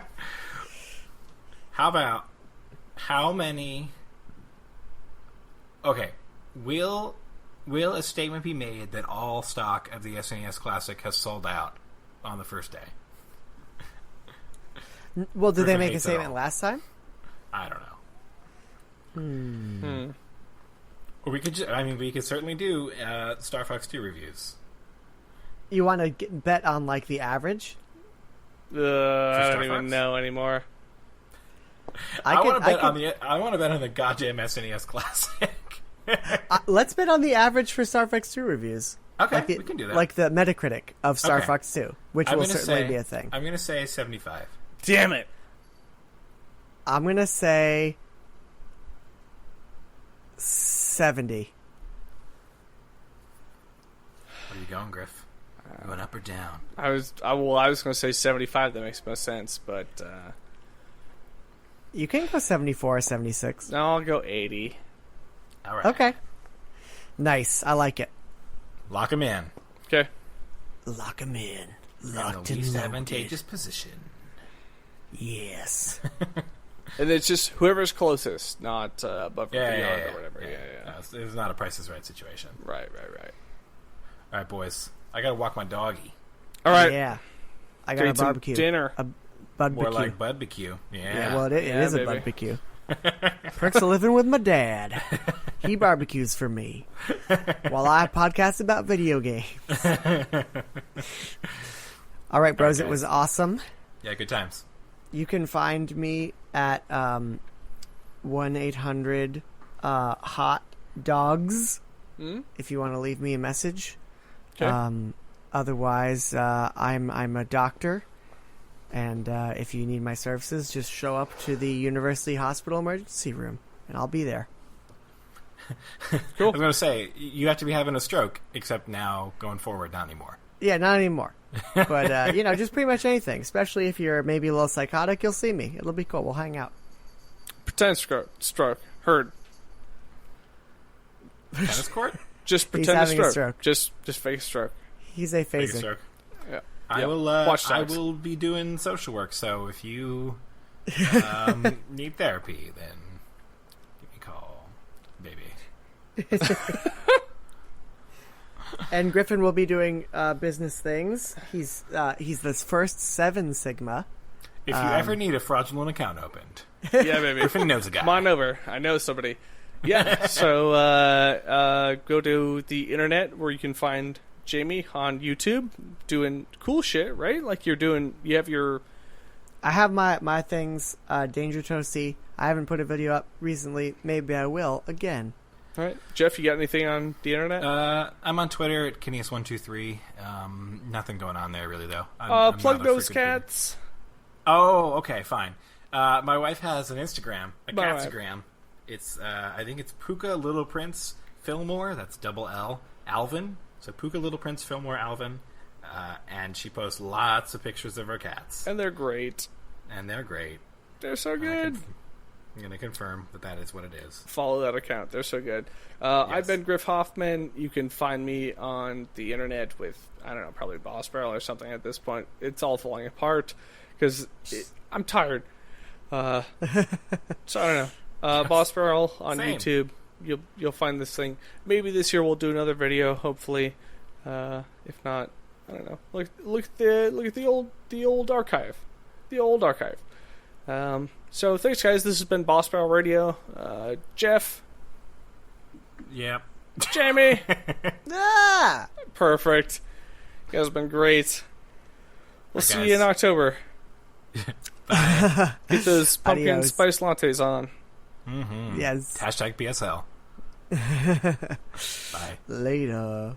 How about how many... Okay, will a statement be made that all stock of the SNES Classic has sold out on the first day? Well, did they Griffin make a hates it statement all. last time? I don't know. Or we could we could certainly do Star Fox 2 reviews. You want to bet on like the average? I Star don't even Fox? know anymore. I want to bet on the goddamn SNES Classic. Let's bet on the average for Star Fox 2 reviews. Okay, we can do that. Like the Metacritic of Star Okay. Fox 2, which I'm will gonna certainly say- be a thing. I'm going to say 75. Damn it! I'm going to say 70. Where are you going, Griff? You went up or down? I was going to say 75. That makes most sense, but You can go 74 or 76. no, I'll go 80. All right. Okay. Nice. I like it. Lock him in. Okay. Lock him in. In Locked the and least loaded. advantageous position. Yes. And it's just whoever's closest, not above or Yeah, beyond yeah. or whatever. Yeah. No, it's not a Price is Right situation. Right. All right, boys. I got to walk my doggy. All right. Yeah. I got Doing a some barbecue. dinner. A More barbecue. like barbecue. Yeah. Yeah, well, it Yeah, is a baby. barbecue. Perks of living with my dad. He barbecues for me while I podcast about video games. All right, bros, Okay. it was awesome. Yeah, good times. You can find me at 1-800 hot dogs if you want to leave me a message. Okay. Otherwise, I'm a doctor. And if you need my services, just show up to the University Hospital emergency room, and I'll be there. I was going to say, you have to be having a stroke, except now, going forward, not anymore. Yeah, not anymore. But, just pretty much anything. Especially if you're maybe a little psychotic, you'll see me. It'll be cool. We'll hang out. Pretend stroke. Heard. Tennis court? Just pretend having a a stroke. Just fake a stroke. He's a Take a phaser. stroke. Yeah. I Yep. will. Watch I dogs. will be doing social work. So if you need therapy, then give me a call, baby. And Griffin will be doing business things. He's this first 7 Sigma. If you ever need a fraudulent account opened, Yeah, baby. Griffin knows a guy. Come on over. I know somebody. Yeah. So go to the internet where you can find Jamie on YouTube doing cool shit, right? Like you have your... I have my things, Danger Toasty. I haven't put a video up recently. Maybe I will again. All right. Jeff, you got anything on the internet? I'm on Twitter at Kineas123. Nothing going on there, really, though. Plug those cats. Oh, okay, fine. My wife has an Instagram, a Catstagram. It's, I think it's Puka Little Prince Fillmore. That's double L. Alvin. So Puka Little Prince Fillmore Alvin. And she posts lots of pictures of her cats. And they're great. They're so good. I'm going to confirm that is what it is. Follow that account. They're so good. Yes. I've been Griff Hoffman. You can find me on the internet with, I don't know, probably Boss Barrel or something at this point. It's all falling apart because I'm tired. So I don't know. Boss Barrel on Same. YouTube. You'll find this thing. Maybe this year we'll do another video. Hopefully, if not, I don't know. Look at the old archive. The old archive. So thanks, guys. This has been Boss Barrel Radio. Jeff. Yep. Jamie. Ah! Perfect. You guys have been great. We'll see you in October. Bye. Get those pumpkin Adios. spice lattes on. Mm-hmm. Yes. #BSL. Bye. Later.